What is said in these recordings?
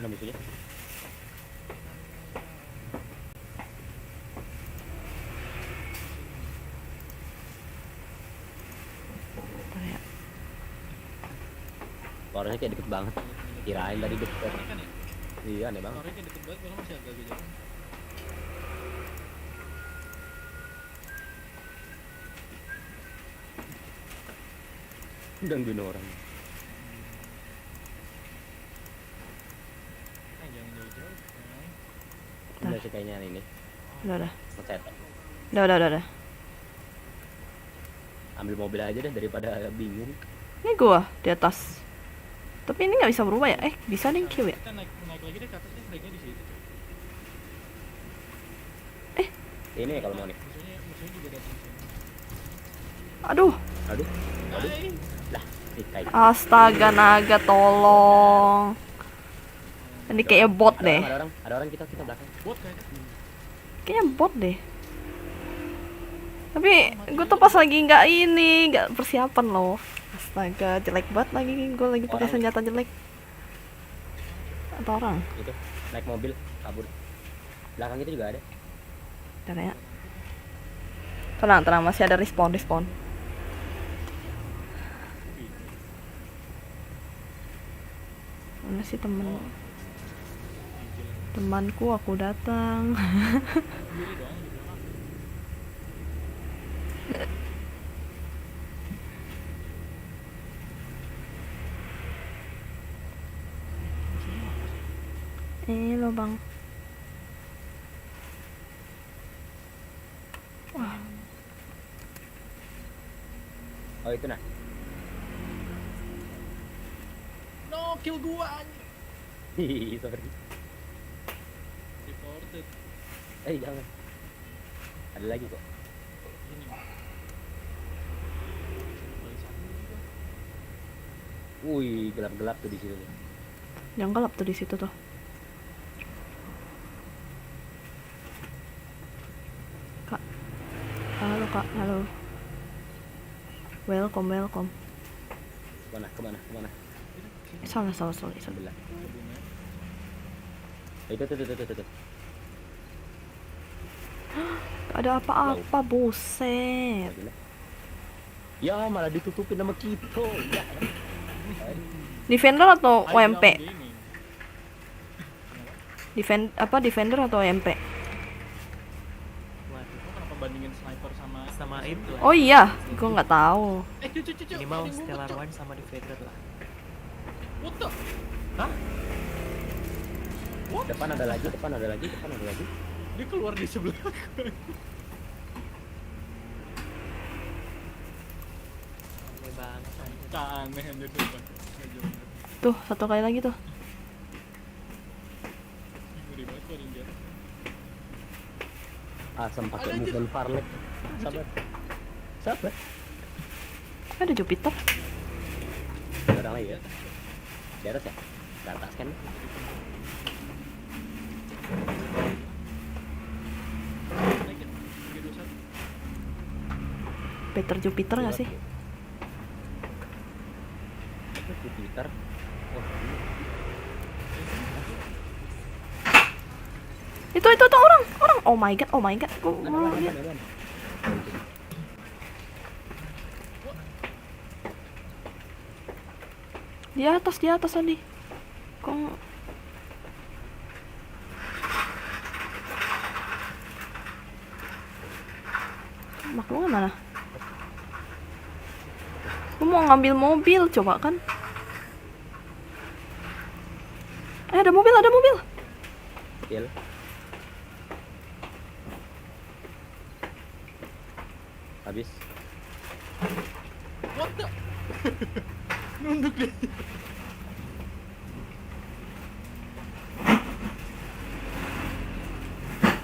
Mana musuhnya? Bentar ya. Suaranya kayak deket banget. Kirain tadi deket. Kan ya? Iya aneh banget. Suaranya kayak deket banget, malah masih agak jauh. Gangguin orang. Jangan jauh-jauh. Udah sih kayaknya ini. Udah. Ngeset. Udah. Ambil mobil aja deh daripada bingung. Ini gua di atas. Tapi ini nggak bisa berubah ya? Bisa nih Q ya? Kita naik lagi deh ke atas deh, baiknya di situ. Ini ya kalau mau nih. Musuhnya juga datang sini. Aduh. Aduh. Hai. Lah, kayak Astaga naga tolong. Ini kayaknya bot deh. Ada orang kita belakang. Bot kayaknya. Kayaknya bot deh. Tapi gue tuh pas lagi nggak persiapan loh. Astaga jelek banget lagi, gue lagi pakai Orang. senjata jelek. Atau orang? Itu naik mobil kabur. Belakang kita juga ada. Bentar ya. Tenang masih ada respawn. Mana sih temanku aku datang. Kiri doang di belakang. Ini loh bang. Wah, Oh itu nah. No, kill gua anjing. Hihihi, sorry. Reported. Jangan. Ada lagi kok. Ini. Balik satu juga. Wih, gelap-gelap tuh di situ. yang gelap tuh di situ tuh. Kak, halo. Welcome. Kemana? Salah. Sebelah. Itu. Gak ada apa-apa, buset. Ya malah ditutupin sama kita. Ya. Defender atau I am OMP? gaming. Defender atau OMP? Waduh, kok kenapa bandingin sniper sama itu? Oh iya, gue nggak tahu. cuy. Minimal ada yang Stellar ngumpet, One sama Defender lah. Cok. What the? Hah? What? Depan ada lagi. Dia keluar di sebelah. Aneh banget anjir. Aneh aja tuh, Bang. Tuh, satu kali lagi tuh. Ngeri banget tuh ada yang jatuh. Asam pakai Ada aja. movement farlek. Sabar. Ada Jupiter. Ada orang lagi ya. Di atas ya? Di atas kan? Naik ya? 321. Peter Jupiter nggak sih? Itu Jupiter. Oh, Itu orang. Oh my god. Gua lihat. ada. Di atas tadi. Kok Maklumnya mana? Gua mau ngambil mobil, coba kan. Ada mobil. Kecil. Habis. What the? Nunduk deh.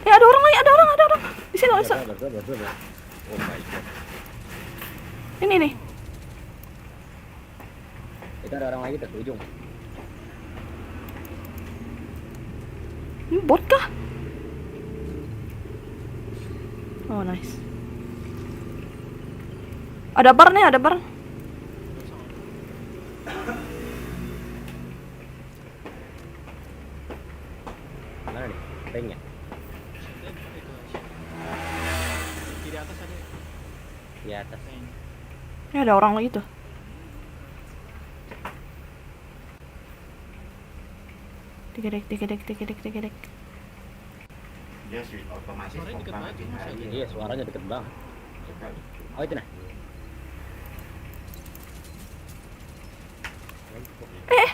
Ada orang. Di sini. Sabar. Oh my god. Ini nih. Itu ada orang lagi ke ujung. Ini bot kah? Oh nice. Ada bar. Ringnya. Ada itu aja. Kiri atas ada. Di atas. Kayaknya. Ini ada orang lagi tuh. Digedek. Dia switch otomatis Suaranya deket pompa banget, lagi Mas, hari. ya. Iya, suaranya deket banget. Oh, itu nah.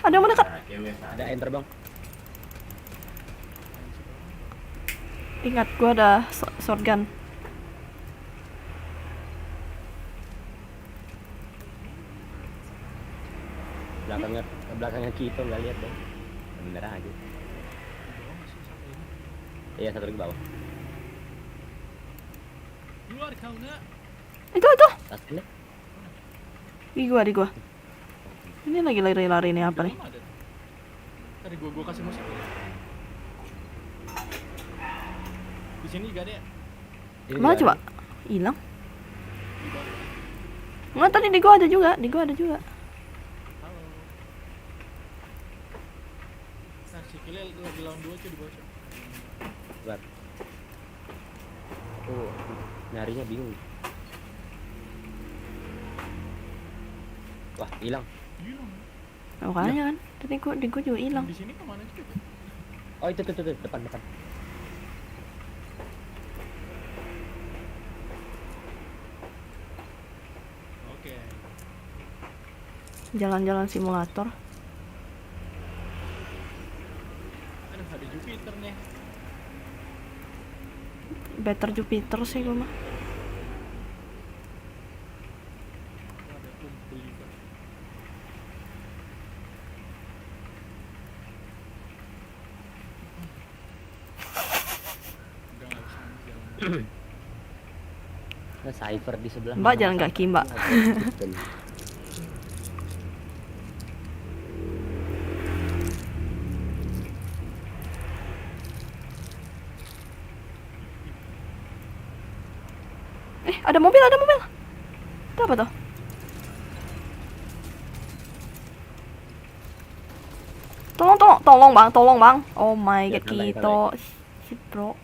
Ada yang mendekat. Nah, cewek Ada ada. enter bang. Ingat, gua ada shotgun. Belakangnya kita nggak lihat dong. Bener aja. Bawah masih sampai ini. Iya, satu lagi bawah. Keluar kau nak. Itu. Tasnya. Di gua. Ini lagi lari-lari nih apa nih? Dalam ada. Tadi gua kasih musik. Di sini juga ada. Ini Mana juga coba? ada. Hilang. Di bawah. Nggak, tadi di gua ada juga. Halo. Nah, si Kilel lagi lawan 2 cuy di bawah cuy. Bentar. Aku nyarinya bingung. Wah, hilang. Gila. Makanya kan. Tadi di gua juga hilang. Di sini kemana cuy? Oh, itu depan. Oke. Jalan-jalan simulator. Aduh, ada Jupiter nih. Better Jupiter sih gua mah. Ada beli kan. Udah nggak bisa jalan. Nah, Cypher di sebelah. Mbak, mana? jalan kaki, Mbak. Ada mobil. Itu apa tuh? Tolong bang. Oh my Ya, god, santai, Kito. Shit bro.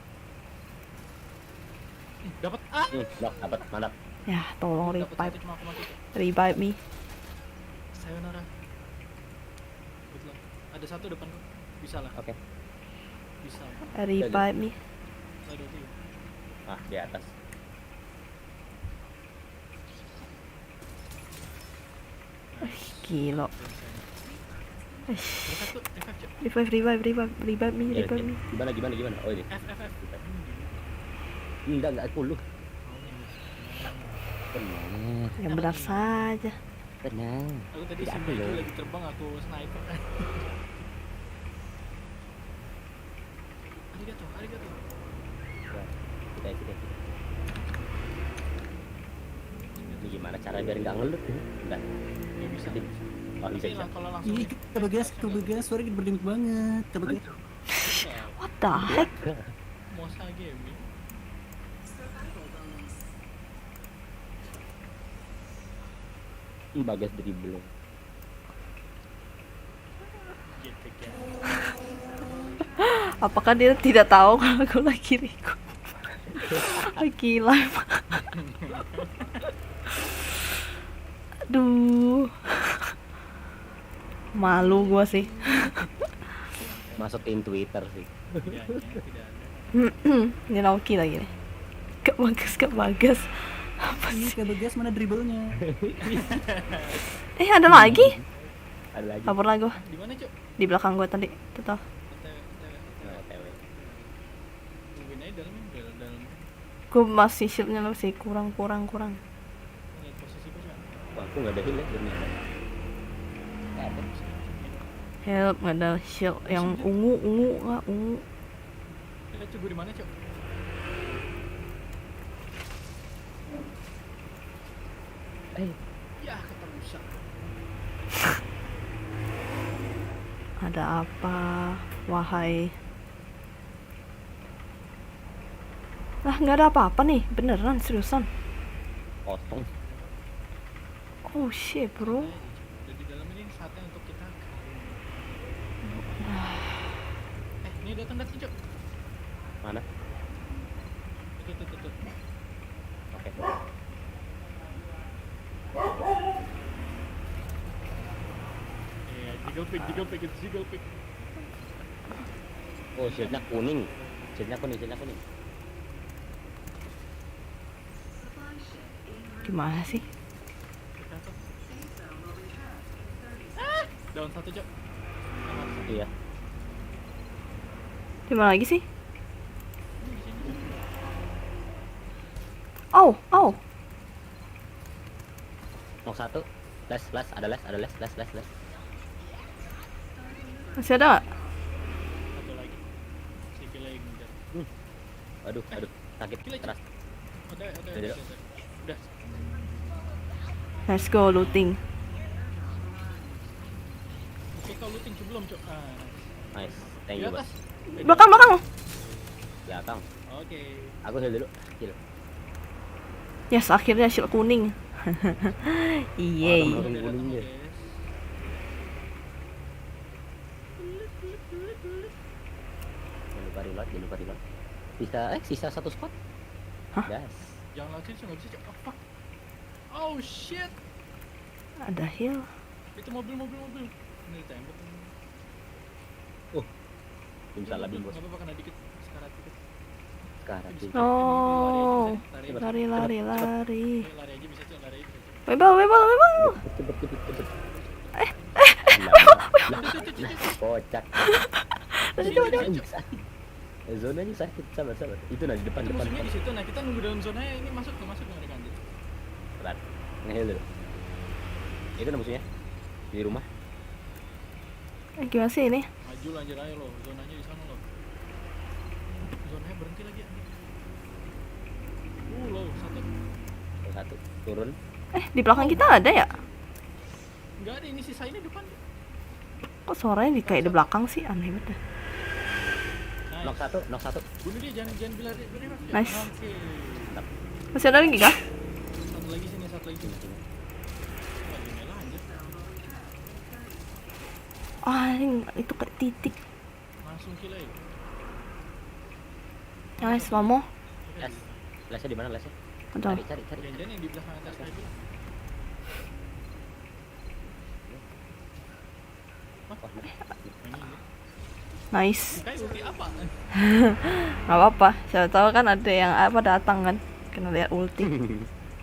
Dapat Blok, dapat, mantap. Ya, tolong dapat revive. satu, cuma aku mati. Revive me. Sayonara. Good luck. Ada satu depan kok. Bisa lah. Oke. Bisa. Revive me. Ada tuh. Ah, di atas. Gila. Satu FF cok. Revive me. Ya, gimana? Oh, ini. FF. Enggak 10. Tenang. Yang benar saja. Tenang. Aku tadi Tidak si aku Mei loh. lagi terbang, aku sniper. Arigato. Kita. Ini gimana cara biar nggak ngelut? Enggak. Nggak bisa. Oh, bisa. Tapi lah kalau langsung. Ih, kebagas, suaranya berdengkur banget. Kebagas. What the heck? Mosa gaming. Bagas dribble. Gitu ya. Apakah dia tidak tahu kalau aku lagi record? Lagi live. Aduh. Malu gua sih. Masukin Twitter sih. Tidak ada. Ini Naoki lagi nih. Gak bagas. Ih, kebagas mana dribblenya? Ada lagi? Ada lagi. Kabur lagi gua. Di mana cok? Di belakang gua tadi. Tuh toh. Nah, TW. Tungguin aja dalam. Gua masih shieldnya masih kurang. Lihat posisi gua cok. Wah, aku nggak ada heal ya demi apa? Nggak ada. Help, nggak ada shield yang ungu nggak ungu. Lihat cok, gua di mana cok? Ya, keterusan. Ada apa, wahai? Lah, nggak ada apa-apa nih, beneran seriusan. Kosong. Oh shit bro. Dan di dalam ini saatnya untuk kita. Ini datang cok. Mana? Tuh. Oke. Iya, jiggle pick, it's jiggle pick. Oh, shieldnya kuning. Shieldnya kuning. Gimana sih? Jatuh. Down 1, Cok. Iya. Di mana lagi sih? Oh. Nok 1. Les, ada les. Masih ada nggak? Satu lagi. Si gila yang ngejar. Aduh, sakit Gila, keras. Udah. Udah. Let's go looting. Oke, kau looting sebelum, Cok. Nice, thank Di you, Bos. atas. Belakang. Ya, Kang. Oke. Aku heal dulu. Heal. Yes, akhirnya shield kuning. Yeay. Orang kuning dia. Jangan lupa reload. Sisa 1 spot. Hah? Gas. Jangan lagi, Cok. Nggak bisa, Cok. Oh, fuck. Oh, shit. Ada heal. Itu mobil. Ini tembok. Belum salah Bim, Bos. Nggak apa-apa, kena dikit. Sekarat dikit. Sekarang sih. Oh, Lari aja. lari. Lari aja bisa, Cok. Webal. Cepet. Kocak. Sakit. Zonanya sakit. Sabar. Itu nah di depan. Musuhnya di situ. Nah, kita nunggu dalam zonanya. Ini masuk nggak kanjut. Bentar. Nge-heal dulu. Itu nah musuhnya. Di rumah. Gimana sih ini? Maju lanjut aja lo. Zonanya di sana lo. Zonanya berhenti lagi. Lo 1 turun. Di belakang kita ada ya? Nggak ada, ini sisa ini depan. Kok suaranya kayak di belakang sih? Aneh banget. Knock 1. Bunuh dia, jangan bilang dia. Nice. Oke. Masih ada lagi kah? Satu lagi sini. Lagi nyala anjir. Itu kayak titik. Langsung kill aja. Nice, Mamo. Les. Lesnya di mana lesnya? Aduh. Cari. Jangan yang di belakang atas tadi. Ini. Nice. Kayak ulti apa? Gak apa-apa. Siapa tahu kan ada yang datang kan. Kena lihat ulti.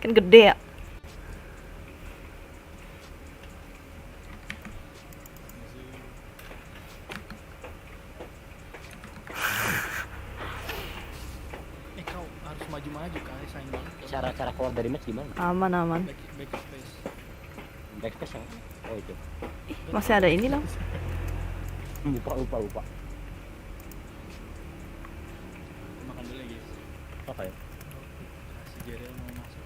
Kan gede ya. Kau harus maju kali sayang banget. Cara keluar dari match gimana? Aman. Backspace. Backspace yang. Oh itu. Masih ada ini dong. Lupa. Makan dulu ya, guys. Apa ya? Si Jerry mau masuk.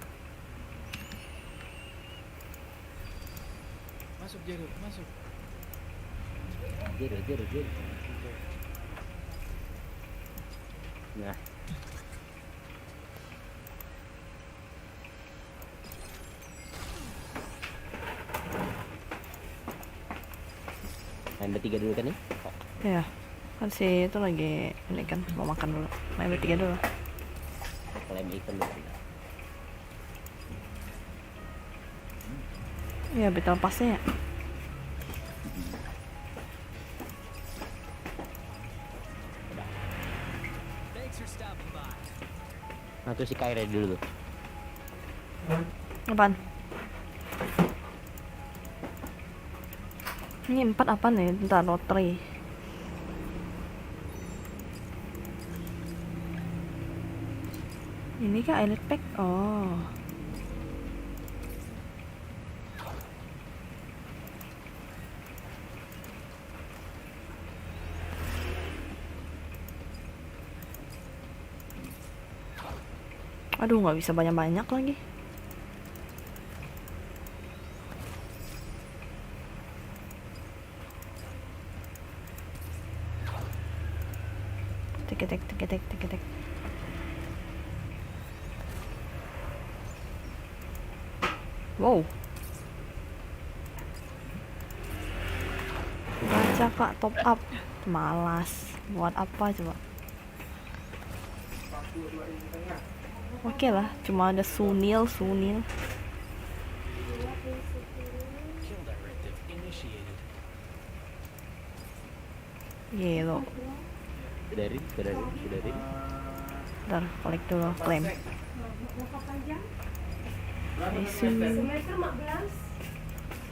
Masuk Jerry, masuk. Jir. Nah. Main bertiga dulu kan nih? Ya. Kan si itu lagi ini kan mau makan dulu. Main bertiga dulu. Klaim ikan dulu. Ya, betul pasnya ya. Nah tuh si Kyrie dulu tuh. Apaan? Ini 4 apa nih? Bentar, lottery. Ini kah Elite Pack? Oh. Aduh, nggak bisa banyak-banyak lagi. Tek. Wow. Baca Kak, top up. Malas. Buat apa coba? Oke lah, cuma ada Sunil. Kill directive initiated. Yellow. Dari. Bentar, collect dulu claim. Isu.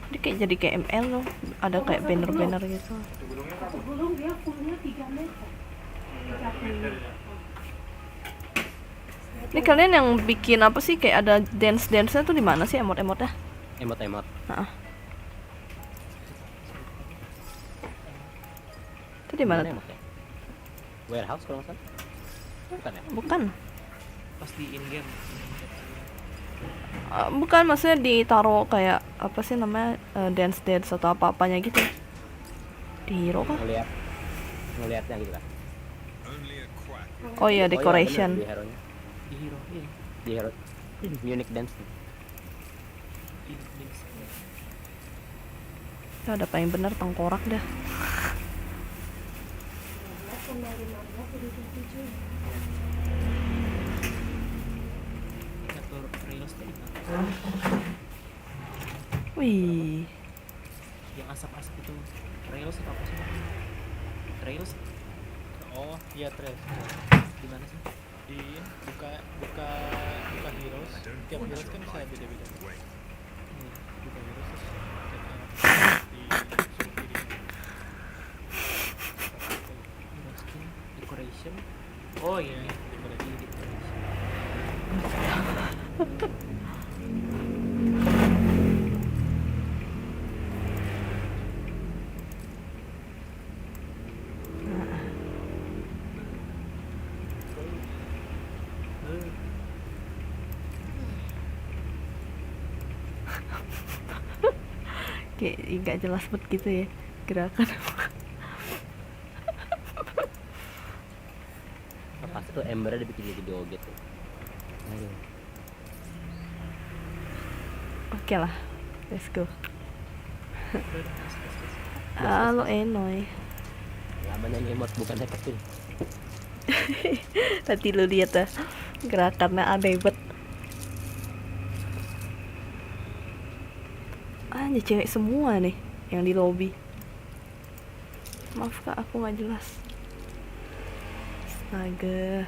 Ini kayak jadi kayak ML loh. Ada kayak banner-banner gitu. Ini kalian yang bikin apa sih, kayak ada dance-nya tuh di mana sih emot-emotnya? Emot. Heeh. Itu di mana tuh? emotnya? Warehouse kalau nggak salah. Bukan ya? Bukan. Pas di in game. Bukan, maksudnya ditaruh kayak apa sih namanya, dance atau apa-apanya gitu. Di hero kah? Ngelihatnya gitu kan. Oh iya, Oh iya, decoration. bener, di hero-nya. Di hero. Iya. Di hero. Unique dance. In dance. Ya, ada paling bener tengkorak dah. Ngatur Rails tadi. Wih. Yang asap-asap itu Rails atau apa sih? Rails Oh iya trail. di mana sih? Di buka heroes. Tiap heroes kan bisa beda-beda. Iya. Buka heroes terus cek di sudut kiri. Hero skin, decoration. Oh iya, Iya, decoration. Kayak nggak jelas banget gitu ya gerakan. Pas tuh embernya dibikin jadi joget tuh. Aduh. Oke lah, let's go. Halo Enoy. Lama nyanyi emot bukan kecil. Tadi lu lihat dah, gerakannya aneh banget. Ini cewek semua nih yang di lobby. Maaf kak, aku nggak jelas. Astaga.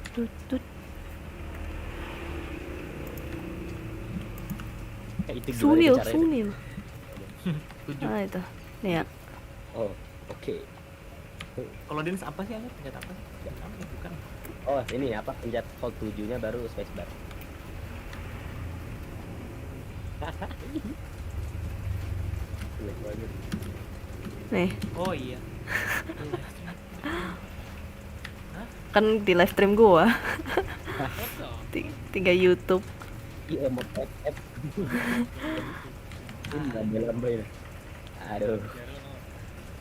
Tut. Itu gimana Sunil. caranya? Ah itu. Nih ya. Oh, oke. Kalau dance apa sih? Pencet apa sih? Pencet apa ya? Bukan. Oh, ini apa? Pencet hold 7-nya baru spacebar. Jelek banget. Nih, Oh iya. kan di live stream gua. Tiga YouTube. Iya, emot FF. Ini lambai-lambai. Aduh.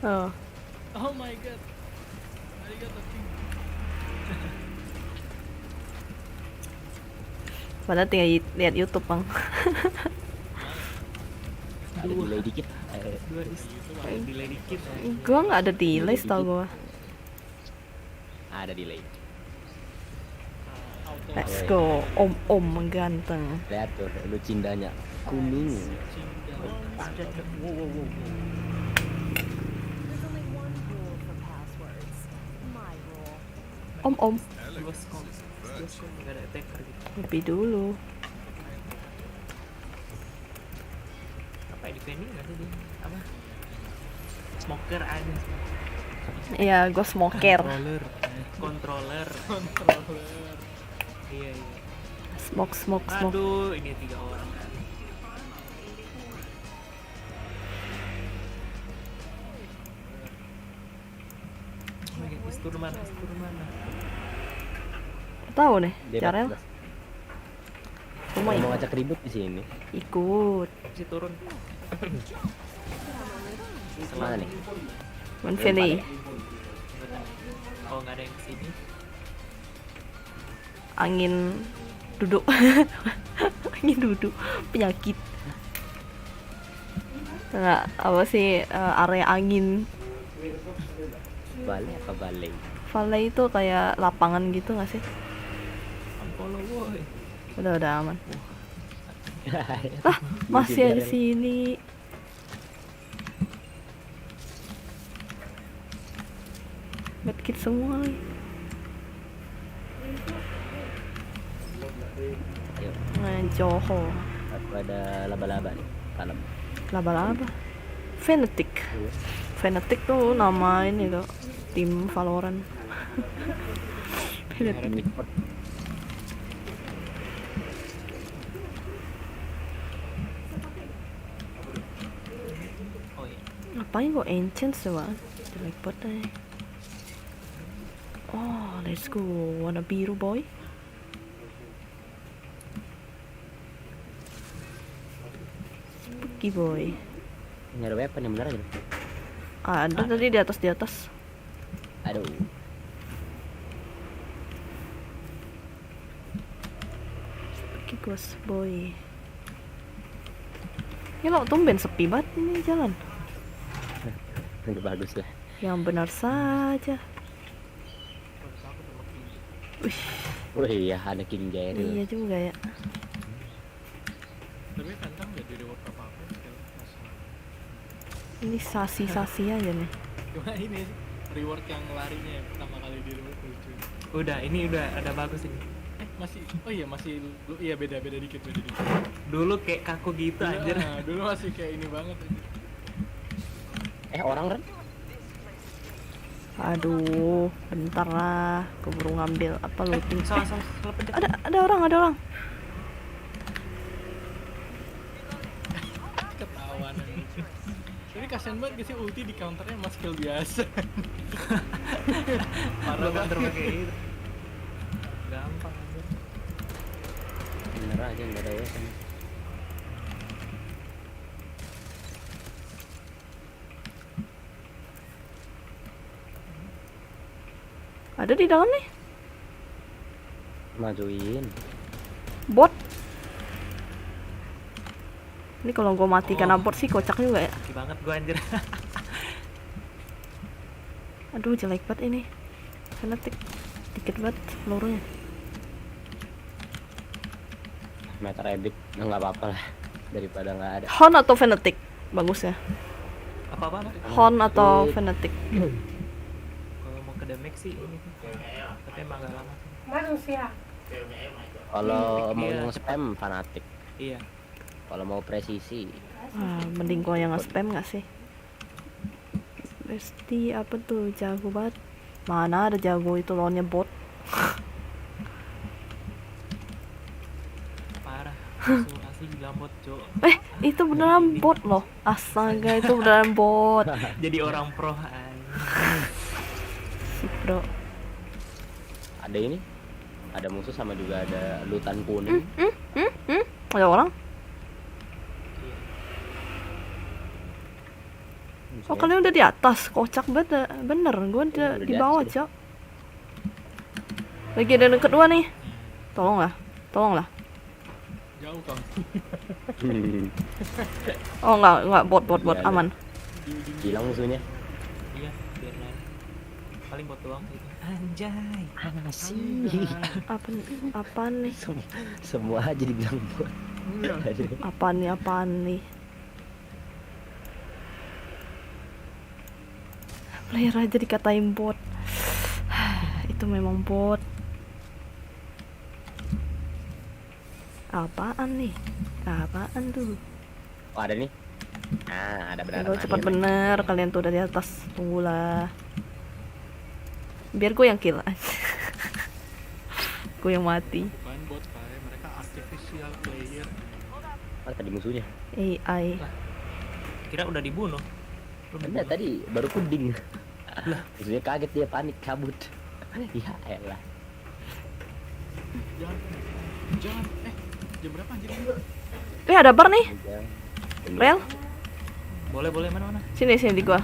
Oh, Oh my god. Arigato king. padahal tinggal lihat YouTube bang. Ada delay dikit. Dua delay dikit. Gua nggak ada delay, tau gua. Ada delay. Auto Let's go, om ganteng. Lihat tuh, lu cindanya kuning. cinta. Wow. There's only one rule for passwords. My rule. Om, Ghost.com nggak ada attacker gitu. lebih dulu. Apa ya, defending nggak sih dia? Apa? Smoker aja. Iya, gua smoker. Controller. Iya. Smoke. Aduh, ini 3 orang kan. Oh my god, Istur mana? tahu nih Bebas, caranya. bebas. Semua Mau ikut. ngajak ribut di sini. Ikut. Si turun. Mana nih? One Valley. Oh nggak ada yang kesini. Angin duduk. Angin duduk. Penyakit. Enggak, apa sih area angin. Balai apa balai? Valley itu kayak lapangan gitu nggak sih? Unfollow boy. Udah aman. Masih ada sini. Medkit semua lagi. Ayo, Joho. aku ada laba-laba nih. Tanam. Laba-laba. Fnatic. Fnatic tuh nama ini tuh tim Valorant. Fnatic. Oh iya. Ngapain kok ancient coba? Jelek banget deh. Oh, let's go. Warna biru boy. Spooky boy. Ini ada weapon yang bener aja. Ada tadi di atas. Aduh. Spooky ghost boy. Ya lo tumben sepi banget ini jalan. Nggak bagus lah. Yang benar saja. Wih, Wih ya ada King Jerry. iya juga ya. Tapi Phantom nggak di reward apa-apa skill masalah. Ini sasi aja nih. Cuma ini reward yang larinya yang pertama kali di reward lucu. Udah, ini udah ada bagus ini. Masih, oh iya masih, iya beda dikit. Dulu kayak kaku gitu Dulu, anjir. dulu masih kayak ini banget aja. Orang Ren? Aduh, bentar lah, keburu ngambil apa looting. Salah pencet. Ada orang. Ketahuan aja. Ini kasian banget gak sih ulti di counternya sama skill biasa. Parah Belum banget. pakai itu. Gampang anjir. Bener aja nggak ada weapon. Ada di dalam nih. Majuin. Bot. Ini kalau gue mati karena bot sih kocak juga ya. Kaki banget gua anjir. Aduh, jelek banget ini. Fnatic dikit banget pelurunya. Meter edit nggak apa-apa lah daripada nggak ada. Hon atau Fnatic? Bagus ya. Apa? Hon atau Fnatic? Kalau mau ke damage sih ini. Tapi emang gak lama. Kalau mau Iya. yang spam fanatik. Iya. Kalau mau presisi Mending gua yang nge-spam gak sih? Besti apa tuh jago banget. Mana ada jago itu lawannya bot. Parah. Asli bilang bot, Cok. Itu beneran bot loh. Astaga, itu beneran bot. Jadi orang pro anjir. Si bro. ada ini. Ada musuh sama juga ada lutan kuning. Ada orang? Oh, kalian udah di atas. Kocak banget. Bener, gua Udah di di bawah, atas Cok. Lagi ada yang kedua nih. Tolonglah. Jauh kan. Oh, enggak bot Iya, ada. aman. Hilang musuhnya. Iya, biar lari. Paling bot doang gitu. Anjay. Asik. Apaan nih? Semua aja dibilang buat. Apaan nih? Player aja dikatain bot. Itu memang bot. Apaan nih? Apaan tuh? Oh ada nih. Ada benar. Tinggal cepat bener, kalian tuh udah di atas. Tunggulah. Biar gue yang kill. Gue yang mati. Bukan bot kayak mereka artificial player. Tadi musuhnya. AI. Kira udah dibunuh. Ada tadi baru kuding. Musuhnya kaget dia panik kabut. Ya elah. Jangan. Jam berapa anjir? Ada bar nih. Ya. Rel. Boleh boleh mana? Sini di gua.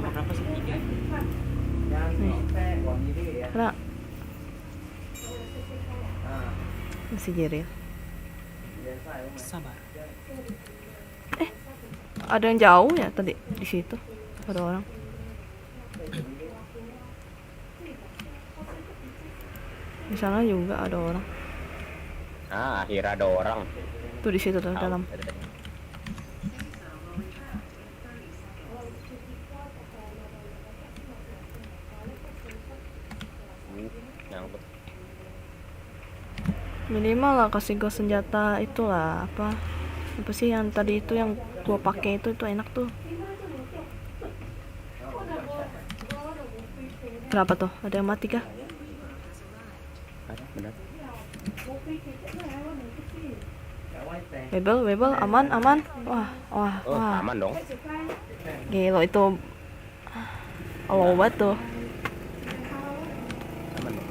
Berapa sih? 3. Ada. Masih Jeril. Sabar. Ada yang jauh ya tadi di situ. Ada orang. Di sana juga ada orang. Akhirnya ada orang. Tuh di situ tuh dalam. Nyangkut. Minimal lah kasih gue senjata itulah apa sih yang tadi itu yang gua pakai itu enak tuh. Kenapa tuh? Ada yang mati kah? Ada benar. Webel aman. Wah. Oh, aman dong. Gila itu obat tuh. Aman dong.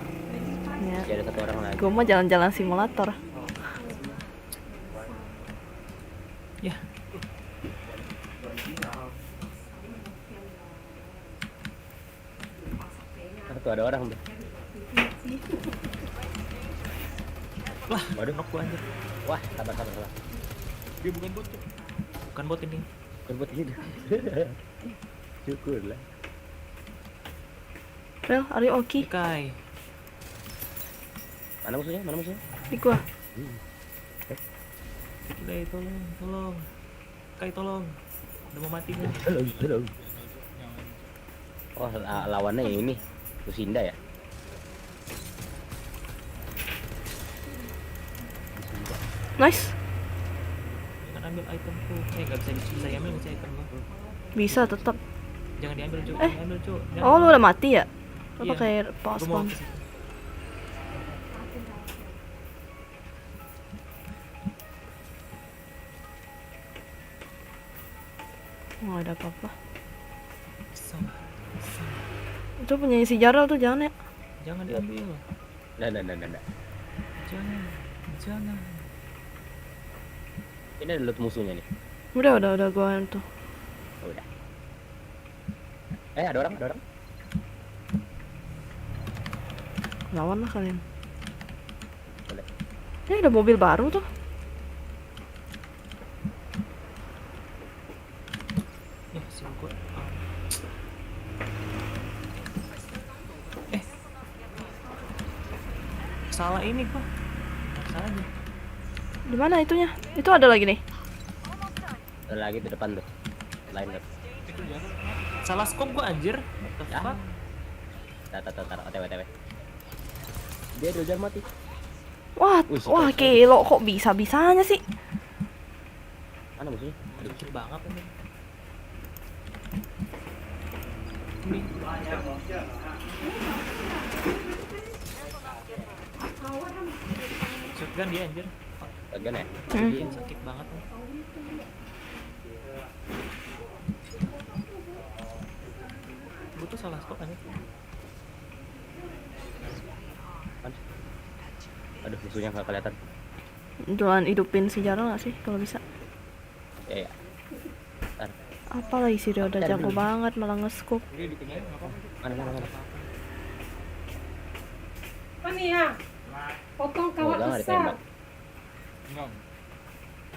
Ya. Masih ada 1 orang lagi. Gua mau jalan-jalan simulator. Ya. Tuh ada orang tuh. Lah, Waduh. knock gua anjir. Wah, sabar. Dia bukan bot tuh. Bukan bot ini. Berbut ini. Syukur lah. Rel, are you okay? Kai. Mana musuhnya? Di gua. Kai tolong. Kai tolong. Udah mau mati kan? Halo. Oh, lawannya ini. Lucinda ya? Nice. Jangan ambil itemku. Nggak bisa diambil nggak sih item gua? Bisa tetap. Jangan diambil, Cuk. Eh. Diambil, Cuk. Jangan. Oh, lu udah mati ya? Lu Iya. pakai Gua mau spawn. ke situ. Nggak ada apa-apa. Sabar. Itu punya si Jarl tuh jangan ya. Jangan diambil. Nah. Jangan. Ini ada loot musuhnya nih. Udah gua tuh. Oh, udah. Ada orang. Lawan lah kalian. Boleh. Ini ada mobil baru tuh. Ya, sih gua. Salah ini gua. Salahnya. Di mana itunya? Itu ada lagi nih. Ada lagi di depan tuh. Lain tuh. Salah scope gua anjir. What the Ya. fuck? Tar, OTW. Dia udah mati. Wah, Wih, wah siapa? kilo kok bisa-bisanya sih? Mana musuhnya? Dikit banget ini. Shotgun dia anjir. Bagian ya? Dia sakit banget nih. Gua tuh salah scope anjir. Aduh, musuhnya nggak kelihatan. Jualan hidupin si Jarl gak sih kalau bisa? Ya. Tar. Apalagi sih dia udah jago banget malah nge-scope. Dia ditinggalin apa? Mana. Ini ya, potong Oh, kawat nggak besar. ditembak. Enggak.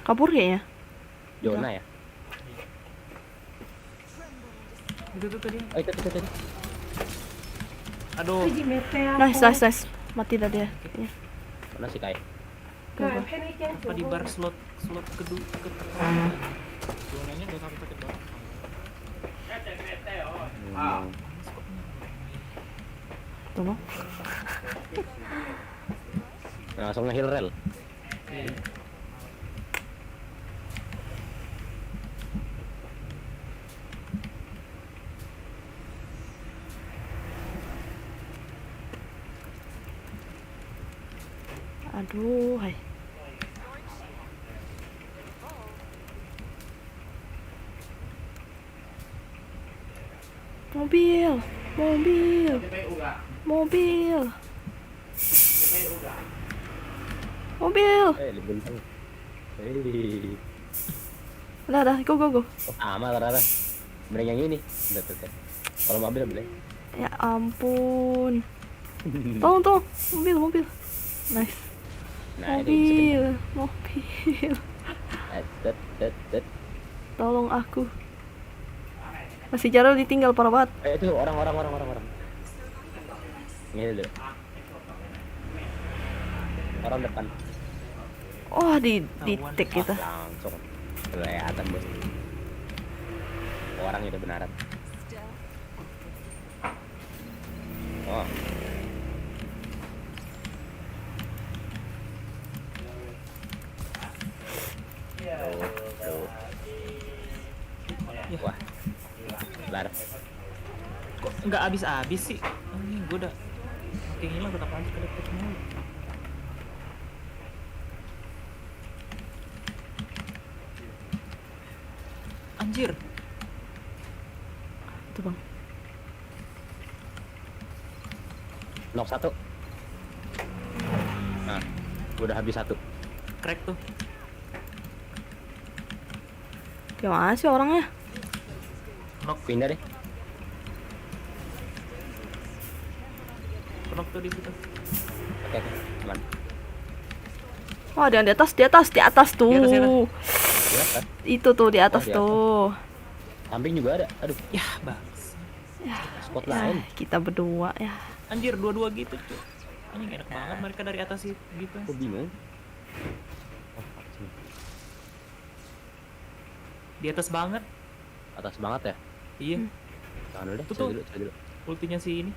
Kabur kayaknya. Jona ya? Itu tuh tadi. Oh, itu tadi. Aduh. Di meter. Nice. Mati dah dia. Iya. Mana sih Kai? Coba. Apa di bar slot kedua Zonanya udah sakit banget. Tunggu. Langsung nge-heal rel. Aduh, hai. Mobil. Mobil. Lebih kenceng. Hei. Udah, go. Oh, amal rara. Mending yang ini. Udah tuh. Kalau mobil boleh. Ya ampun. Tolong, mobil. Nice. Nah, ini bisa Mobil. kenceng. Tolong aku. Masih jauh ditinggal parah banget. Itu orang. Ini dulu. Orang depan. Oh, di tek kita. Langsung kelihatan bos. Orang itu benaran. Oh. Tuh. Wah. Bar. Kok nggak habis sih? Ini gue udah makin hilang tetap aja ke dekat mulu. Anjir. Tuh, Bang. Knock 1. Nah, udah habis 1. Crack tuh. Gimana sih orangnya? Knock Pindah deh. tuh di situ. Oke, aman. Oh, ada yang di atas tuh. Di atas, di atas. Ya, kan? Itu tuh di atas Oh, di atas. tuh. Samping juga ada. Aduh, Ya, Bang. spot Ya, lain. kita berdua ya. Anjir, dua-dua gitu, cuy. Anjing enak banget mereka dari atas sih gitu. Aku bingung. Di atas banget. Atas banget ya. Iya. Jangan dulu deh. Tuh, Cari tuh. dulu. Ultinya si ini.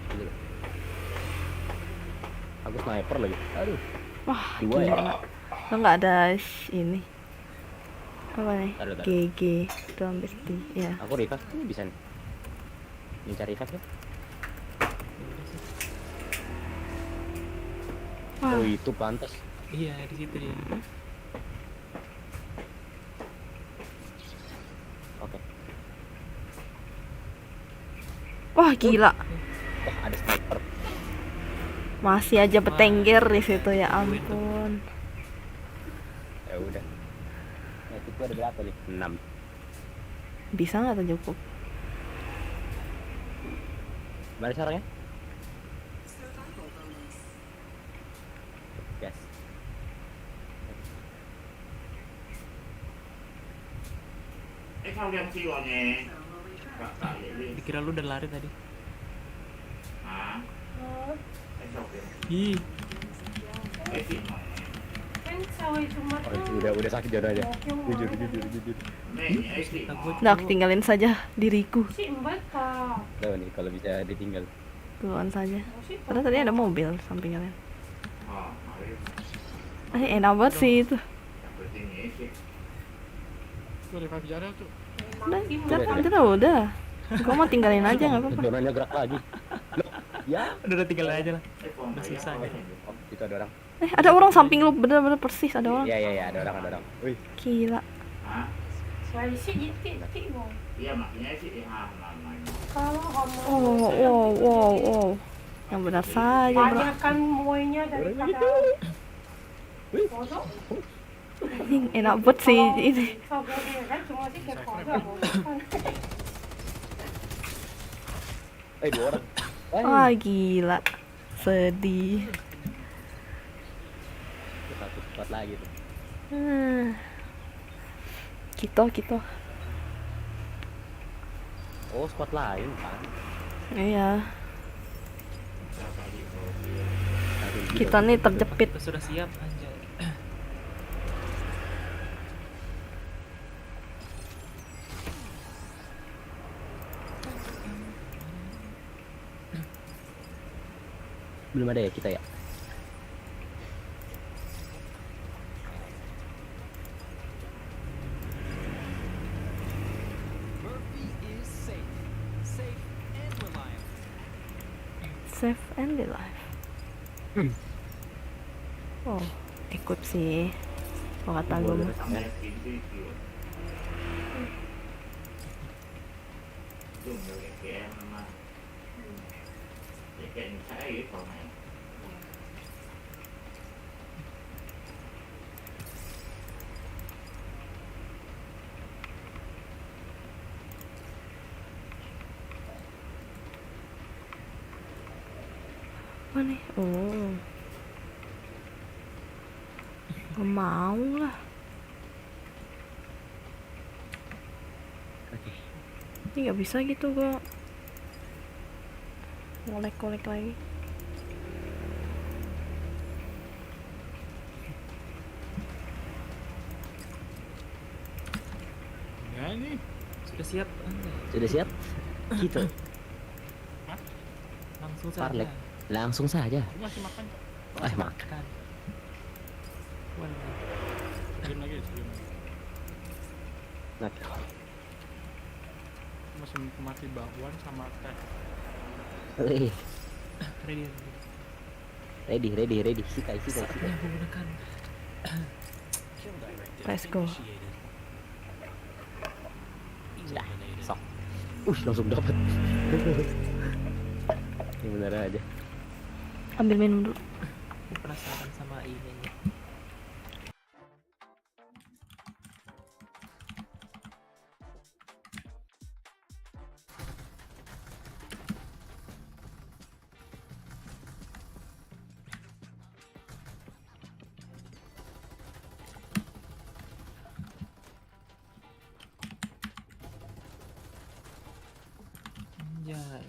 Cari dulu. Aku sniper lagi. Aduh. Wah, Dua ya. gila. Lo nggak ada ini. Apa nih? Taruh. GG. Tuh besti. Ya. Aku revive nih bisa nih. Ini cari revive ya. Wah, Oh, itu pantas. Iya, di situ dia. Oke. wah gila. Oh, ada sniper. Masih aja bertengger di situ ya ampun. Ya udah. Nah, itu ada berapa nih? 6. Bisa nggak tuh cukup? Mana caranya? Yes. Kalian siwanya. Dikira lu udah lari tadi. Hả? Ờ, Ih, Kan sawit cuma Oh, tuh. udah sakit jodoh aja. Một yung Jujur. takut. Nah, tinggalin saja diriku. Si Mbak ka. Tahu nih kalau bisa ditinggal. Duluan saja. Si Padahal tadi ada mobil samping kalian. Ờ, Enak banget sih itu. Tuh revive Jarel tuh. Udah. Gua mau tinggalin aja nggak apa-apa. Zonanya gerak lagi. Loh, ya. Udah tinggalin aja lah. Udah selesai. Oh, itu ada orang. Ada orang samping lu, bener-bener persis ada orang. Iya, ada orang. Wih, Gila. Hả? Suara si jitik-jitik mo. Iya makanya sih ham namanya. Kalau kamu Wow. Yang benar saja, bro. banyakkan muainya daripada bodoh. Anjing, enak banget sih ini. Sabar kan cuma sih kayak bodoh. dua orang. Wah, gila. Sedih. Satu spot lagi tuh. Kita. Oh, spot lain kan. Iya. Aduh, Kita nih terjepit. Kita sudah siap anjay. belum ada ya kita ya. Safe and alive. Oh, ikut sih. Kalau kata gue mah. Sampai itu dùng được cái em mà cạnh xã gì còn này. Apa nih? Oh. Gak mau lah. Oke. Ini gak bisa gitu gua. Kolek-kolek lagi. Enggak nih. Sudah siap? Sudah siap? Gitu. Langsung saja. Parlek. Langsung saja. Aku masih makan kok. Makan. Makan. Walah. Sebelum lagi, sebelum lagi. Nah, Masih mati bakwan sama teh. wih. Ready. Sikai. Saatnya menggunakan. Let's go. Sudah, sok. Langsung dapat. Ini bener aja. Ambil minum dulu. Aku penasaran sama ini. Anjay.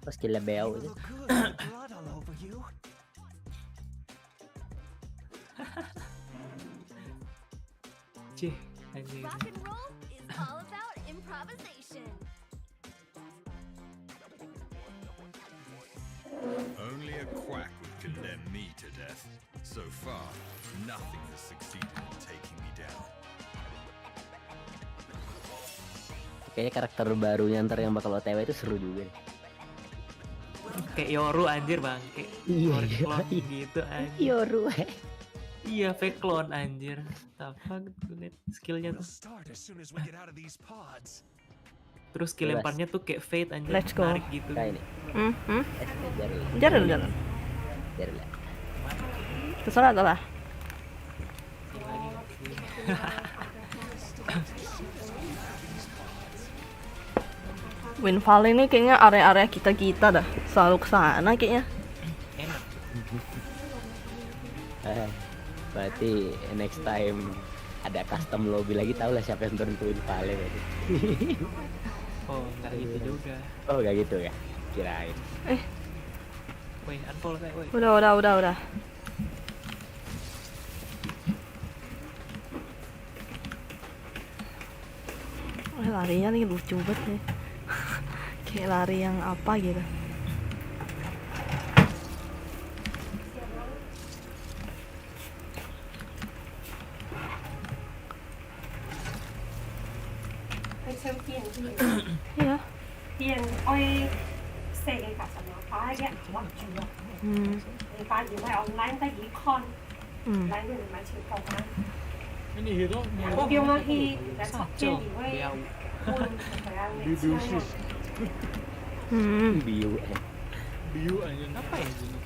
Pas gila beo itu. Cih, anjing. Rock and roll is all about improvisation. Only a quack would condemn me to death. So far, nothing has succeeded in taking me down. Kayaknya karakter barunya ntar yang bakal OTW itu seru juga nih. Kayak Yoru anjir bang. Kayak Iya, clone iya. gitu anjir. Yoru. Iya fake clone anjir. Apa gue liat skillnya tuh. Terus skill Bebas. lemparnya tuh kayak fate anjir. Let's go. Narik gitu. Kayak ini. Jalan. Jaril. Terserah lah. Windfall ini kayaknya area-area kita dah. Selalu kesana kayaknya. Enak. Berarti next time ada custom lobby lagi, tau lah siapa yang tentuin paling. Oh nggak gitu juga. Oh gak gitu ya, kirain. Woi unfollow kayak woi. Udah. Larinya nih lucu banget nih. Kayak lari yang apa gitu. Hay xem tiền thì Iya. tiền ôi xe cả sản phẩm phá ghét hoặc chủ Hmm. người ta chỉ phải online ta chỉ con Hmm. online người mà chịu phòng ăn Ini hero mau kêu mà khi đã sắp trên Sacil. thì quay Biao. buồn phải ăn Biu biu sih. Hmm. Biu. Biu aja. Apa ya ini?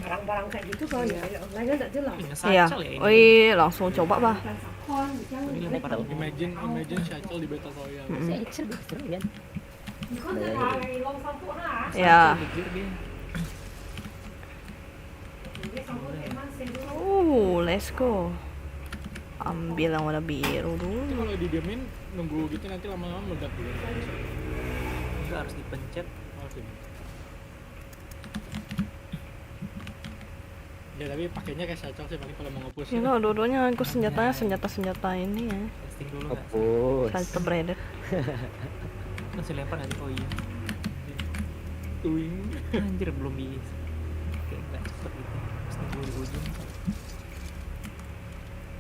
barang-barang kayak gitu kalau ya online kan tak jelas Ih, Iya. nge-sacil ya ini. Wih, langsung coba bah. con thì chẳng Ini lấy lempar tàu Imagine Shuttle di Battle Royale. Saya seru kan. có thể là ngày lông xong phụ hả Ya. Mikir dia. cái xong phụ em ăn xem Let's go. Ambil yang warna biru Itu dulu. kalau didiamin nunggu gitu nanti lama-lama meledak juga. Enggak harus dipencet. Oh, sini. Ya tapi pakainya kayak Shuttle sih paling kalau mau ngepus. Ya kalau dua-duanya aku senjata ini ya. Testing dulu nggak? Opus. Salto breaded. Masih lempar aja. Oh iya. Tuing. Anjir belum bisa. Kayak nggak cepet gitu. Terus tunggu di ujung.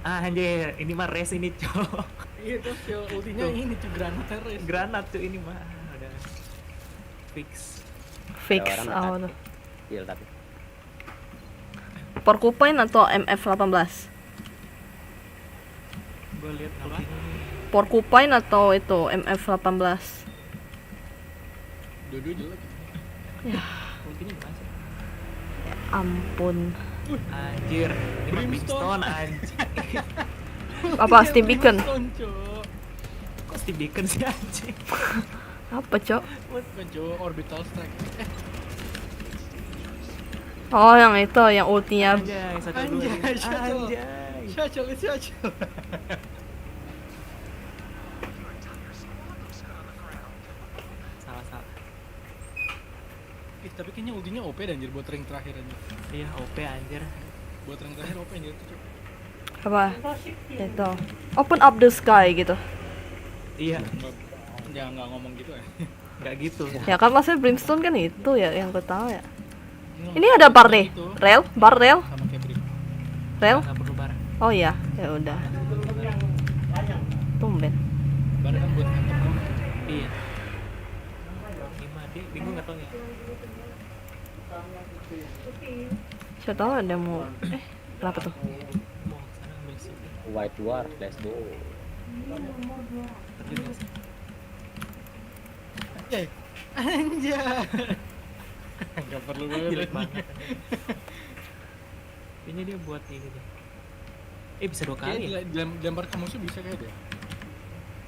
Ah anjir, ini mah race ini cowok. Iya terus ya ultinya ini tuh granat terus. Granat tuh ini mah udah fix. Fix Ada orang apa nggak tuh? heal tapi. Porcupine atau MF18? Gue lihat apa? Porcupine atau itu MF18? Dua-dua jelek. Ultinya gimana sih? Ampun. Anjir, ini mah Brimstone anjir. Apa Steam Beacon? Brimstone, Cok. Kok Steve Bacon sih anjing? Apa, Cok? Bukan Cok, orbital strike. Oh, yang itu, yang ultinya. Anjay, satu dua. Anjay, Syacel. Anjay. Syacel itu Syacel. Salah. Tapi kayaknya ultinya OP dan anjir buat ring terakhir anjir. Iya, OP anjir. Buat ring terakhir OP anjir tuh, Cok. Apa? Itu. Open up the sky gitu. Iya, Enggak ngomong gitu ya. nggak gitu. Ya kan maksudnya Brimstone kan itu ya yang gue tahu ya. Ini ada bar nih. Rel, bar rel, Sama kayak Brim. rel. Nggak perlu bareng. Oh iya, ya udah. Tumben. Bar kan buat nganter kan. Iya. Gimana dia? Bingung nggak tau ya? Siapa tahu ada mau berapa tuh? Mau sana ambil sini. White Dwarf, let's go. Terjun nggak sih? Anjay. Enggak perlu Jelek banget. banget. Ini dia buat ini deh. Bisa 2 kali. Ya? Kayaknya dilempar ke musuh bisa kayak dia.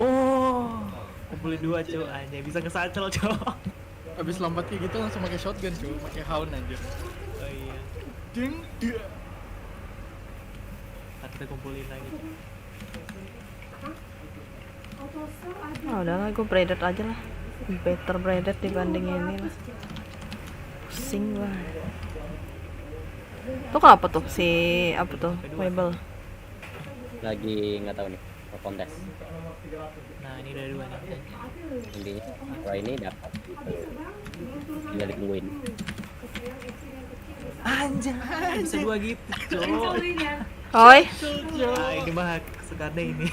Oh, kumpulin 2 cowok aja bisa ngesacel cowok. Abis lompat kayak gitu langsung pakai shotgun cuy, pakai hound anjir. Oh iya. Ding dia. Ntar kita kumpulin lagi. Ah udahlah, gue braided aja lah. Better braided dibanding ini lah. Pusing banget. Tuh kenapa tuh si apa tuh Weibel? Lagi nggak tahu nih, mau kontes. Nah ini udah 2 nih. Intinya, kalau ini dapat. Tinggal ditungguin. Anjay, bisa 2 gitu cowok. Oi, Ah ini mah kesukaannya ini.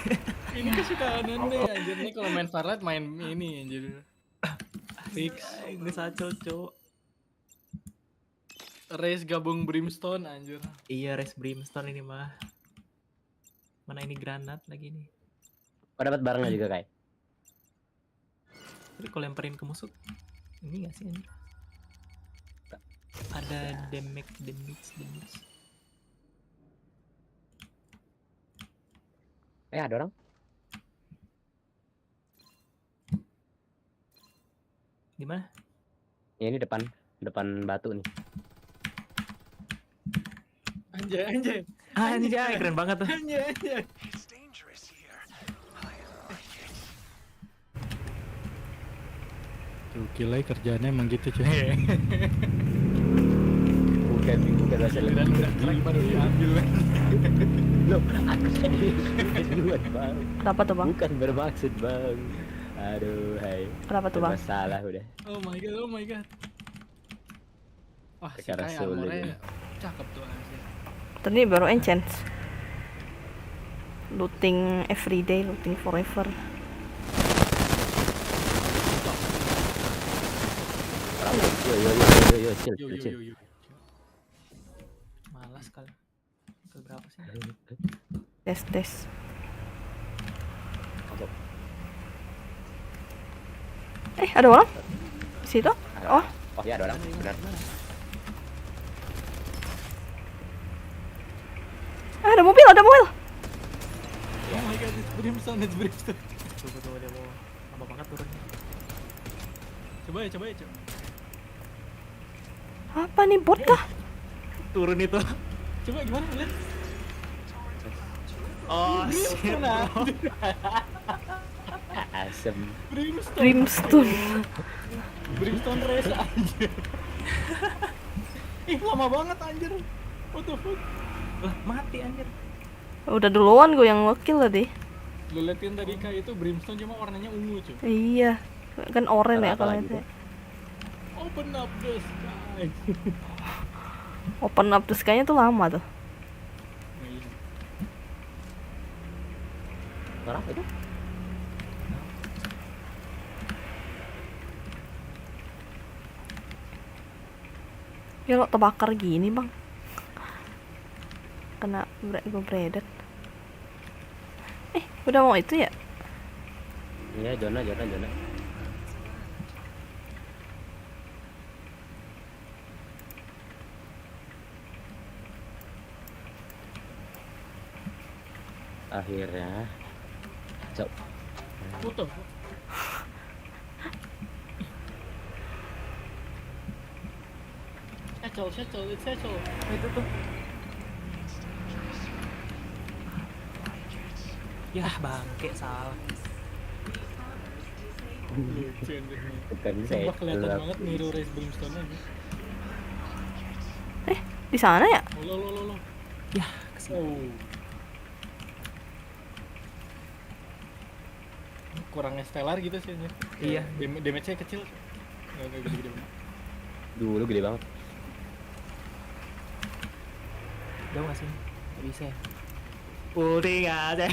Ini kesukaan nih anjir nih kalau main Farlight main ini anjir. Fix. Ngesacel cowok. Race gabung Brimstone anjir. Iya, Race Brimstone ini mah. Mana ini granat lagi nih. Oh dapat barangnya juga kayak. Tapi kalau lemparin ke musuh, ini nggak sih ini? Ada damage. Ada orang. Di mana? Ya ini depan batu nih. Anjay. Anjay, keren banget tuh. Anjay. Gila kerjaannya emang gitu cuy. Bukan rasa Dan keren baru diambil. Loh, aku tadi buat bang. kenapa tuh bang? Bukan bermaksud bang. Aduh, hai. Kenapa tuh bang? Masalah udah. Oh my god. Wah, si Perkara Kai sulit armornya ini. cakep tuh anjir. Tadi baru enchant. Looting everyday, looting forever. Yo, chill. Yo. Malas kali. Ke berapa sih? Tes. Masuk. Ada orang? Di situ? Oh, Oh ya ada orang, benar. ada mobil. Oh my god, it's Brimstone. Tunggu dia mau lama banget turunnya. Coba ya. Apa nih bot kah? Turun itu. Coba gimana lihat? Oh, shit. Asem. Brimstone. Brimstone race anjir. Ih, lama banget anjir. What the fuck? Lah, mati anjir. Udah duluan gue yang wakil tadi. Lu liatin tadi kayak itu Brimstone cuma warnanya ungu cuy. Iya, kan oranye ya Apa kalau lagi itu. tuh? Open up the sky. Open up the sky-nya tuh lama tuh. Orang itu? Ya lo terbakar gini bang. Kena gue predet. Udah mau itu ya? Iya, zona. Akhirnya. Cok. Foto. Settle, it's settle. Itu tuh. Yah bangke salah. Lucu anjir. Bukan Sumpah saya. kelihatan banget niru Race Brimstone aja. Di sana ya? Oh, lo. Yah kesini. Oh. Kurangnya stellar gitu sih anjir. Iya. Damage-nya kecil. Enggak gede-gede banget. Dulu gede banget. Jauh gak sih? Gak bisa ya? Ulti gak ada.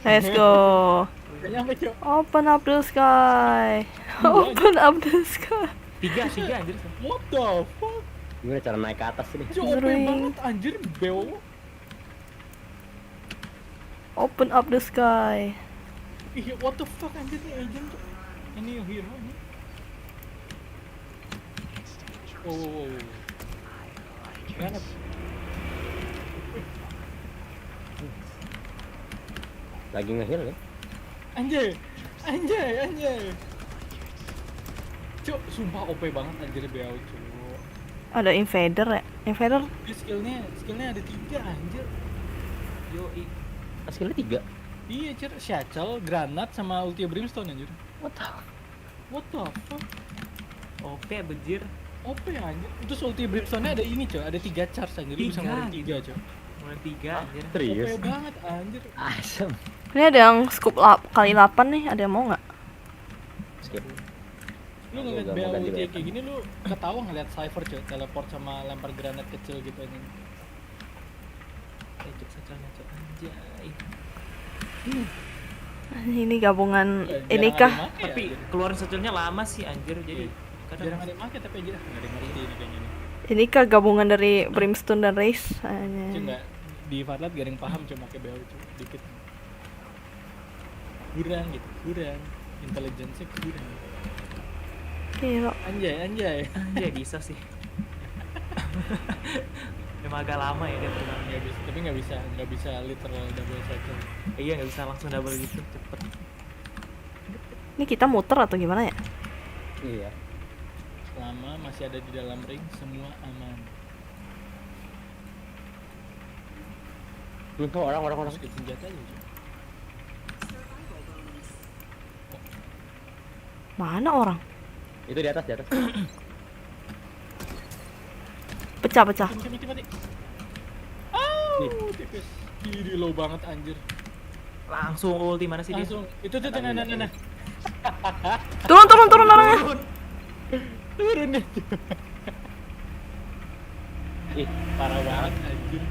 Let's go. Gak nyampe, Cok. Open up the sky. Open up the sky. Tiga anjir. What the fuck? Gimana cara naik ke atas ini? Cok, OP Sering. banget anjir, beo. Open up the sky. Ih, what the fuck anjir nih agent tuh. Ini yang hero ini. Oh. Banget. Lagi nge-heal ya? Anjay. Cok, sumpah OP banget anjir beo, Cok. Ada invader ya? Invader? Dia skillnya ada 3 anjir. Yoi. Skillnya 3. Iya, Cir, Satchel, granat sama ulti Brimstone anjir. What the fuck? OP bejir. OP anjir. Terus ulti Brimstone-nya ada ini, Cok. Ada 3 charge anjir. Lu bisa ngeluarin 3, Cok. Mulai 3 anjir. Serius? OP banget anjir. Asem. Ini ada yang scoop kali 8 nih. Ada yang mau nggak? Skip. Lu Aku ngeliat nggak mau BO ganti ulti weapon. kayak gini lu ketawa ngeliat Cypher, Cok. Teleport sama lempar granat kecil gitu anjir. Cek sacarnya cek anjay. Ini gabungan Jarang ini ada kah? yang make ya, Tapi anjir. keluarin sacarnya lama sih anjir jadi Jarang ada yang make tapi aja nggak ada yang ngerti ini kayaknya nih. Ini kah gabungan dari Brimstone dan Raze? Cuma di Farlat gak ada yang paham cuma pakai BO cuma dikit. Kurang gitu, kurang. Intelligence-nya kurang. Gila. Anjay. Anjay bisa sih. Emang agak lama ya dia pegang. Nggak bisa, tapi nggak bisa literal double cycle. Iya nggak bisa langsung double gitu cepet. Ini kita muter atau gimana ya? Iya. Selama masih ada di dalam ring semua aman. Orang. Terus senjata aja. Cok. Mana orang? Itu di atas. Pecah. Mati. Tipis. Ih, low banget anjir. Langsung ulti mana sih dia? Langsung. Itu tuh nah. Turun orangnya. Turun deh. Ih, Parah banget anjir.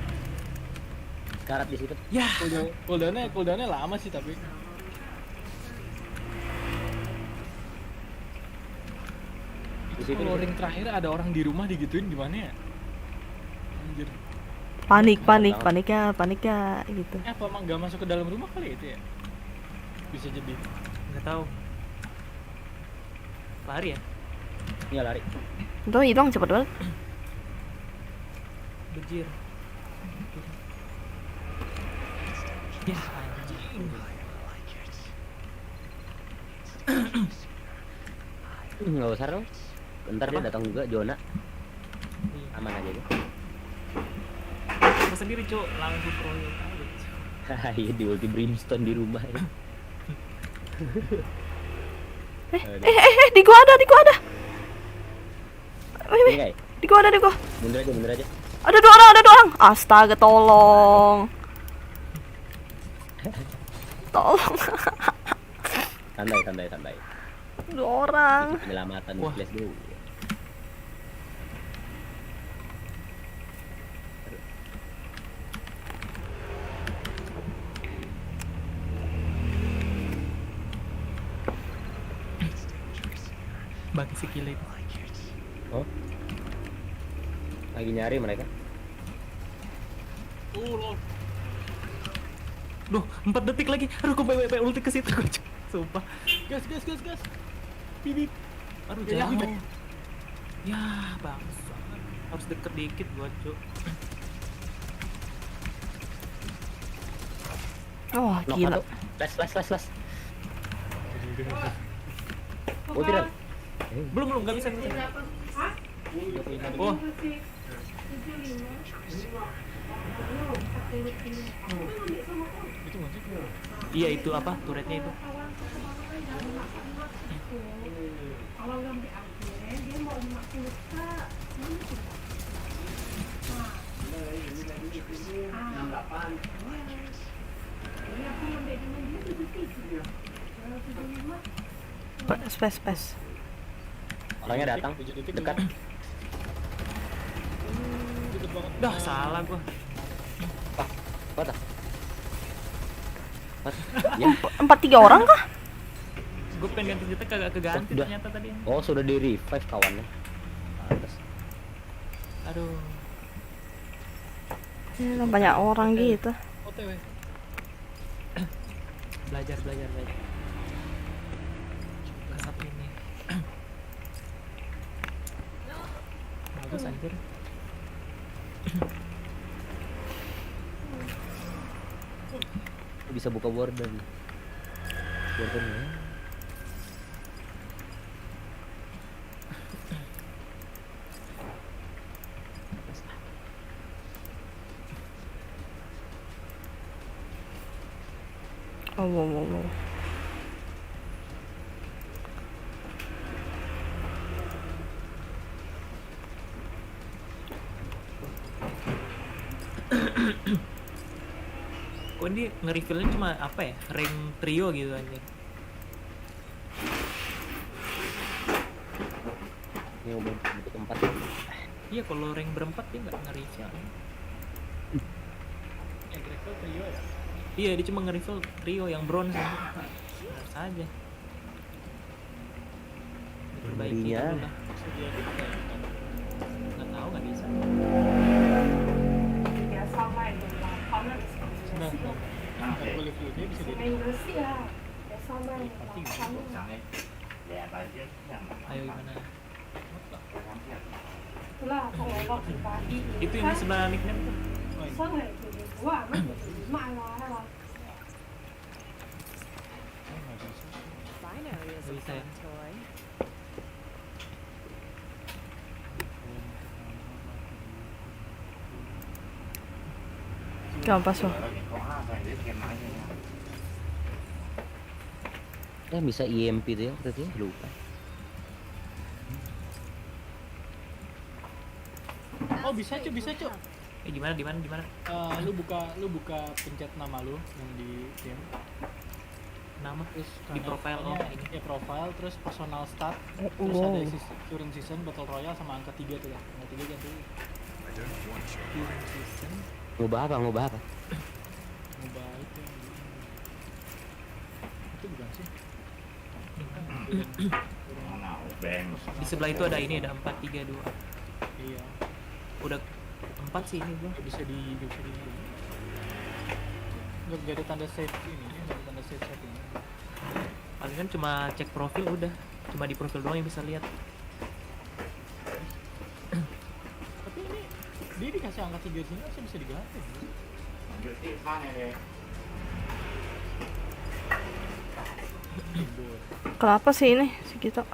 karat di situ. Ya. Cooldownnya lama sih tapi. Di situ. Kalau ring terakhir ada orang di rumah digituin gimana ya? Anjir. Paniknya gitu. Apa emang gak masuk ke dalam rumah kali itu ya? Bisa jadi. Nggak tahu. Lari ya? Iya lari. Itu hilang cepet banget. Bejir. Ya anjing. Nggak usah dong. Bentar dia Apa? datang juga Jona. Iya. Aman aja deh. Gua sendiri cuk langsung proyek aja. Iya di ulti Brimstone di rumah ya. Di gua ada. Ini guys, Di gua ada. mundur aja. Ada dua orang. Astaga, tolong. Santai. 2 orang. Penyelamatan Wah. flash dulu. Bang si gila itu. Oh, Lagi nyari mereka. Lord. Duh, 4 detik lagi. Aduh, kok PWP ulti ke situ, Cuk. Sumpah. Gas. Bibit. Aduh, Ya, jauh. Ya, bangsa. Harus deket dikit gua, Cuk. Oh, Knock gila. satu. Les. Oh tidak. Belum enggak bisa. Oh, Itu masih. iya itu apa? Turretnya itu. Kalau nggak diambil, dia mau makin besar. Space. Orangnya datang. 7 detik Dekat. Deket banget. Dah, salah gua. What? Ya. 4-3 orang kah? Gua pengen ganti senjata kagak keganti Udah. ternyata tadi. Oh, sudah di revive kawannya. Pantes. Aduh. Ya, banyak orang gitu. OTW. Belajar. Kesap ini. Bagus anjir. Bisa buka warden ya. Oh, wow. Kok ini nge-refillnya cuma apa ya? Rank trio gitu anjir. Ini udah bentuk 4. Iya, kalau rank berempat dia nggak nge-refill. Yang Gravel trio ya. Iya, dia cuma nge-refill trio yang bronze anjir. Harus aja. Diperbaiki Iya. dulu lah. Sedia kita ya. Nggak tahu, nggak bisa. Biasa main dengan kanan. Nah, boleh dia bisa di Main bersih ya. Biasa main dengan kanan. Jangan lihat aja yang Ayo gimana? Itulah kalau lo pribadi. Itu yang di sebelah nickname tuh. Sangat itu dia gua mah lah. Binary is a Bisa ya? fun toy. Gampang so. có apa ini skemanya ya. Bisa EMP tuh ya, berarti ya, lupa. Oh, bisa Cuk. Gimana? Lu buka pencet nama lu yang di game. Nama Terus di profile ini. Ya profile, terus personal stat, terus ada current season, battle royale sama angka 3 tuh ya. Angka 3 ganti. I don't want your current season. Ngubah apa? Ngubah itu yang di itu bukan sih? mana ubeng Di sebelah itu ada ini, ada 4, 3, 2. Iya. Udah 4 sih ini gua. Bisa di nggak ada tanda save ini ya, nggak ada tanda save ini. Paling kan cuma cek profil udah. Cuma di profil doang yang bisa lihat. Tapi ini dia dikasih angka 3 sini sih bisa diganti. ambil mana deh Kenapa sih ini si kita?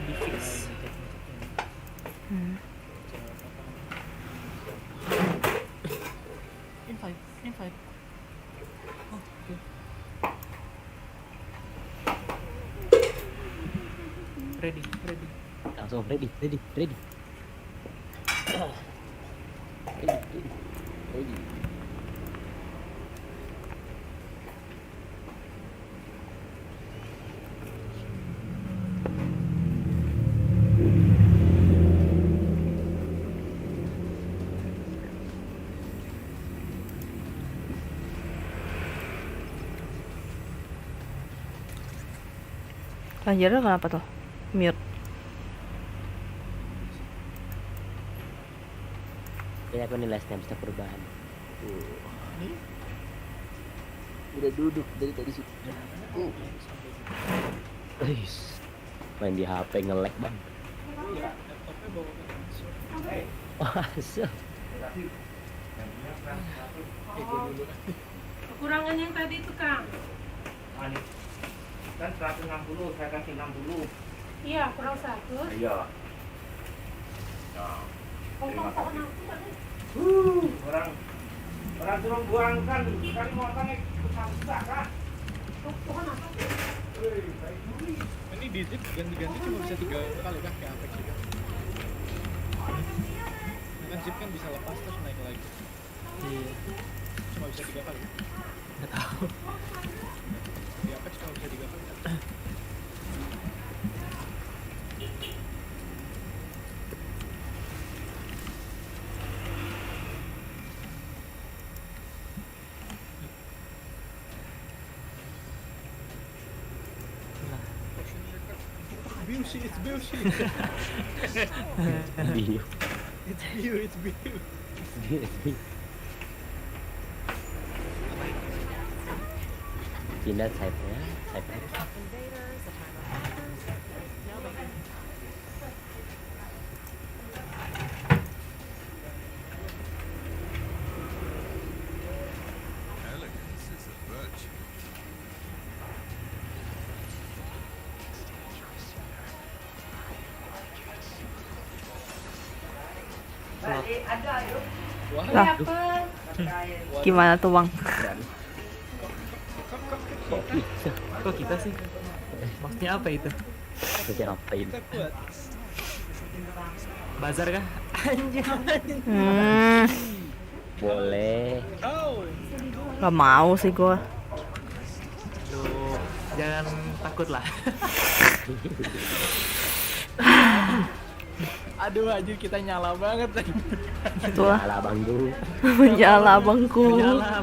Di fix. Invite. Oh, oke. Ready. Langsung ready. Anjirnya kenapa tuh? Mute. Ya aku nih last name stop perubahan. Nih, Udah duduk dari tadi sih. Main di HP nge-lag bang. ya laptopnya bawa ke transfer. Wah, asal. Gue dulu. Kekurangan yang tadi itu Kang. Kan 160, saya kasih 60. Iya, kurang 100. Iya. Nah, Potong pohon aku kan. orang suruh buangkan kali motornya susah kan? Pohon apa sih? Ini di zip ganti-ganti cuma bisa 3 kali kan kayak Apex juga. Kan zip kan bisa lepas terus naik lagi. Iya. Cuma bisa 3 kali. Nggak tahu. Di Apex cuma bisa 3 kali. Bullshit, it's bullshit. Bio. It's you, it's you. Pindah side-nya, side X. Invaders, a time of hunters. No biggie. Elegance is a virtue. Lah, gimana tuh bang? Kok bisa? Kok kita sih? Maksudnya apa itu? Ngapain? Kita kuat. Bazar kah? Anjir. Boleh. Oh, Gak mau sih gue. Lu jangan takut lah. aduh anjir kita nyala banget. Itulah Salah bang dulu. menyala abangku. Menyala.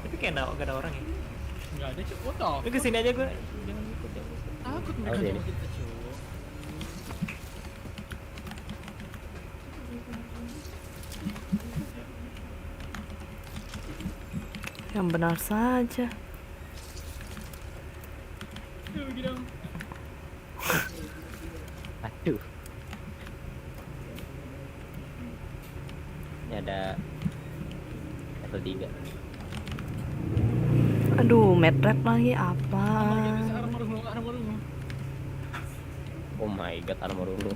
Tapi kayak gak ada orang ya. Enggak ada cuk. What the Lu kesini aja gue. Jangan ikut ya. takut Oh, mereka sini. sama kita cuk. Yang benar saja. Yuk gidang. Aduh. Ini ada level 3. Aduh, medrep lagi apa? Armor ungu. Oh my god, armor ungu.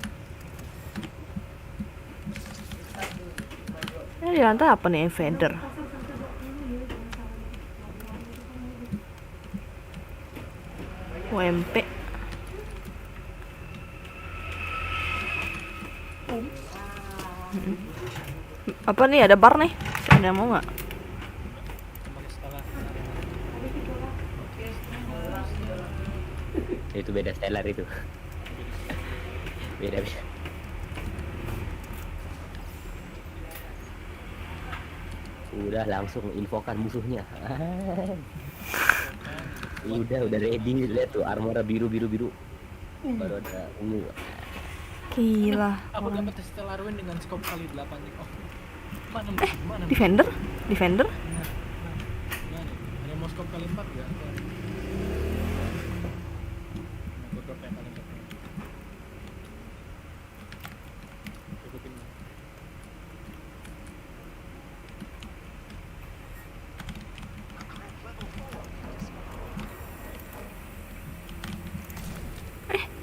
Ini di lantai apa nih, invader? UMP. Apa nih, ada bar nih? Ada yang mau nggak? Teman setelah Itu beda stellar itu. Beda. Udah langsung infokan musuhnya. Udah ready. Lihat tuh armornya biru. Baru ada ungu. Gila. aku dapat Stellar Win dengan scope kali 8 nih. Oh. Mana? Defender? Mana nih? Ada mau scope kali 4 enggak? Aku drop yang paling 4. Ikutin.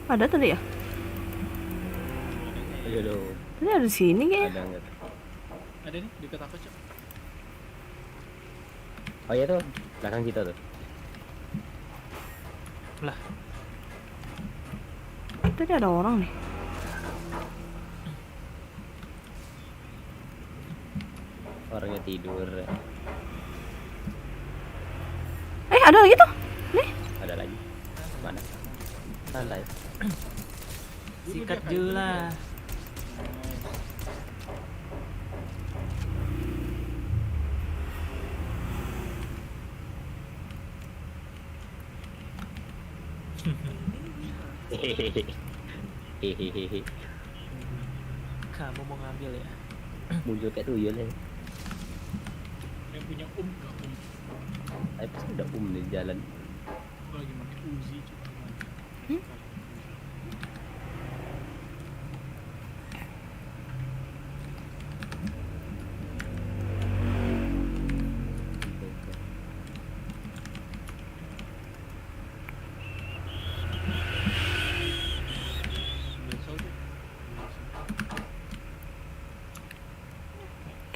Ada tadi ya? Aduh, Tadi ada di sini kayaknya. ada nggak? Ada nih deket aku cok. Oh iya tuh, belakang kita tuh. Lah, Tadi ada orang nih. Orangnya tidur. Ada lagi tuh. Nih. Ada lagi. Mana? Santai. sikat jula. Hehehe. Kamu mau ngambil ya? Muncul kayak tuyul ya. Yang punya nggak Tapi pasti udah di jalan. Gue lagi pakai Uzi cuma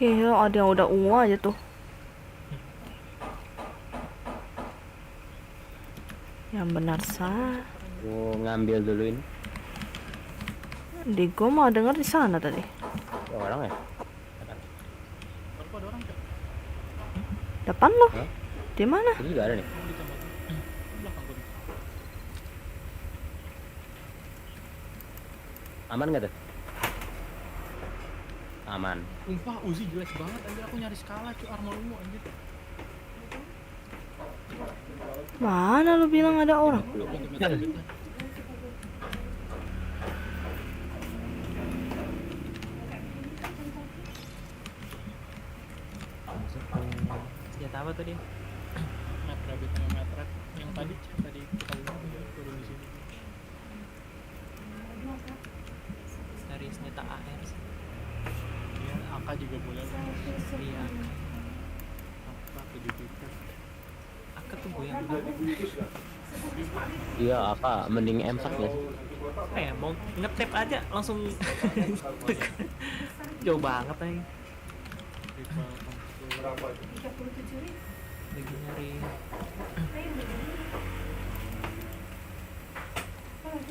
Kayaknya ada yang udah ungu aja tuh. Yang benar sah. Mau ngambil dulu ini. Di gua mau denger di sana tadi. Orang ya? Baru ada orang Cok. Depan lo. Hah? Di mana? Ini juga ada nih. Di tempat belakang gue. Aman nggak tuh? Aman. Sumpah Uzi jelas banget anjir, aku nyari skala cuy armor ungu anjir. Mana lu bilang ada orang? Senjata apa tadi? Map rabbit sama matrak yang tadi kita lihat turun di sini. Dari senjata AR sih. Iya, AK juga boleh. Iya. AK ke Jupiter. Aku tuh gue yang Iya, apa? Mending M4 ya. mau ngetap aja langsung jauh banget aja. Lagi nyari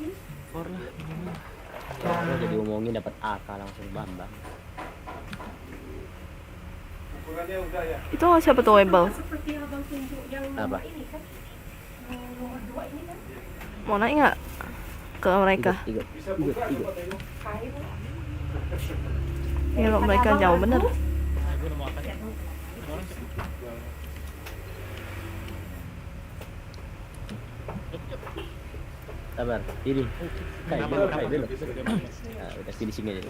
impor lah minimal. Kalau jadi omongin dapat AK langsung bambang. Itu siapa tuh Webel? Seperti abang tunjuk yang Apa? ini kan. Nomor 2 ini kan. Mau naik nggak ke mereka? Tiga. Kayu. Ya lo mereka jauh bener. Nah, gue udah mau akan. Ada orang Cok. Cok. Sabar, ini. Kayak Kenapa? belok, kayak belok. Nah, udah finishing aja.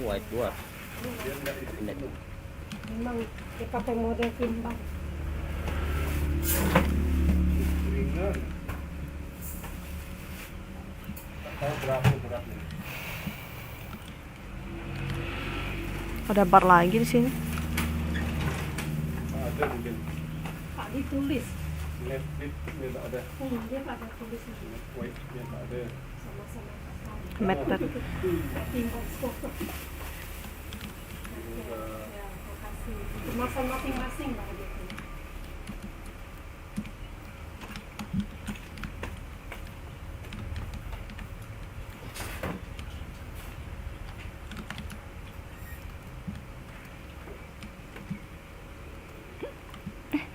White dwarf. Pindah. Memang dia pakai model timbang. Ada bar lagi di sini. Pak ditulis. Dia pada tulis sama-sama. Meter. Timbang foto. Ya, makasih. Kemasan masing-masing Bang gitu.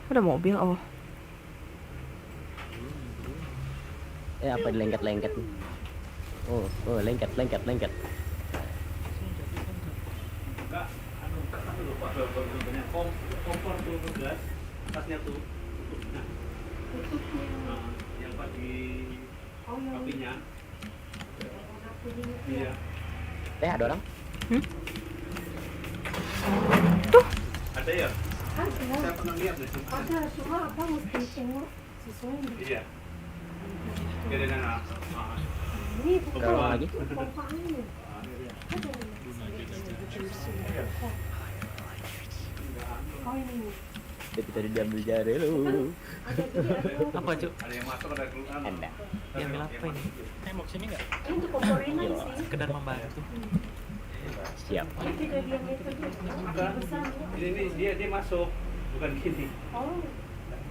Ada mobil oh. Apa lengket-lengket nih? Oh, lengket. Kompor tuh gas, tasnya tuh. Yang pas di apinya. Iya. Ada orang? Ada ya? Ada. Saya pernah lihat deh. Ada cuma apa mesti tengok sesuai. Iya. Beda dengan Ini bukan Kalau lagi? pompa ini. Ada. Oh ini. Dia tadi diambil jari lu. Ada dia. Apa cuk? ada yang masuk ada keluar. Anda. Diambil apa ini? Mau kesini nggak? Ini untuk kompor ini sih. Sekedar membantu. Siap. Ini tidak diameter besar. Ini dia masuk, bukan gini. Oh.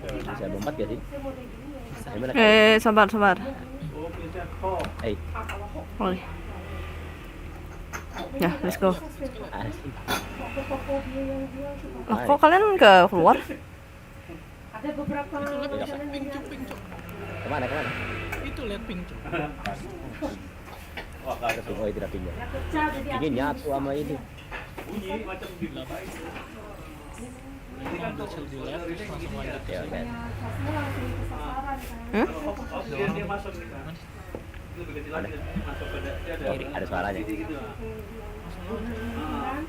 Bisa lompat gak sih? Saya mau kayak gini ya. Gimana? Sabar. Oh, bisa kok. Boleh. Ya, let's go. Asik. Toko-toko dia yang jual juga. Lah, kok kalian ke keluar? Ada beberapa jalan Pink yang Cok. Kemana? Itu lihat pink Cok. Wah, kagak Oh, itu pindah. ya pecah jadi Ini nyatu sama ini. bunyi macam di belakang. ambil shield di left terus langsung lanjut ke Ya sini. kan. Hmm? Ada suaranya.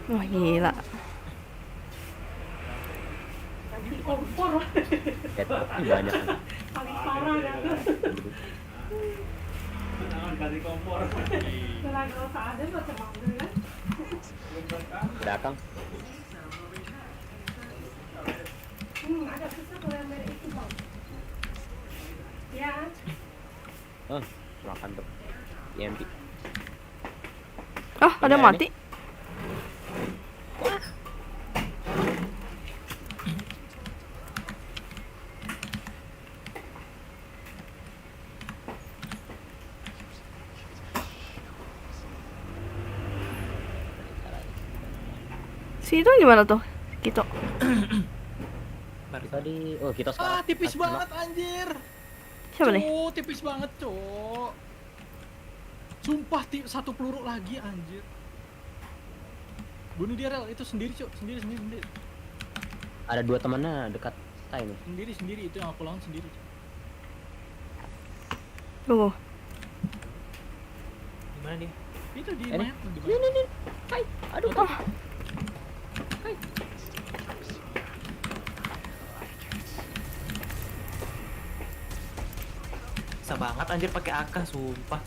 Wah gila. Kompor Lihat, ini banyak. paling parah kan. Tenaga usah ada macam kan. Belakang. Agak susah kalau yang merah itu bang. Ya. Makan tuh. EMP. Ah, ada Ini mati. Si itu gimana tuh? Gitu. Kita di kita sekarang. Tipis banget anjir. Siapa nih? Cuk, tipis banget, Cuk. Sumpah satu peluru lagi anjir. Bunuh dia, Rel. Itu sendiri, Cuk. Sendiri. Ada 2 temannya dekat time. Sendiri itu yang aku lawan sendiri, Cuk. Tunggu. Gimana dia? Itu di Ini. mayat di mayat. Ini. Hai. Aduh. Bisa banget anjir pakai AK, sumpah.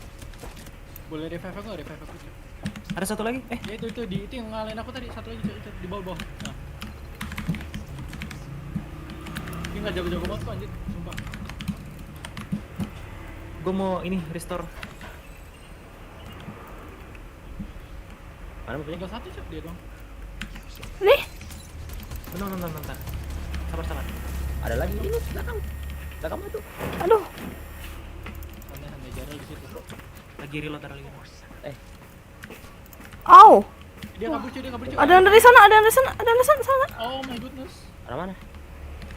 Boleh revive aku, Cuk. Ada satu lagi? Ya itu yang ngalahin aku tadi, satu lagi, Cuk. Itu di bawah. Nah. Ini enggak jago-jago banget kok anjir, sumpah. Gue mau ini restore. Mana musuhnya? Tinggal satu, Cuk, dia doang. Nih, Bentar. Sabar. Ada lagi ini belakang. Belakang itu. aduh. Santai Jarel di situ. Lagi reload lagi. Au. Dia kabur, Cuk. Ada yang dari sana, sana. Oh my goodness. Ada mana?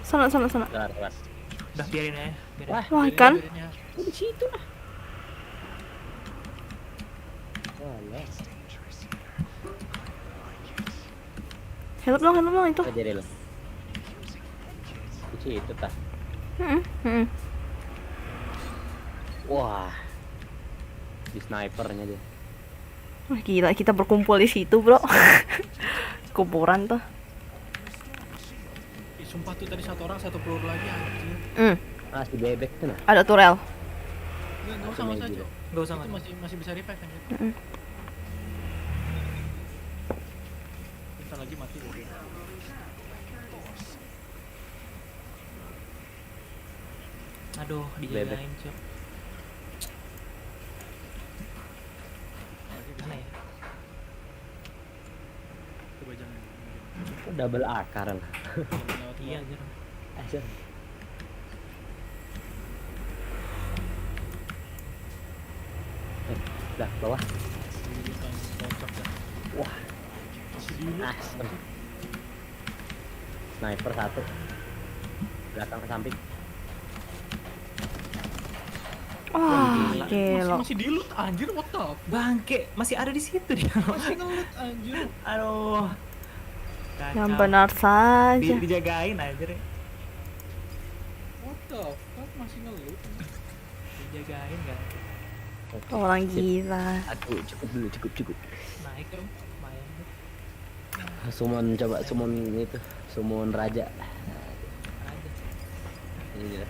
Sana. Keluar. Udah biarin aja. Wah, Wah, kan. Biarin ya. di situ lah. Walah. Help dong itu. Aja deh lo. Di situ tah. Wah. Di snipernya dia. Wah gila, kita berkumpul di situ, bro. Kuburan tuh. Sumpah tuh tadi satu orang satu peluru lagi anjir. Si bebek tuh nah. Ada turel. Enggak usah Cuk. Gak usah Itu nggak. masih bisa revive kan ya. Bentar lagi mati. Aduh, dijagain, Cuk. Mana ya? Coba jangan. Double akar lah. Iya anjir. Aja. Dah bawah. Wah. Asem. Sniper satu. Belakang ke samping. Wah, gila. Masih di loot anjir, what the fuck? Bangke, masih ada di situ dia. Masih nge-loot anjir. Aduh. Kacau. Yang benar saja. Dijagain anjir. What the fuck, masih nge-loot. Dijagain enggak? Orang gila. Aduh, cukup. Naik dong. Lumayan. Summon itu, summon raja. Aja. Ini dia.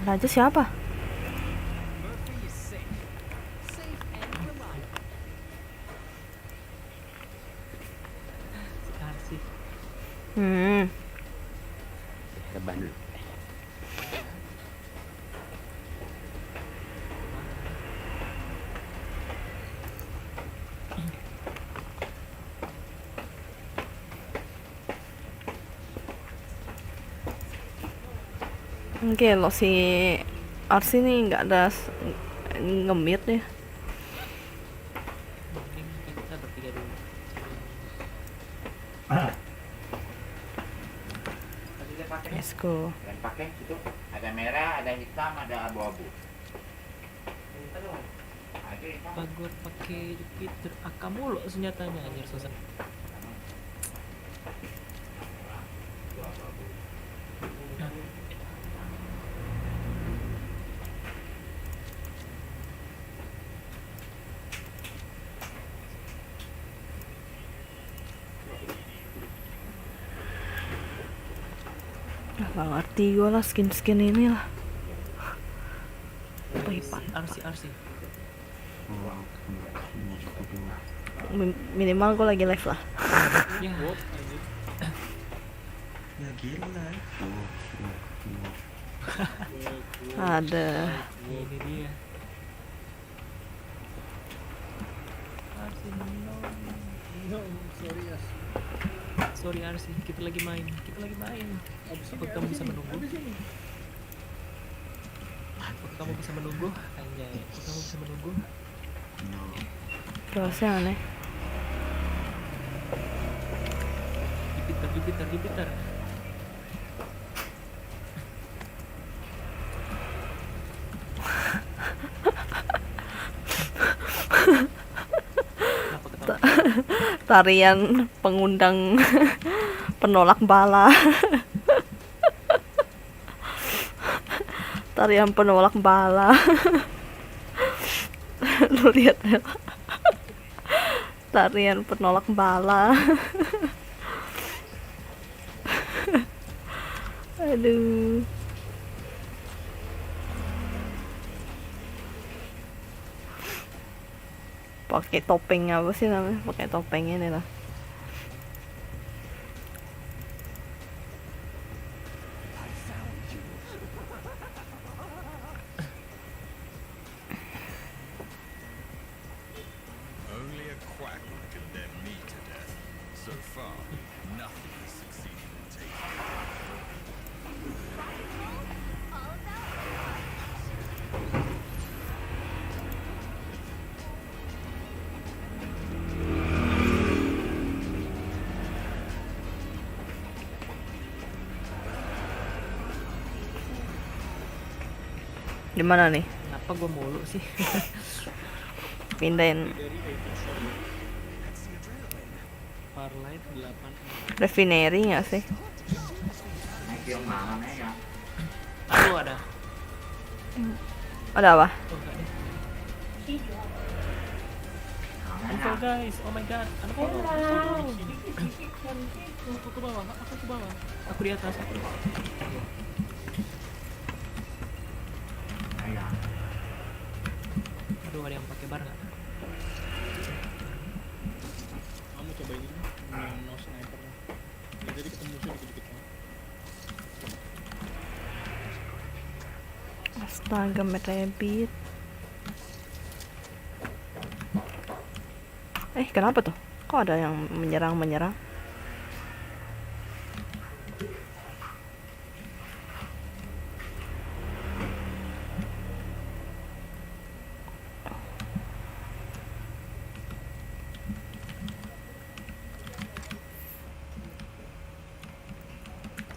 Raja siapa? Kasih. Rebahan dulu. Oke, lo si Arsi nih nggak ada nge-mute ya. Mending kita bertiga dulu. Let's go. Dan pakai itu ada merah, ada hitam, ada abu-abu. Bagor pakai Jupiter AK mulu senjatanya anjir susah. Gak ngerti gue lah skin ini lah. RC. Minimal gue lagi live lah. Yang bot anjir. Ya gila. Ada. Ini dia. RC No, sorry ya. sorry RC, kita lagi main. Apakah kamu bisa menunggu? Apakah kamu bisa menunggu? Anjay, apakah kamu bisa menunggu? Terusnya aneh. Jupiter. Kenapa ketawa? Tarian pengundang penolak bala. Tarian penolak bala. Lu lihat ya. Tarian penolak bala. Aduh. Pakai topeng apa sih namanya? Pakai topeng ini lah. Only a quack would condemn me to death. So far, nothing has succeeded in taking me. Di mana nih? Kenapa gua mulu sih? Pindahin Farlight 8. refinery nggak sih? Yang mana nih ya? Aduh, ada. Ada apa? Oh, enggak nih. Unfollow guys, oh my god, unfollow. Aku ke bawah. Aku di atas. Aduh, ada yang pakai bar nggak? Kamu coba ini no sniper. Ya, jadi ketemu musuh dikit-dikit. Astaga, merebit. Kenapa tuh? Kok ada yang menyerang?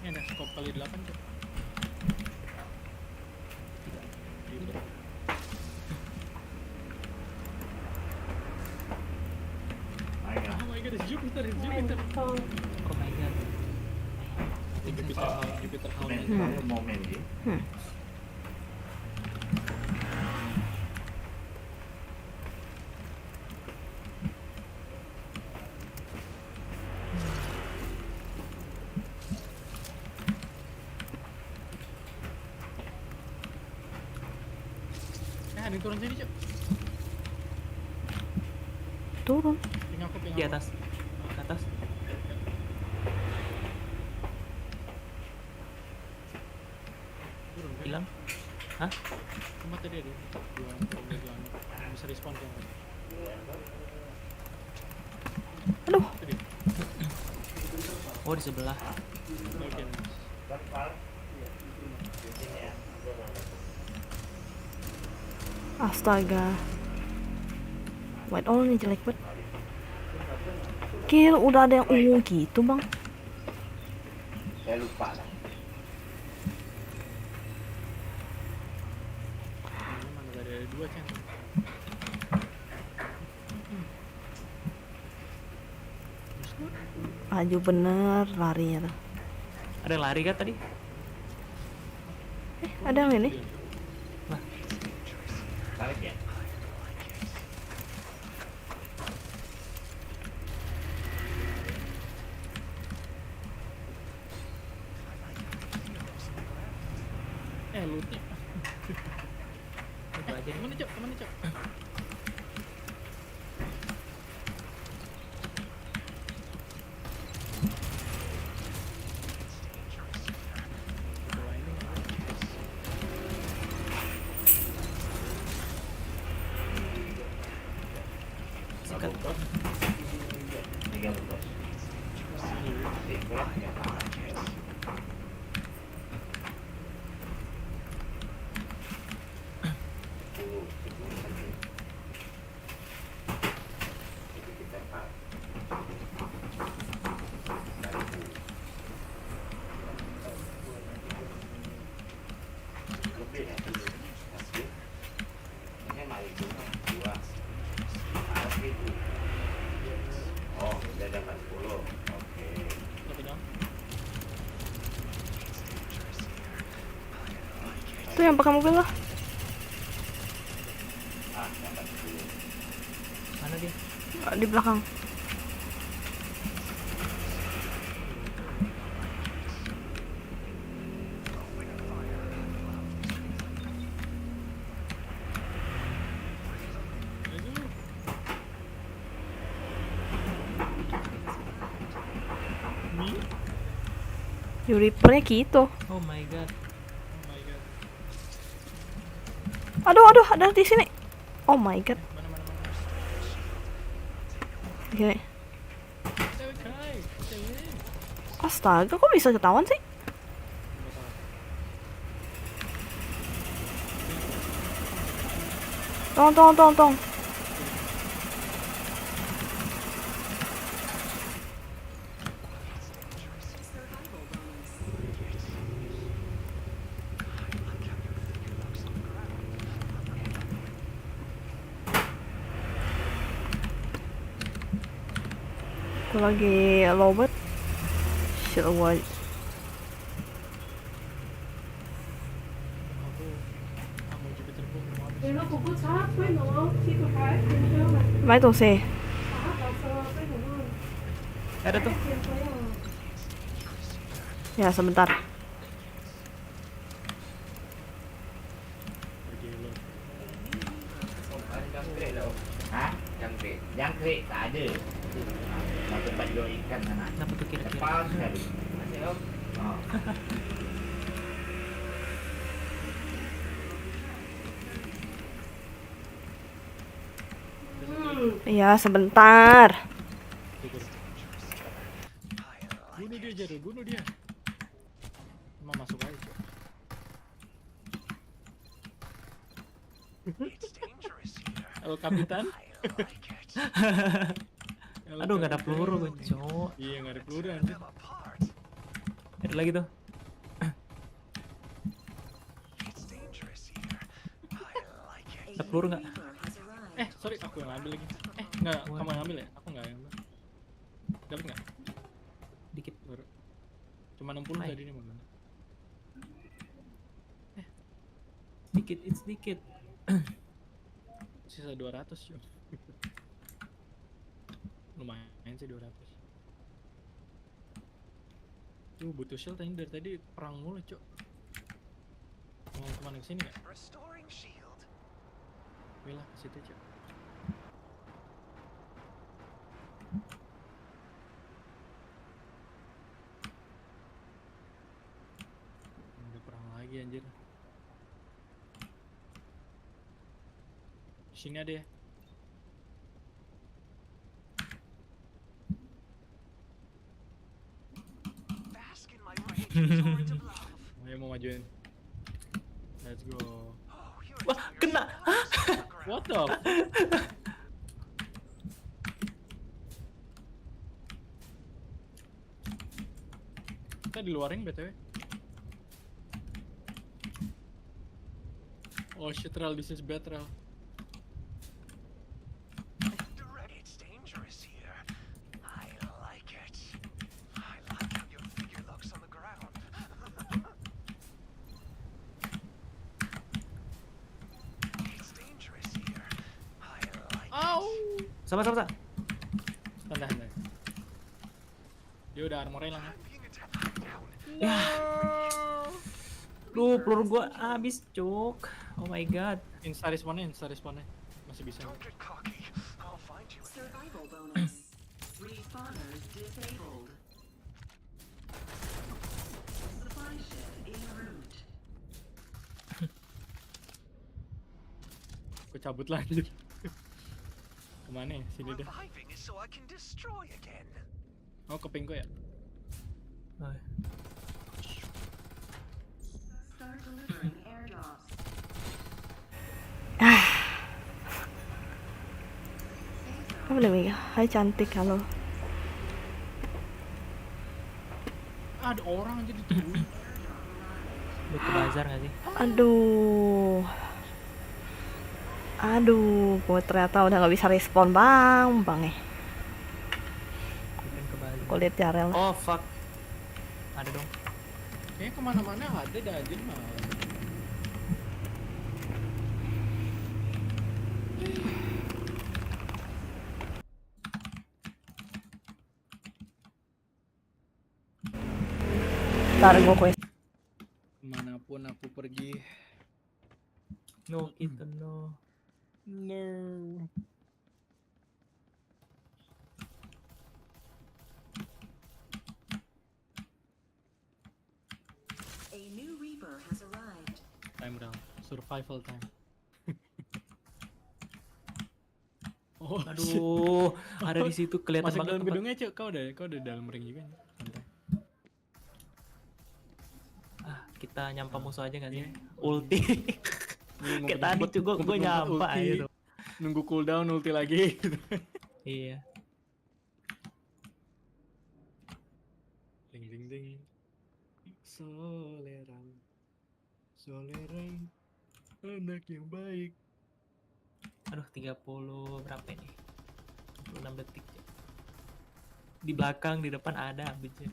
Ini ada scope kali 8 tuh. Oh my god, it's Jupiter. Oh my god. Jupiter Momen dia. Ada yang turun sini, Cuk. Turun. Ping aku. Di atas. Ke atas. Turun, kan? Hilang. Hah? Cuma tadi ada dua bisa respawn kan? Aduh. Tadi. Oh, di sebelah. Bagian. Astaga. White all nih jelek banget. Kill, udah ada yang ungu gitu bang. Saya lupa lah. Mana tadi ada dua kan? Maju bener larinya tuh. Ada yang lari kan tadi? Ada yang ini. Balik ya. lootnya. Itu aja nih. Kemana Cok? Kemana Cok? Sikat. Tiga bungkus. Pulang ya Pak. Oh, udah dapat 10. Oke. Tapi dong. Tuh yang pakai mobil lah. Ah, dapat 10. Mana dia? Di belakang. Reaper-nya gitu. Oh my god. Oh my god. Aduh, ada di sini. Oh my god. Mana mana mana. Di sini. Cewek kai. Cewek. Astaga, kok bisa ketahuan sih? Tong. Aku lagi lowbat. Shit, gua Aku juga terbang. Thì nó cũng có sát với nó khi tôi hái thì nó là mấy tổ xe. sát vào sơ với nó Ada tuh. tiền với Ya, sebentar. Pergi lo. Jangkrik lah. Hah? Jangkrik? Jangkrik tak ada. Mau tempat jual ikan sana. Kenapa tuh kira-kira? Depan sekali. Masih Om? Oh. Ya, sebentar. Bunuh dia Jaro, bunuh dia. Mau masuk aja Cok. Halo Kapitan. Halo, Aduh, nggak ada Kapitan. peluru gue, cowok. Iya nggak ada peluru anjir. Ada lagi tuh. Ada peluru nggak? Sorry aku yang ambil lagi. Nggak, kamu yang ambil ya? Aku nggak yang ambil. Dapat nggak? Dikit. Baru. Cuma 60 Hai. tadi nih mana? Dikit, it's dikit. Sisa 200 Cok. Lumayan sih 200. Tuh butuh shield ini dari tadi perang mulu Cok. Mau kemana kesini nggak? Oke lah ke situ Cok. Udah perang lagi anjir. Di sini ada ya. Ayo mau majuin. Let's go. Wah, kena. What the? Kita di luarin BTW. Oh shit, Rel, this is bad, Rel. Sama. Santai. Dia udah armornya hilang ya. Ya. Duh, peluru gua habis, cuk. Oh my god. Insta respawnnya masih bisa. Survival bonus. Respawners disabled. Supply ship en route. Aku cabut lanjut. Kemana ya? Sini deh. Reviving is so I can destroy again. Oh, ke Pinggo ya? Oh, Start delivering airdrops. Apa namanya? Hai cantik, halo. Ada orang aja ditungguin. lu ke bazar gak sih? Aduh. Aduh, gue ternyata udah nggak bisa respon bang ya. Bukan ke bazar. Gue liat Jarel. Oh fuck. Ada dong. Kayaknya kemana-mana ada dah aja mah. Ntar gue quest. Kemanapun aku pergi. No, itu no. No. A new Reaper has arrived. Time down. Survival time. Oh, shit. Aduh, ada di situ kelihatan Masuk banget dalam tempat. gedungnya, Cuk. Kau udah dalam ring juga nih. Santai. Ah, kita nyampa musuh aja gak sih? Iya. Ulti. Kayak tadi juga gue nyampa gitu. Nunggu cooldown ulti lagi. Iya. Ding ding ding. Solerang. Solerang. Anak yang baik. Aduh, 30 berapa ini? 26 detik ya. Di belakang, di depan ada abisnya.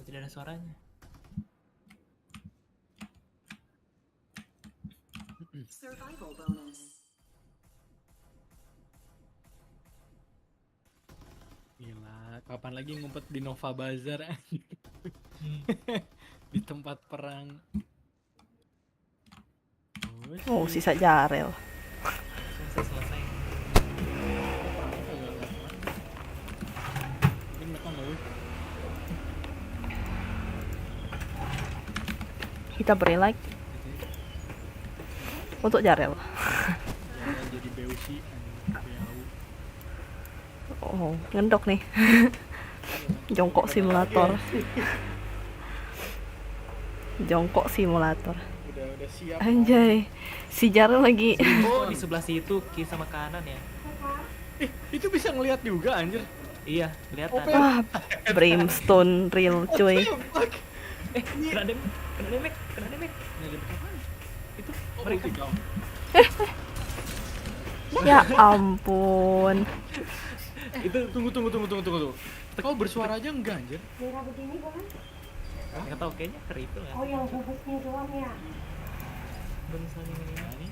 Tidak ada suaranya. Survival bonus. Gila, kapan lagi ngumpet di Nova Bazar? Di tempat perang. Oh, sisa Jarel. Selesai. Ini mereka mau. Kita beri like untuk Jarel. Jadi Beusi, Beau. Oh, ngendok nih. Jongkok simulator. Jongkok simulator. Udah siap. Anjay, si Jarel lagi. Oh, di sebelah situ, kiri sama kanan ya. Itu bisa ngelihat juga anjir. Iya, kelihatan. Wah, brimstone real cuy. Kena damage. Itu mereka. Ya ampun. Itu tunggu. Kau bersuara aja enggak anjir? Merah begini bukan? Nggak tahu, kayaknya keripil ya. Oh yang bubuknya doang ya? Belum saling ini.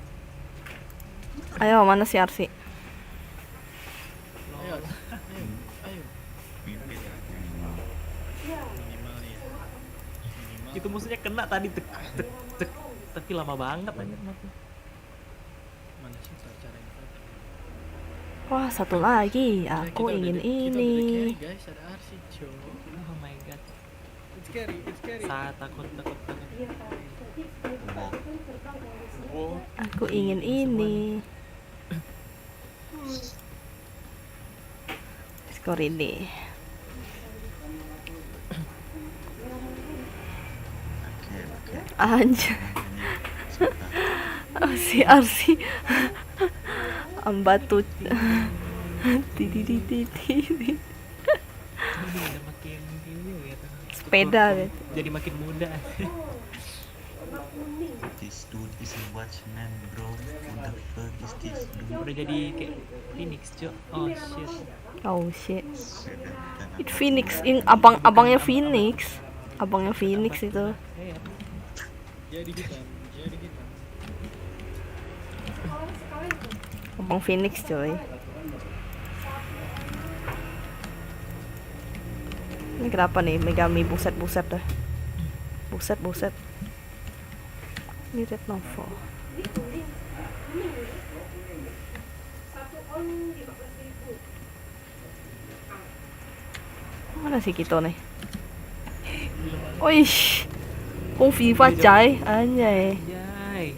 Ayo, mana si Arsi? Ayo. Minimal ya. Minimal. Itu musuhnya kena tadi tek. Tapi lama banget anjir mati. Mana sih caranya? Wah, satu lagi. Aku ingin ini. Guys, ada Arsi, coy. Oh my god. It's scary. Takut. Iya kan. Jadi itu kan terbang dari sini. Oh, Aku ingin ini. Skor ini. Anjir. Oh, si Arsi. Ambatu. Titi. Udah makin gini gitu. Sepeda gitu. Jadi makin muda. Warna kuning. This dude is a watchman, bro. What the fuck is this dude? Udah jadi kayak Phoenix, Cok. Oh shit. Oh shit. Sudah bukan It Phoenix, in abangnya Phoenix. Abangnya Phoenix itu. Iya. Jadi gitu. Abang Phoenix coy. Ini kenapa nih Megami buset dah. Buset. Ini Red Novo. Mana sih Kito nih? Oish. Kung FIFA cai, anjay. Yay.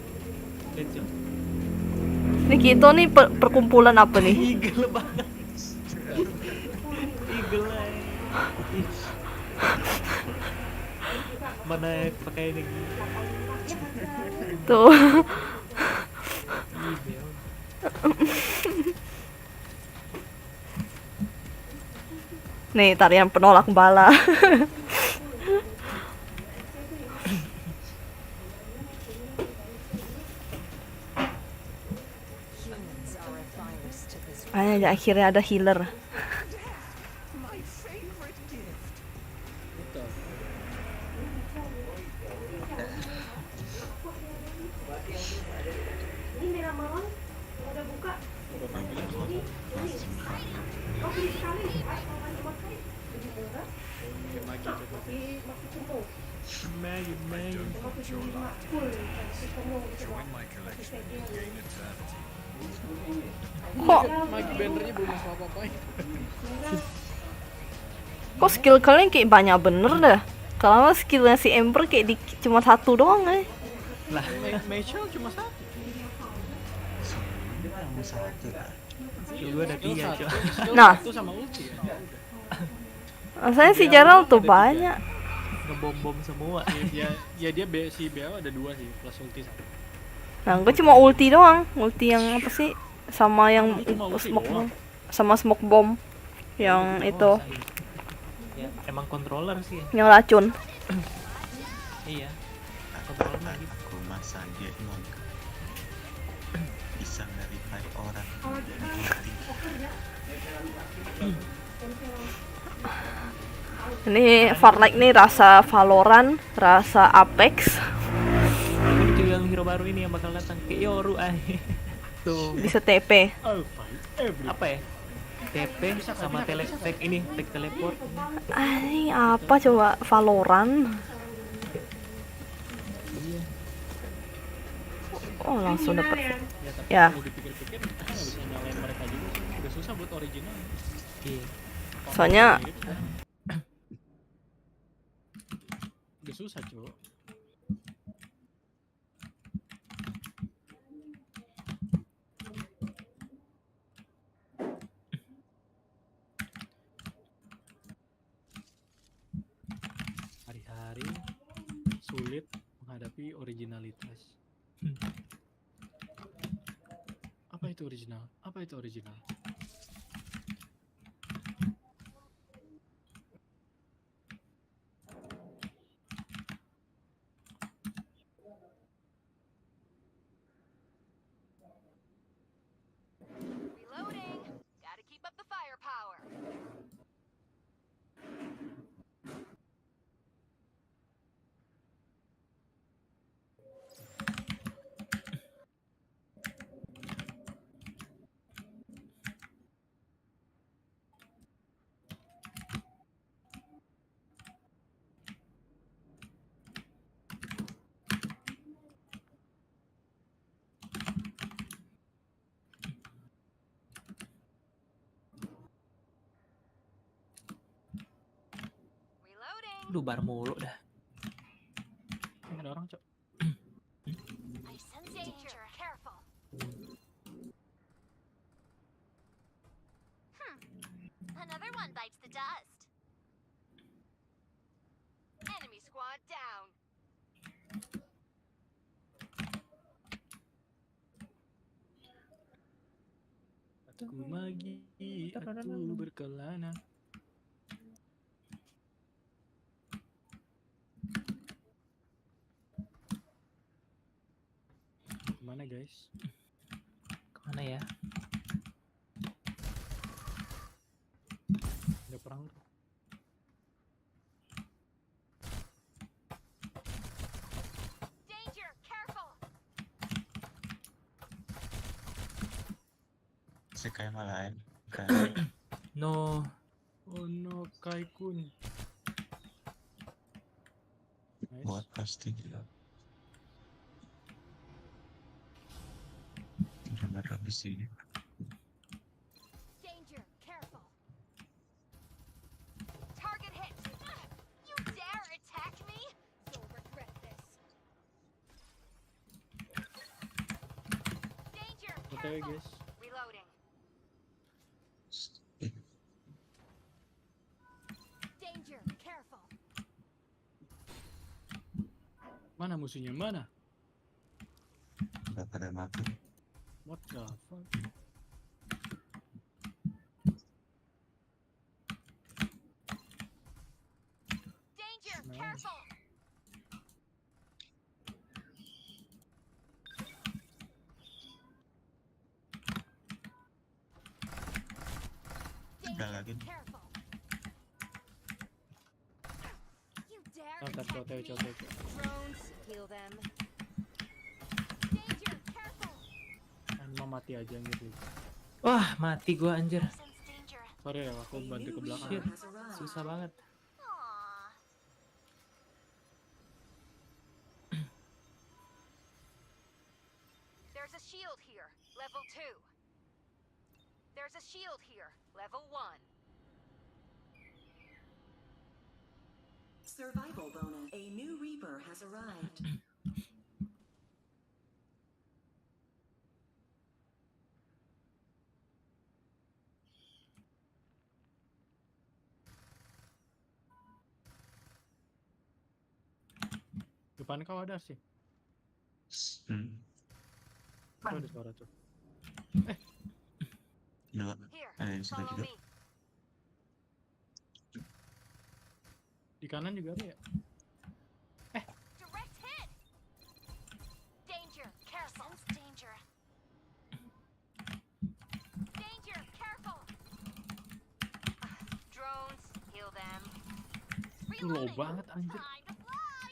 Lihat, Cok. Ini Kito nih perkumpulan apa nih? Eagle banget. Eagle ay. Mana pakai ini? Tuh. Nih tarian penolak bala. Humans are a virus to this Akhirnya ada healer. Ini merah melon udah buka. Oh, beli sekali. Kalau masih makan lebih murah. Masih tumbuh. Maggie. Join my collection and gain eternity. Kok Magi bannernya belum apa-apain. kok skill kalian kayak banyak bener dah. Kalau skillnya si Ember kayak cuma satu doang Lah, Michelle cuma satu. Semuanya kamu satu lah. gue ada 3, Cok. Nah. Itu sama ulti ya. Rasanya si Gerald tuh banyak. Ngebom-bom semua. Ya dia si BL ada 2 sih plus ulti 1. Nah, gue cuma ulti doang. Ulti yang apa sih? Sama yang Cuma ulti smoke doang. bomb. Sama smoke bomb. Yang itu, Ya, emang controller sih ya. yang racun. Iya. Aku Controller gitu. masa dia emang bisa nge-revive orang. Mati. Ini Farlight nih rasa Valorant, rasa Apex. Ini juga yang hero baru ini yang bakal datang ke Yoru ay. Tuh. Bisa TP. Apa ya? TP sama tag ini, tag teleport. Ini apa coba Valorant? Oh, langsung dapat. Ya. Kalau dipikir-pikir kita nggak bisa nyalain mereka juga sih. Udah susah buat original. Iya. Soalnya Udah susah, Cok. Hari-hari sulit menghadapi originalitas. Apa itu original? Apa itu original? Reloading. Gotta keep up the firepower. Reloading. Duh, bar mulu dah. Ini ada orang, Cok. I sense danger. Careful. Another one bites the dust. Enemy squad down. Aku magi, aku berkelana. Kemana guys? Kemana ya? Ada perang tuh. Danger! Careful! Sekai malahan. Kan. No. Oh no, Kai-kun. Nice. Buat pasti. Udah habis ini. Danger! Careful! Target hit! You dare attack me? You'll regret this. Danger! OTW Careful! guys. Reloading. Danger! Careful! Mana musuhnya? Mana? Udah pada mati. What the fuck? Danger! Nice. Careful! Ada lagi. Careful! You dare Mantap, attack OTW, me? OTW. Drones, heal them. Danger! Careful! Mau mati aja gitu. Wah, mati gua anjir. Sense danger. Sorry ya, aku bantu ke belakang. Shit, susah banget. Aww. There's a shield here, level 2. There's a shield here, level 1. Survival bonus. A new Reaper has arrived. Depan kau ada sih. Tuh ada suara tuh. Dua. Here, Ada yang sudah follow juga. me. Di kanan juga ada ya? Direct hit! Danger, careful! Sense danger. Danger, careful! Drones, heal them. Low Reloading. banget anjir. Time to fly!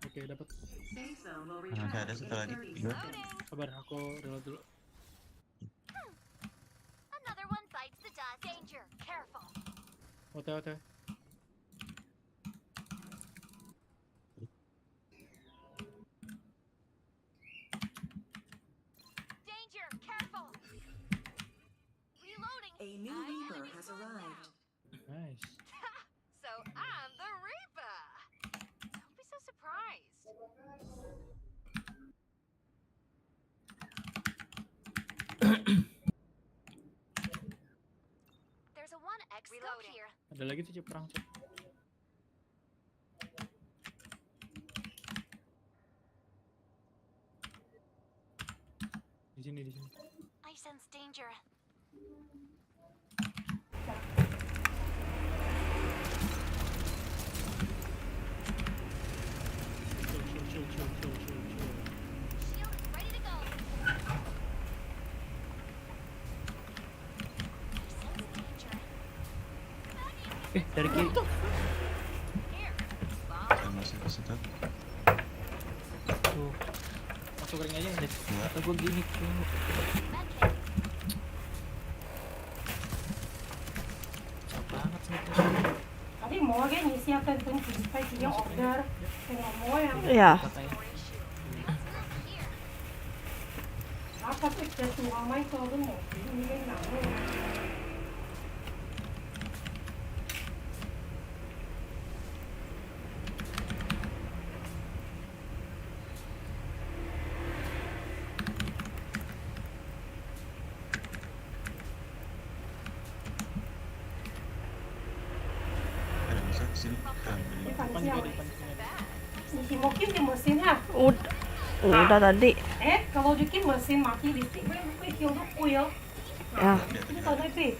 Oke, dapat. Safe zone will Nah, return ada satu in lagi. 30 Dua. seconds. Sabar, aku reload dulu. Another one bites the dust. Danger, careful! OTW. Danger, careful! Reloading. A new Reaper has arrived. Nice. So I'm the Reaper. Don't be so surprised. There's a 1x scope here. Ada lagi tuh perang cek. Di sini, di sini. I sense danger. Chill. Shield is ready to go. I sense danger. Dari kiri. Here. Bomb. Ada masuk ke situ. Tuh, Masuk ring aja ya. Dua. kata gua gini tuh. Medkit. Capek banget sih itu. Tadi mau kan ngisi apa pun kita order. Tengok mau yang Ya, Katanya. Here. apa tuh kita semua main kalau tuh mau ini kan nggak. Ada masuk ke sini. Depan Depan juga siapa? ada, depan sini ada. Si Mokin di mesin ha. udah tadi. Kalau Jukin mesin mati listrik, gue kill tuh kuil. Ya, Ini tau pi.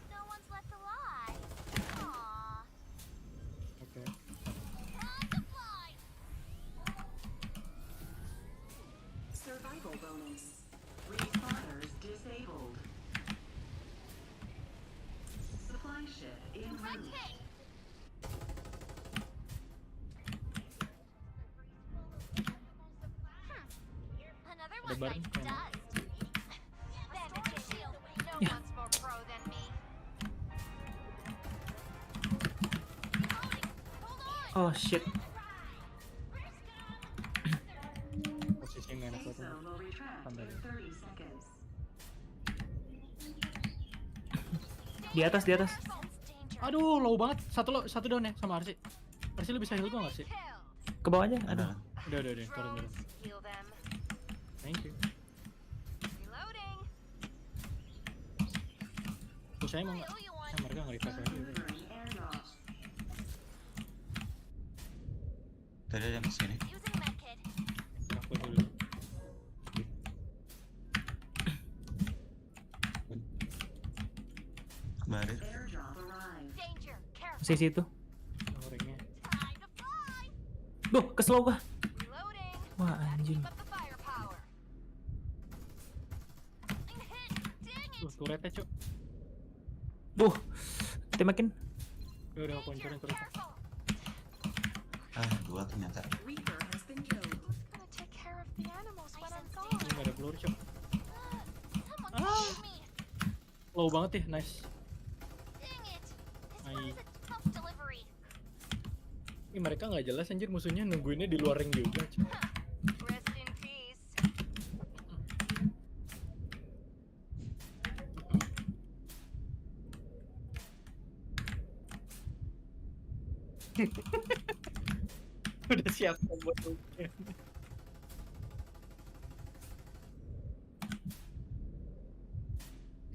No one's left alive. Aww. Oke. Spaceship en route. Another Ada one bareng bites kan? dust. Bandage your shield. No Yeah. one's more pro than me. Oh shit. Posisinya nggak enak Safe banget. zone will retract Pandai. in 30 seconds. Di atas, di atas. Aduh, low banget. Satu down ya sama Arsi. Arsi lu bisa heal gua nggak sih? Ke bawah aja. Aduh. Udah, turun. Drones, heal them. Thank you. Reloading. Terus saya mau nggak? Heal you one. Mereka nggak revive lagi. Delivering airdrop. Tadi ada yang kesini. Using medkit. Aku dulu. Barir. Airdrop arrived. Danger. Careful. Masih situ. Orangnya. Time to fly. Duh, kesel gua. Reloading. Wah, Gotta anjing. keep up the firepower. Hit. Dang it. Turretnya cuk. Duh. Tembakin. Udah aku hancurin turretnya. Careful. Dua ternyata. Reaper has been killed. Gonna take care of the animals when I'm gone. Ini nggak ada peluru cuk. Someone save me. Low banget ya, nice. Dang it. This Ai. one is a tough delivery. Ini mereka nggak jelas anjir musuhnya nungguinnya di luar ring juga cuk. Rest in peace. Udah siap buat weekend.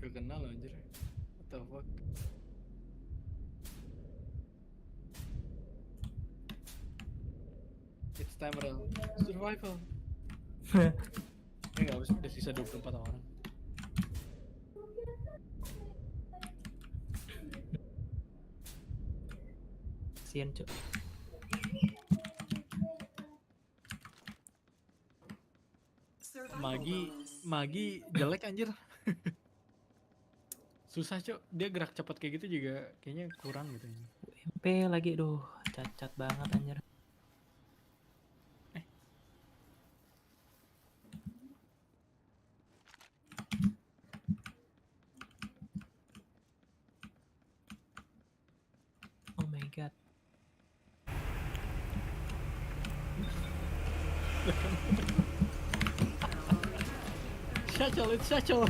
Gak kenal anjir. What the fuck? It's time Rel. Survival. Ini nggak usah, udah sisa 24 orang. Kasian, Cuk. Survival bonus. Magi jelek anjir. Susah cok, dia gerak cepat kayak gitu juga kayaknya kurang gitu. MP lagi, duh, cacat banget anjir. Oh my god. Satchel, it's satchel.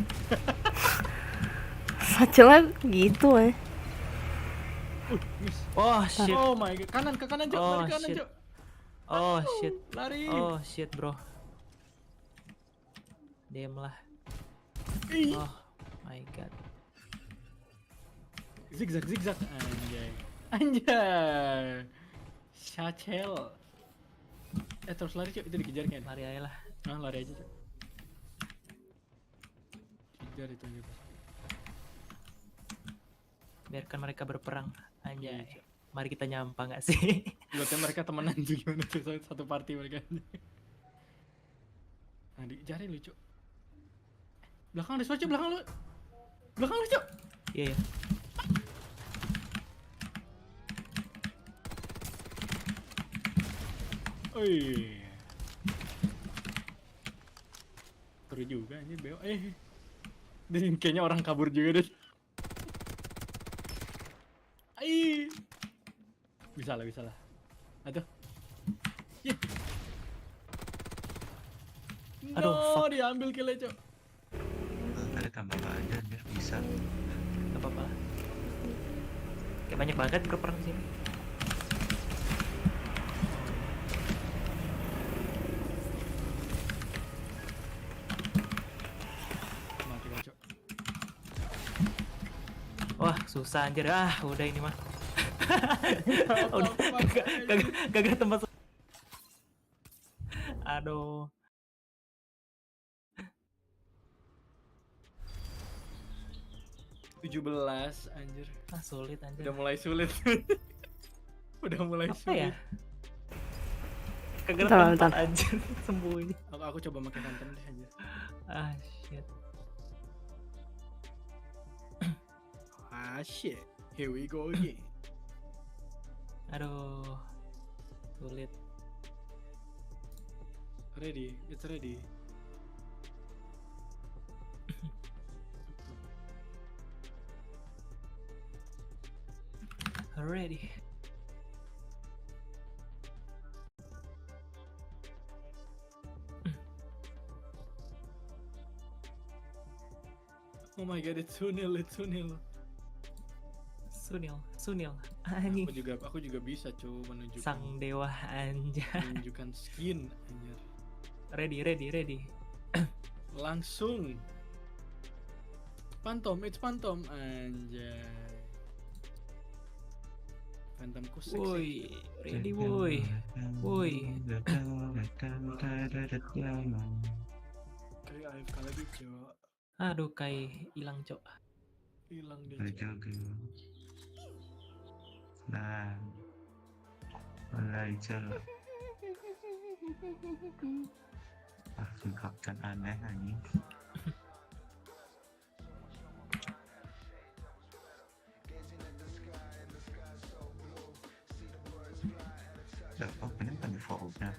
Sacelnya gitu Miss. Oh shit. Oh my god, kanan ke kanan cok, Oh, lari ke kanan shit. cok. Oh shit. Lari. Oh shit, bro. Diam lah. Ih. Oh my god. Zigzag zigzag anjay. Anjay. Satchel. Terus lari cok, itu dikejar kan? Lari aja lah. Nah, lari aja cok. Kejar itu aja. Biarkan mereka berperang. Anjay. Iya, Mari kita nyampah gak sih? Lihatnya mereka temenan tuh gimana tuh satu party mereka. Nah, dikejarin lu cok. Belakang ada cok, belakang lu. Belakang lu cok. Iya, iya. Oi. Seru juga anjir beo. Dan kayaknya orang kabur juga deh. Ai. Bisa lah. Aduh. Yeah. Aduh, No, fuck. diambil killnya, Cok. Ada tambah aja biar bisa. Gak apa-apa lah. Kayak banyak banget berperang di sini. Mati kan, Cok. Wah, susah anjir. Ah, udah ini mah. Udah kagak tempat. Aduh. Tujuh 17 anjir. Ah, sulit anjir. Udah mulai sulit. Udah mulai Apa sulit. ya? Kagak Bentar, tempat bentar. anjir. Sembunyi. Aku coba makin phantom deh anjir. Ah, shit. Ah shit. Here we go again. Aduh, sulit. Ready, it's ready. Ready. Oh my god, it's Sunil, it's Sunil. Sunil, anjing. Aku juga bisa cuy menunjukkan Sang dewa anjay. menunjukkan skin anjir. Ready. Langsung. It's Phantom anjay. Phantomku seksi. Woi, ready woi. Kayak AFK lagi cuy. Aduh, kai hilang, Cok. Hilang deh. Berjaga. Nah, mulai jalan. Kapten aneh anjing. Dapat ini kan defaultnya.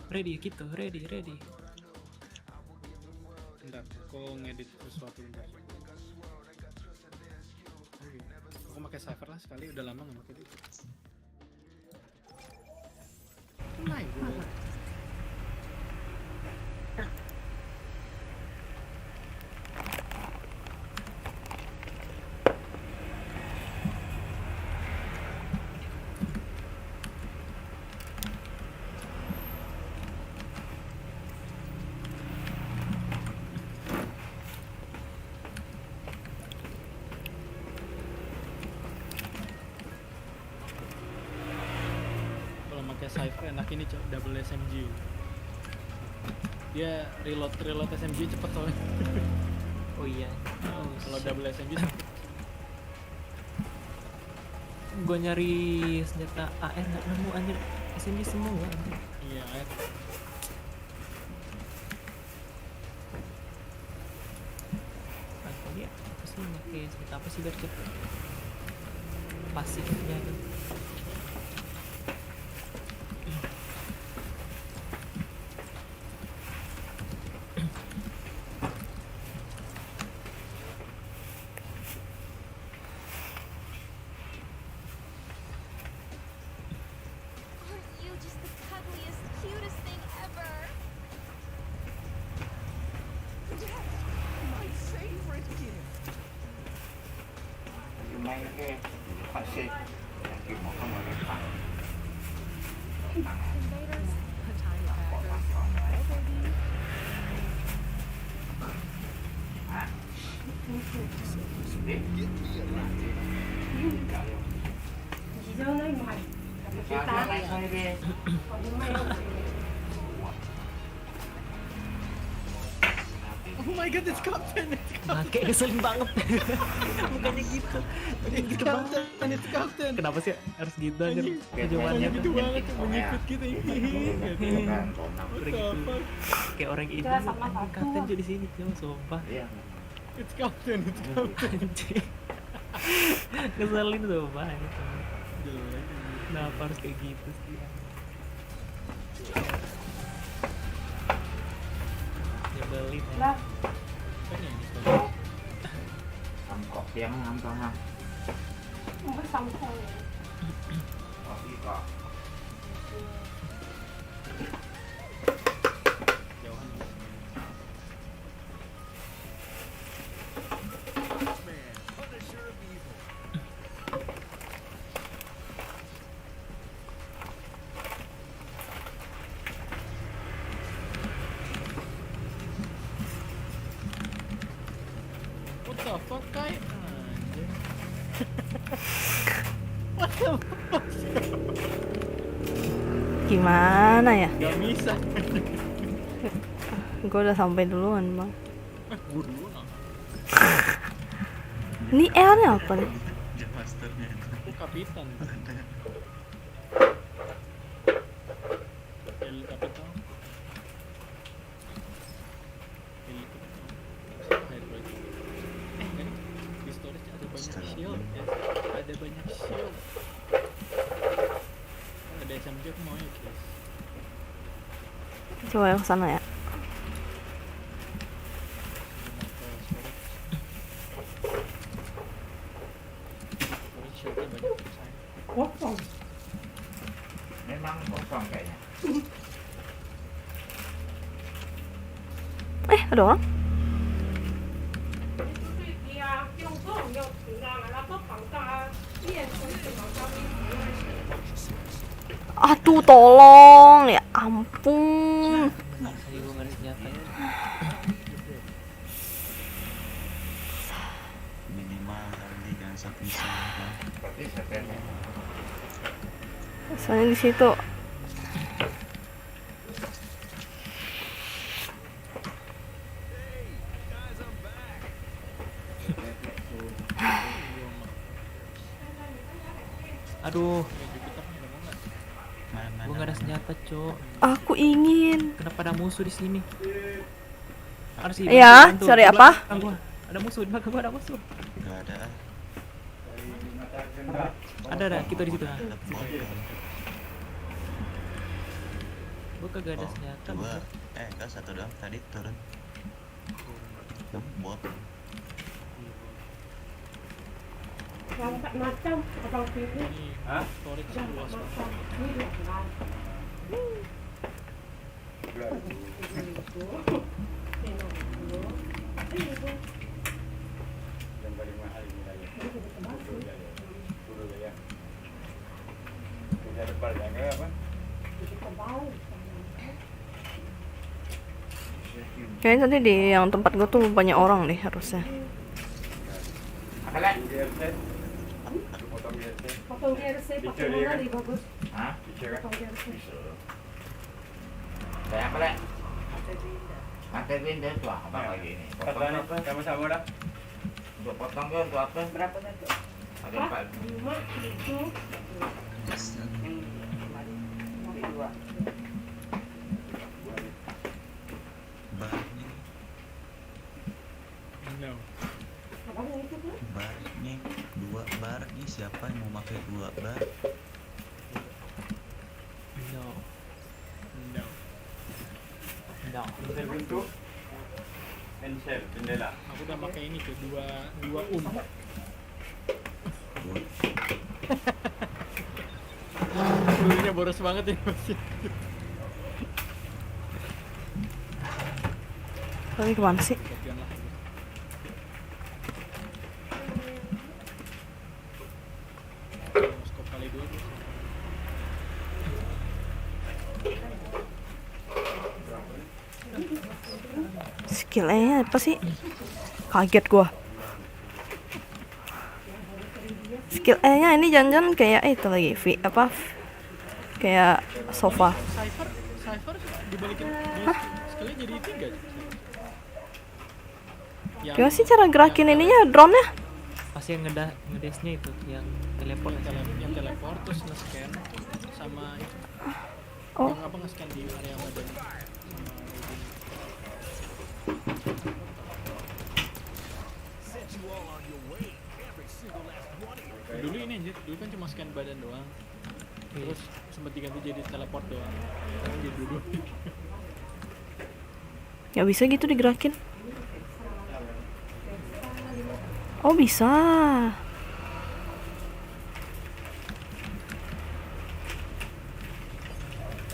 Ready gitu, ready. Bentar, aku ngedit sesuatu bentar. Oke. Aku pakai Cypher lah sekali, udah lama nggak pakai itu. My god. Cypher enak ini cok, double SMG. Dia reload SMG cepet soalnya. Oh iya. Kalau double SMG Gue nyari senjata AR nggak nemu anjir. SMG semua anjir. iya air. Apa dia? Apa sih pakai senjata apa sih Bercet? Pasifnya tuh. Aren't you just the cuddliest, cutest thing ever? My favorite gift. Main ke pasir. Lagi mau kamu lepas. Invaders. Oh my god, it's Captain. Pakai ngeselin banget. Bukannya gitu. It's Captain, it's Captain. Kenapa sih harus gitu anjir? Jawabannya Jawabannya gitu banget, mengikut gitu. Udah gitu. Kayak orang ini kapten jadi sini cuma sumpah. It's Captain, it's Captain. Anjing. Ngeselin sumpah gitu. Jelek. Kenapa harus kayak gitu sih? Nyebelin ya. Kan ini Samkok yang ngambil kopi kok. jauhan. What the fuck, Kai? Anjir. What the fuck? Gimana ya? Gak bisa. Gue udah sampai duluan bang. Gue dulu lah. Ini L-nya apa nih? Jam masternya itu. Aku kapitan. El kapitan. El kapitan. Shield ya. Ada banyak shield. Ada SMG aku mau ya guys. Coba yang sana ya. Shieldnya banyak sayang. Kosong. Memang kosong kayaknya. Ada orang? Aduh, tolong ya ampun. Tadi gue nggak ada senjata. Minimal kali jangan sepisah. Berarti sebenarnya. Soalnya di situ. Aduh, Mana gue nggak ada senjata, Cok. Aku ingin. Kenapa ada musuh di sini? Ada sih. Ya, bantu. cari Di apa? belakang gua. Ada musuh di belakang gua, ada musuh. Gak ada. Ada, kita di situ. Ada bot. Gua kagak ada senjata. Dua. Enggak, satu doang tadi turun. Bot. Yang tak macam abang pilih. Ini storage luas banget. Ini dia kan. Kayaknya tadi di yang tempat gue tuh banyak orang deh harusnya. Apa lek? Potong RC, potong lari bagus. Hah? Potong RC. Kayak apa lek? Mata benda tuh abang lagi ini. Potong apa? Sama-sama dah. Untuk potong kan untuk apa? Berapa nanti? Ada 4. 5, 7. Bar nih. No. Abang yang itu kan? Bar nih. 2 bar nih. Siapa yang mau pakai 2 bar? No. No. No. Bentuk Ensel, jendela. Aku udah pakai ini tuh dua Dulunya boros banget ya masih. Tapi kemana sih? Bagian lah. Skop kali 2 tuh. Skillnya apa sih? Kaget gua. Skill E-nya ini jangan-jangan kayak itu lagi, kayak sofa. Cypher dibalikin sekali jadi 3. Gimana sih cara gerakin ininya drone-nya? Pasti yang ngedesnya itu, yang teleport. Yang teleport terus nge-scan sama itu. Oh. Yang apa nge-scan di area badan. Dulu ini anjir, dulu kan cuma scan badan doang. Terus sempat diganti jadi teleport doang. Sekarang jadi dulu. Gak bisa gitu digerakin. Oh bisa.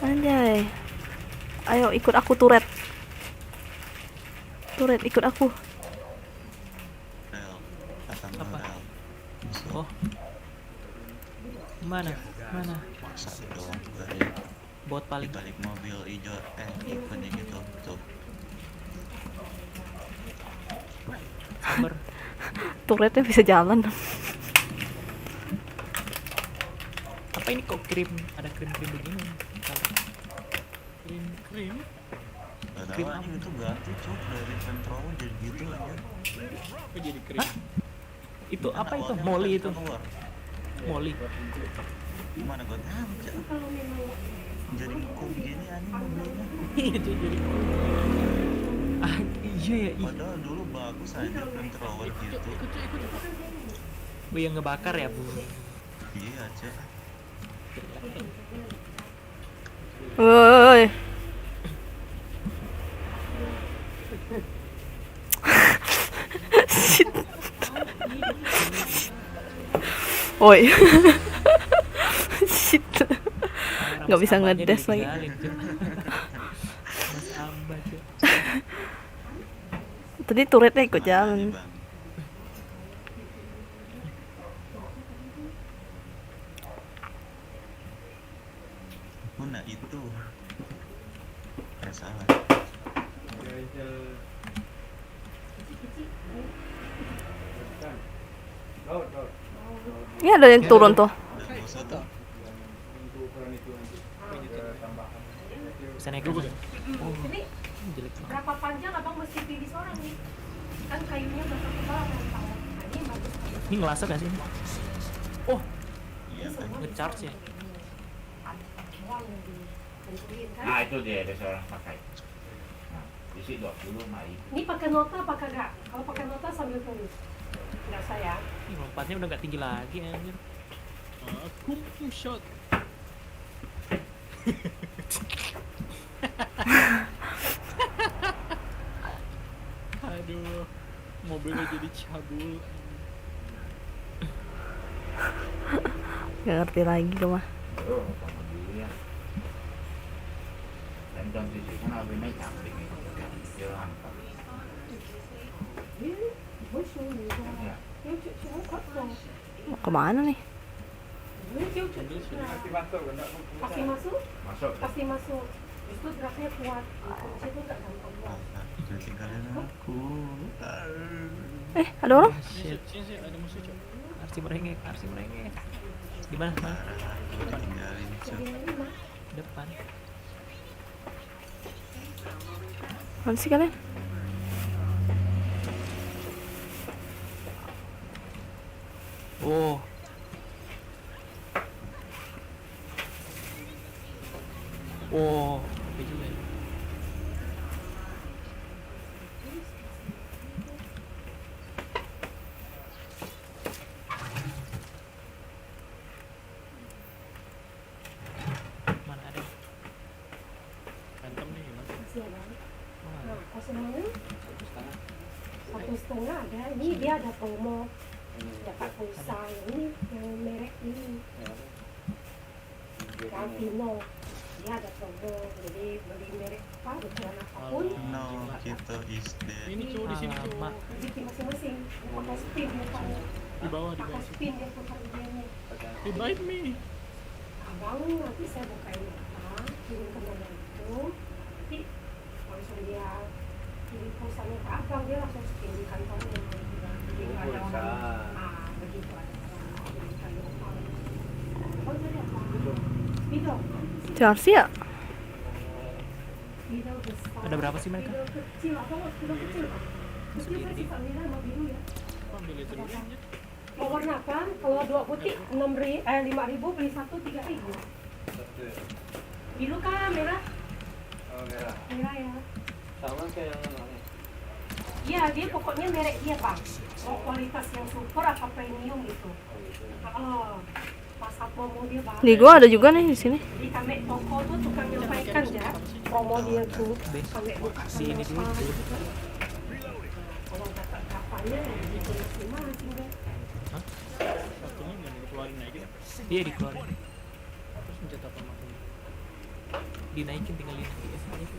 Anjay. Ayo ikut aku Turret. Turret ikut aku. Rel. Datang Apa? rel. Oh. Mana? Satu doang dari Bot paling. balik mobil hijau. Ikutnya gitu. Tuh. Sabar. Turretnya bisa jalan. Apa ini kok krim? Ada krim-krim begini. Krim. Padahal anjing itu ganti cuk dari Ventrowo jadi gitu aja. Apa jadi krim? Hah? Itu Kan apa itu? awalnya Molly bukan itu. keluar. Molly. Gimana gue tahu Cak? Jadi hukum gini anjing mobilnya. Iya jadi. Ah iya ya. Padahal dulu bagus aja Ventrowo gitu. Wih, yang ngebakar ya, Bu. Iya, Cek. Woi. Shit. Woi. Shit. Nggak bisa ngedes lagi. Mas Amba, Cuk. Tadi turretnya ikut Mana nih, jalan. Bang? Oh, nah itu. Salah. Ini ada yang turun tuh. Udah bosot tuh. Bisa naik dulu. Oh, Ini jelek banget. berapa panjang abang mesti pilih seorang nih? Kan kayunya bakal tebal kan Pak. Nah, ini yang bagus. Ini ngelasar gak sih? Oh, Iya kan. ngecharge ya. Uang yang ditentuin kan. Nah itu dia ada seorang pakai. Nah, isi 20 mari. Ini pakai nota apa kagak? Kalau pakai nota sambil tulis. Enggak saya. Ini lompatnya udah gak tinggi lagi anjir. Kung shot. Aduh, mobilnya jadi cabul. Gak ngerti lagi gue mah. Oh, sama dulu ya. Dan jam sisi kan abisnya cantik nih. Dia angkat. Ya. Mau kemana nih? Pasti masuk? Masuk. Pasti masuk. Itu geraknya kuat. Kunci itu nggak gampang buat. Udah tinggalin aku. Ada orang? Shit. Sini ada musuh, Cok. Arsi merengek, Arsi merengek. Di mana? Mana? Parah, gue ditinggalin, Cok. Depan. Mana sih kalian? Oh. Oh, oke juga ya. Mana ada? Phantom nih gimana? Masih ada. Oh, Nah, kosongnya 1,5 ada. Ini dia ada promo. Dapat pulsa. Ini yang merek ini. Yang Pino. Dia ada promo. Jadi beli merek apa, ukuran apapun. No, kita is dead. Ini Cok di sini, Cok. Alamak. Jadi masing-masing. Pakai spin mukanya. Di bawah, di Pakai bawah. spin dia tukar idenya. He bite me. Abang nanti saya bukain mata, kirim ke nomor itu. Nanti langsung dia kirim pulsanya ke abang, dia langsung spin di kantornya. Jadi nggak ada orang. Ah, begitu ada orang kirimkan di abang. Abang jadi apa? Speedo. Charsi ya? Speedo besar. Ada berapa sih mereka? Speedo kecil, abang mau speedo kecil Pak? Kecil versi Pak Mira sama biru ya. Apa ambil itu dulu aja? Mau warna apa? Kalau 2 butik 5.000 beli 1 3.000. Biru kah merah? Oh, merah. Merah ya. Sama kayak yang mana? Iya, dia pokoknya merek dia Pak. Mau kualitas yang super apa premium gitu. Oh, pas promo dia bagus. Di gua ada juga nih di sini. Di kami toko tuh tukang nyampaikan ya. Promo dia tuh. Kami buka Di ini dulu. kalau kata kapalnya gitu semua tinggal. Satunya nggak dikeluarin lagi. Iya dikeluarin. Terus mencet apa makanya? Dinaikin tinggal dinaikin aja.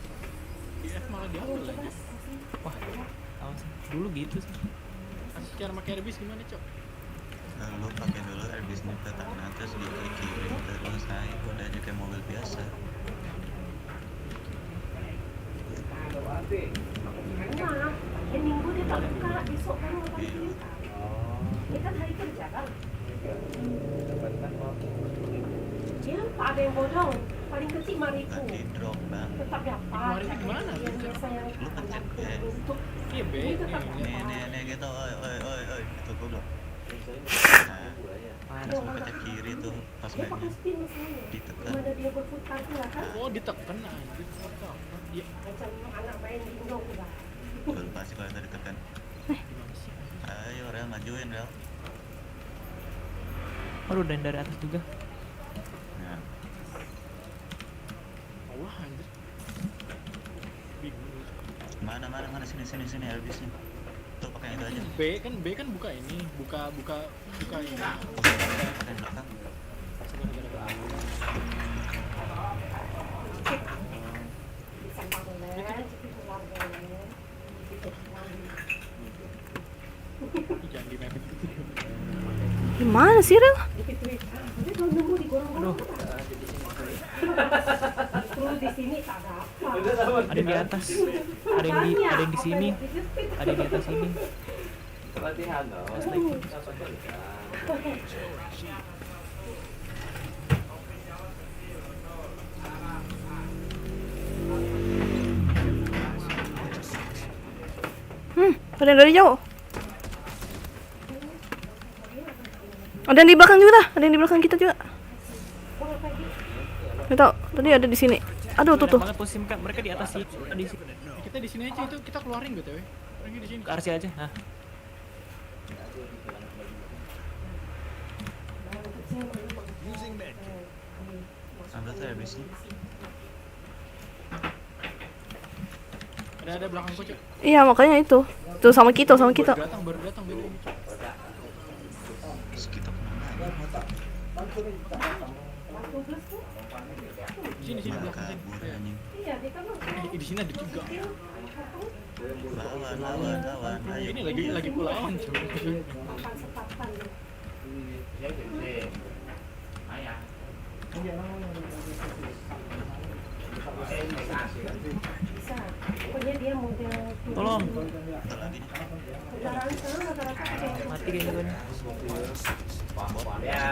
Di F malah diambil lagi. Wah, awas. Dulu gitu sih. Asli cara pakai Airbus gimana, Cok? Lu pakai dulu airbusnya ke kanan terus di kiri terus naik udah aja kayak mobil biasa. Nah, hari Minggu dia tak buka, besok baru akan cerita. Ini kan hari kerja kan? Dia tak ada yang bodong. Paling kecil 5.000. Tadi drop bang. Tetap dapat. Kemarin di mana? Yang biasa yang Lu pencet ya. untuk Iya, B. ini tetap Nih gitu, oi gitu gue belum. Nah, Mana? terus lu pencet kiri tuh pas dia pakai mainnya spin misalnya. ditekan. Gimana dia berputar tuh lah kan? Oh, ditekan anjir. Apa? Iya. Macam anak main dingdong juga. Baru pasti kalau tadi ditekan. Gimana sih? Ayo Rel majuin Rel. Aduh, dan dari atas juga. Nah, Wah anjir. Bingung. mana sini Elvisnya. Tuh pakai itu aja. B kan buka ini, buka ini. Pakai belakang. Sampah boleh, tapi keluar boleh. Jangan di map. Gimana sih, Rel? Dia belum nemu di gorong-gorong. Perlu di sini tak ada apa. Ada yang di atas. Ada yang di sini. Ada yang di atas sini. Ada yang dari jauh. Ada yang di belakang juga dah. Ada yang di belakang kita juga. Nggak tahu. Tadi ada di sini. Aduh, tuh. Banget posisi mereka di atas sih. Di sini. Kita di sini aja itu kita keluarin BTW. Pergi di sini. Ke RC aja. Nah. Ambil tuh Elvisnya. Ada belakangku, Cuk. Iya, makanya itu. Tuh sama kita. Baru datang BTW. Terus kita kemana? Sini belakang sini. Kabur anjing. Iya, dia kan Di sini ada juga. Lawan. Ayo. Ini lagi pulauan, Cuk. sepatan. Ya gede. Ayah. Bisa. Pokoknya dia model Tolong. Bentar lagi nih. kendaraan sekarang rata-rata ada yang Mati kayaknya gue nih. Ya.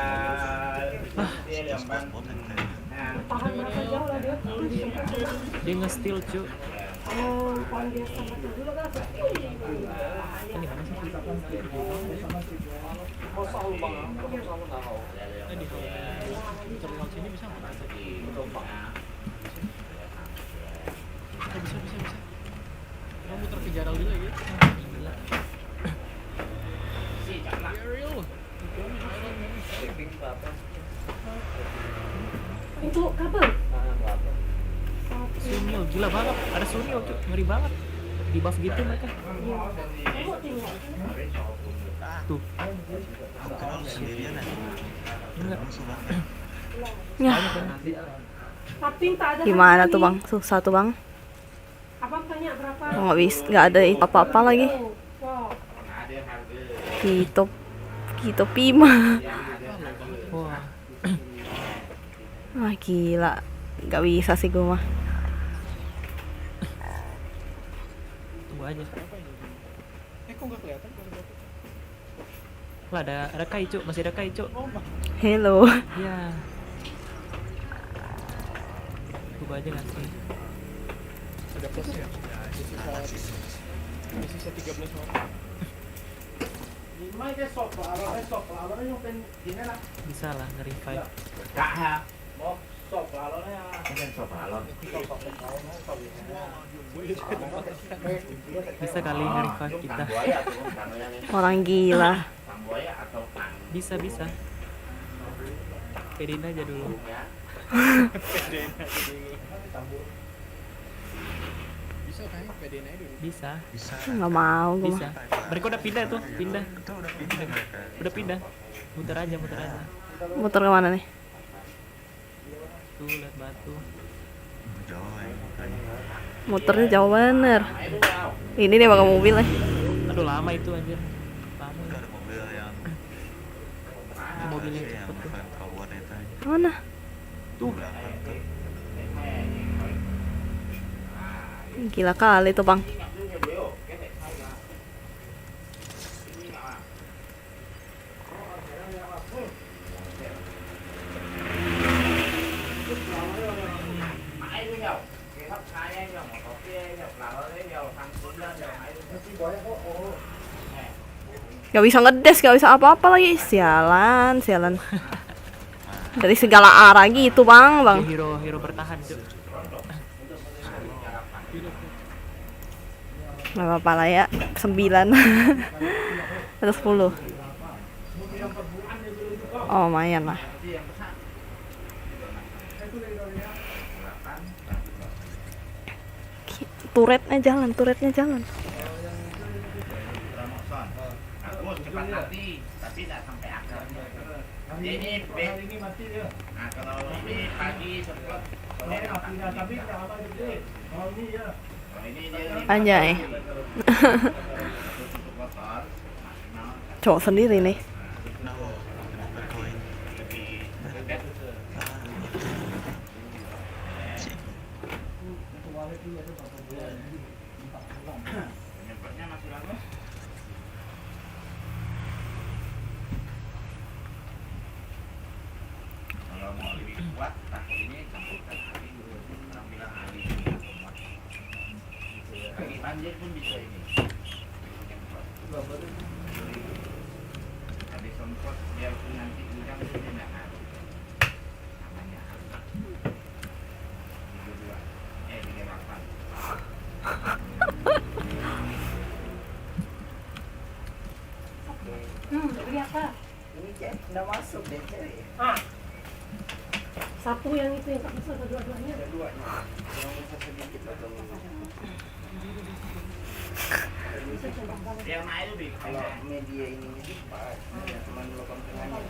Dia yang ban. Spotan kayaknya. tahan berapa jauh lah dia. Dia nge-steal, cu. Oh, kalau dia sama dulu kan. Ini mana sih? Tadi terlalu sini bisa nggak? Bisa. Kamu muter ke jarak dulu ya. Ariel. Untuk kabel. Sunil, gila banget. Ada Sunil, cu. Ngeri banget. Di buff gitu mereka. Kamu tinggal. Tuh. Kalau lu sendirian aja. Enggak. Musuh banget. Ya. Tapi tak ada. Gimana tuh, Bang? Susah tuh, Bang. Abang tanya berapa? Oh, nggak bisa, nggak ada apa-apa lagi. Wow. Kita Pima. Wah. Wah, gila. Nggak bisa sih gue mah. Tunggu aja. Kok nggak kelihatan? Lah ada Kai, cu. Masih ada Kai, cu. Hello. Ya. Tunggu aja nanti. Ada plus ya. Sisa 13 orang. Bisa lah nge-revive. Bisa kali nge-revive kita. Orang gila. Bisa. Pedein aja dulu. Bisa kan? PDN aja dulu. Bisa. Nggak mau gue Bisa. mah. Mereka udah pindah tuh, pindah. Itu udah pindah mereka. Udah pindah. Muter aja. Muter kemana nih? Tuh lihat batu. Jauh ya. Muternya jauh bener. Ini dia pakai mobil nih. Aduh lama itu anjir. Lama. Itu ada mobil yang Mobil yang yang cepet tuh. bukan power itu aja. Mana? Tuh belakang tuh. Gila kali tuh, Bang. Gak bisa ngedes, gak bisa apa-apa lagi. Sialan. Dari segala arah gitu, Bang. Dia hero bertahan, Cuk. Gak apa-apa lah ya. 9 atau 10. Oh, lumayan lah. Turretnya jalan. Aku cepat mati, tapi tidak sampai akar. Ini mati dia. Nah, kalau ini pagi sempat sore mati tapi tidak apa gede. Kalau ini ya. Kalau ini dia Anjay. Cowok sendiri nih. Nyempatnya masih lama. Kalau mau lebih kuat, pakai ini campurkan hari dulu. Orang bilang hari ini kuat. Lagi banjir pun bisa ini. Habis semprot biarpun nanti hujan itu dia nggak ngaruh. Namanya hari. 38. Beli apa? Ini Cek, nggak masuk deh Cek. Satu yang itu yang tak bisa ada dua-duanya. Ada duanya. Yang bisa sedikit atau Yang naik lebih. kalau media ini cepat, ya teman melakukan tengahnya.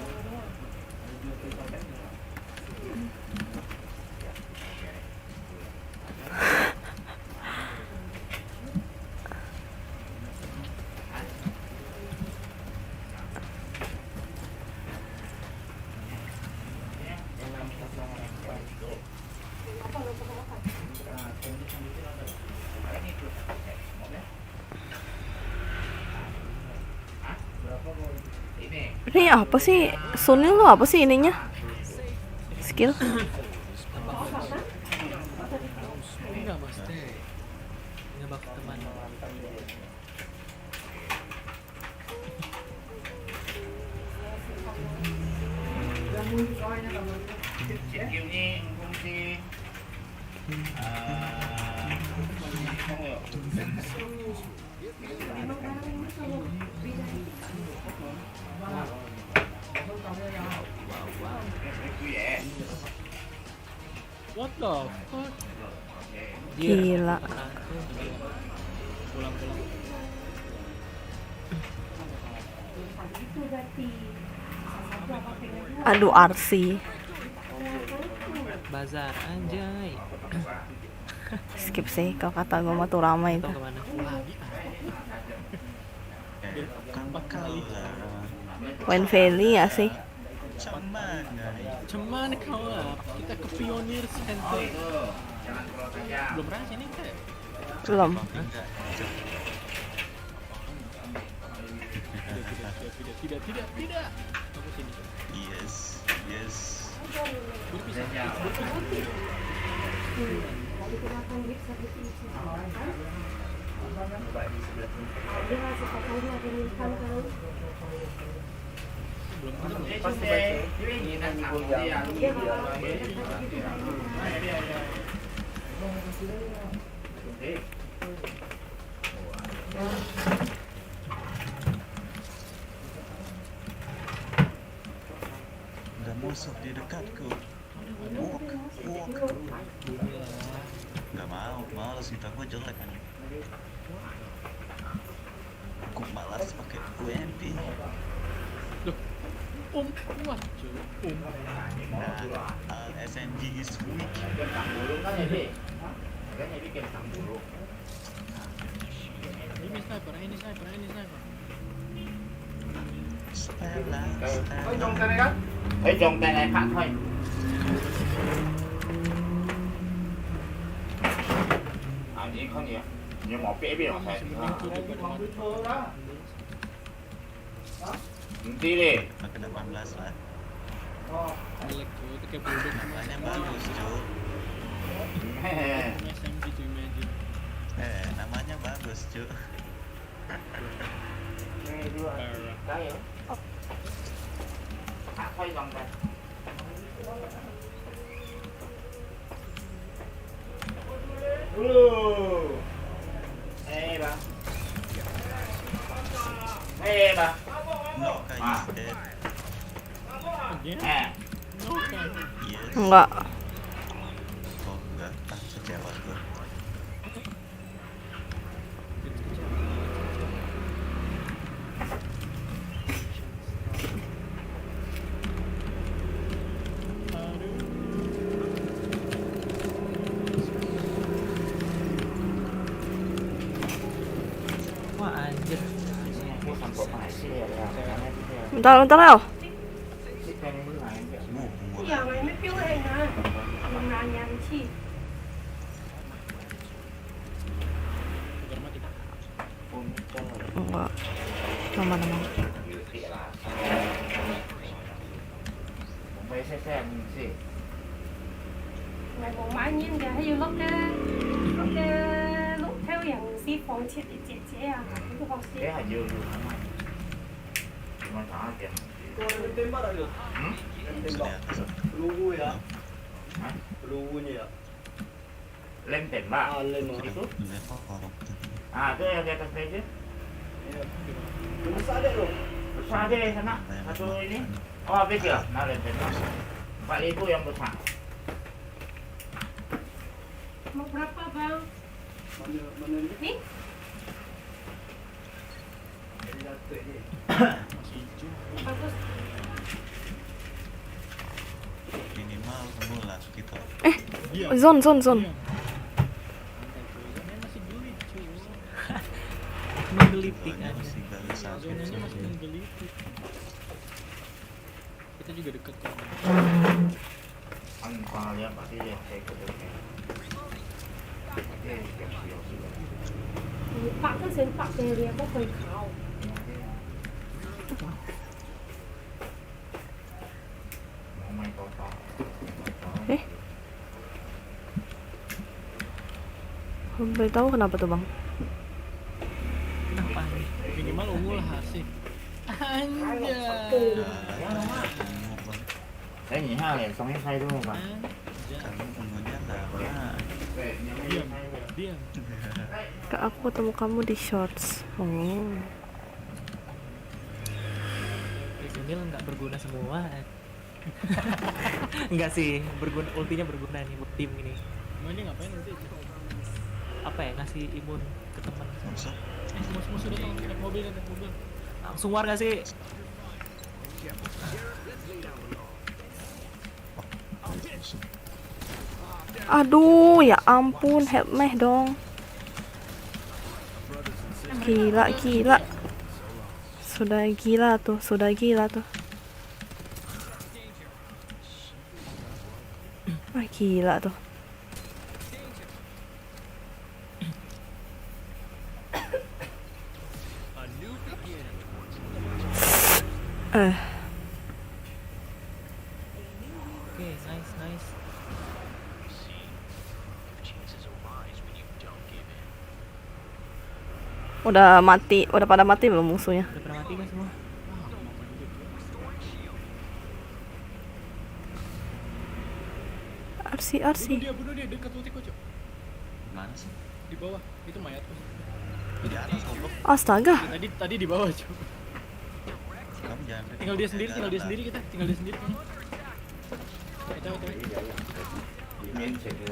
Ini apa sih? Sunil tuh apa sih ininya? Skill? Enggak pasti. Ngebak teman. CQ ini fungsi What the fuck? Gila. Pulang-pulang. Itu berarti satu apa pengen Aduh, Arsi. Bazar anjay. Skip sih, kalau kata gue mah tuh ramai itu. Tahu kemana? Wayne Valley ya sih? Cuman kau lah, kita ke Pioneer Center. Belum pernah sini kita. Belum. Tidak. Aku sini. Yes. Berpisah. Tadi kenapa lip service itu? Dia ngasih foto dia ada ikan kan? Ada musuh di dekatku. Walk. Gak mau, malas kita gue jelek kan. Aku malas pakai UMP. Wah, cuy. SMG is weak. Ini sniper. Stella. Trông tay này khác thôi. Ini kan ya, ini mau PB lah saya. Nanti deh. Makin 18 lah. Jelek cuy, itu kayak bodoh. Namanya bagus cuy. SMG to imagine. Namanya bagus cuy. Đây hả? Thôi dòng này. Ê bà. No, guy is dead. Yes. Enggak. Oh enggak, kecewa gue. Wah anjir. Bentar, bentar, El. Giờ mày mới phiếu em nè. Hôm nay nhanh chi. Enggak. Nama-nama. Mày còn mãi nhìn ra hay lúc lúc theoอย่างsi phòng chết để chết chết à. Cái phòng si. Lên tỉnh Pak. lên mà Itu? Level koruptor. Ah, itu yang di atas meja. besar deh loh. Besar aja di sana. Satu ini. Oh, habis ya? Nah, lên tỉnh Pak. 4.000 yang besar. Mau berapa bang? Mana ni? Nih. Jadi datuk ni. Bagus. Minimal semula gitu. Zone, zone, zone. Masih geli cuy. Menggelitik Soalnya aja. masih gali sakit Zonanya sih. masih menggelitik. Kita juga deket kan. Kan kalau lihat pasti dia saya ikut dulu. Pak cái sến Pak cái dia có phải khảo. Mau main total. Boleh tahu kenapa tuh, Bang? Kenapa nih? Minimal ungu lah asik. Anjay. Saya nyihal ya, songnya saya dulu Pak. Kamu ungunya lama. Diam. Diam. Kak, aku ketemu kamu di shorts. Oh. Personil nggak berguna semua. Enggak sih, berguna, ultinya berguna nih buat tim ini. Mau ini ngapain nanti? Apa ya, ngasih imun ke teman. Musuh. Musuh datang naik mobil kan, naik mobil. Langsung war gak sih? Aduh, ya ampun, help meh dong. Gila, gila. Sudah gila tuh, sudah gila tuh. Ah, gila tuh. Oke, nice, nice. Udah mati, udah pada mati belum musuhnya? Udah pernah mati kan semua? Arsi. Bunuh dia dekat Utiko, Cok. Mana sih? Di bawah. Itu mayat tuh. Di atas goblok. Astaga. Tadi di bawah, Cok. Kamu jangan. Tinggal dia sendiri kita. Tinggal dia sendiri. Kita.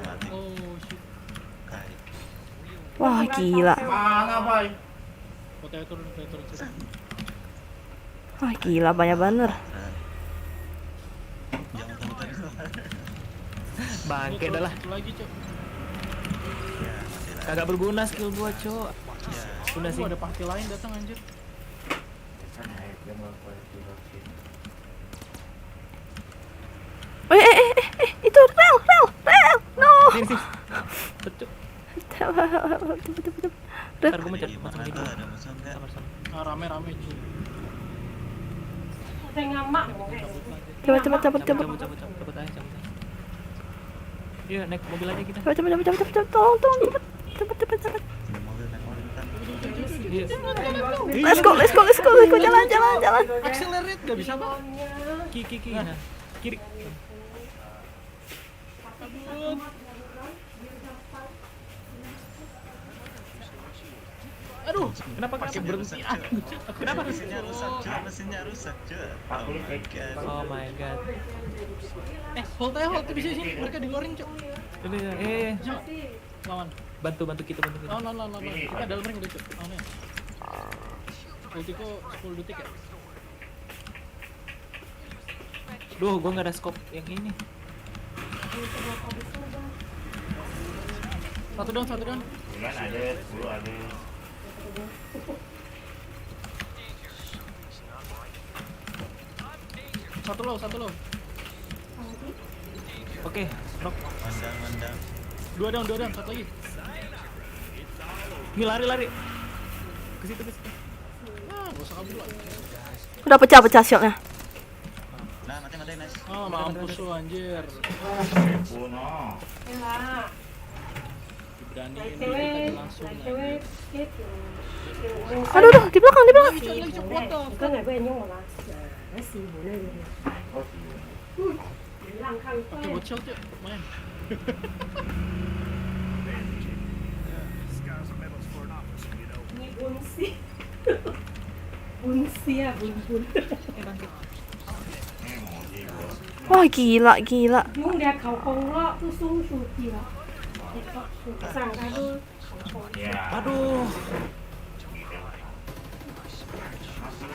Mati. Oh, shit. Kai. Wah, gila. Mana Boy? Fotonya turun. Wah, gila banyak bener. Jangan kamu tadi. Bangke dah lah. Satu lagi, Cok. Ya, mati lah. Kagak berguna skill gua, Cok. Ya. Udah sih. Ada party lain datang anjir. Itu rel. No. Sini. Cok. Ntar gua mencet Gimana macam tuh, ini. ada musuh enggak? Ah, rame-rame, cuy. Saya ngamak mau Cepet. Cabut aja. Iya, naik mobil aja kita. Cepet. Tolong, cepet. Ini mobil naik mobil kan. Iya. Let's go, jalan. Accelerate enggak bisa, Bang. Kiri. Nah, kiri. Aduh, kenapa pakai berhenti? Kenapa? Mesinnya rusak cuy. Oh my god. Oh my god. Hold bisa sini. Mereka di luarin, Cok. Ini Cok. Lawan. bantu kita. Lawan. Kita dalam ring udah, Cok. Lawannya. Ultiku 10 detik ya. Duh, gua nggak ada scope yang ini. Satu down. Dengan ada 10 ada. Satu low. Oke, knock. Mandang. Dua down, satu lagi. Ini lari. Ke situ. Gak usah kabur lah. Udah pecah shieldnya. Nah, mati nice. Oh, mampus lu anjir. Puno. Enak. Beraniin kita langsung anjir. Aduh, di belakang. Cái này bên nhưng mà nó xì bữa nay lang thang Oke, bocil tuh, main. Ini bunsi. Bunsi ya, bun. Wah, gila. Yung dia khẩu không lo, tu su kìa. Sang cái đôi. Aduh.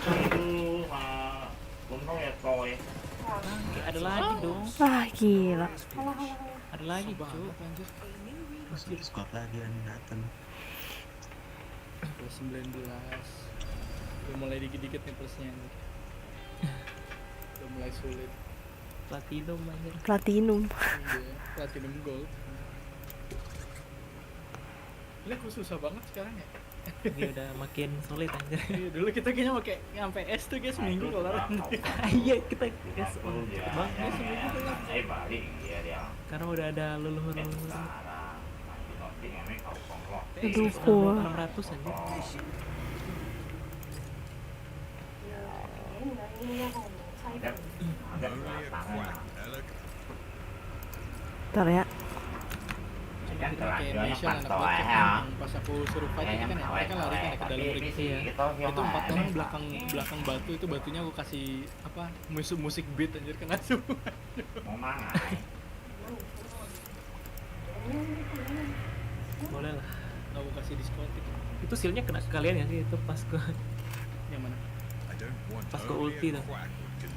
Itu Puno ya coy. Ada lagi dong. Wah, gila. Ada lagi, cuy. Terus squad lagi yang datang. 19. Udah mulai dikit-dikit nih plusnya nih. Udah mulai sulit. Platinum anjir. Platinum. Iya, platinum gold. Ini aku susah banget sekarang ya. Ini udah makin sulit anjir. Iya, dulu kita kayaknya pakai sampai S tuh guys seminggu kelar. Iya, kita cepet banget seminggu tuh. Balik dia. Karena udah ada leluhur. Aduh, gua. 600 anjir. Bentar ya. Kita pakai mission anak buat kan pas aku suruh fight itu kan ya, mereka lari kan ya ke dalam ring. Iya. Itu 4 orang belakang batu itu batunya aku kasih apa musik beat anjir kena semua. Boleh lah. Aku kasih diskotik. Itu seal-nya kena ke kalian ya sih itu pas ke Yang mana? pas ke ulti tuh.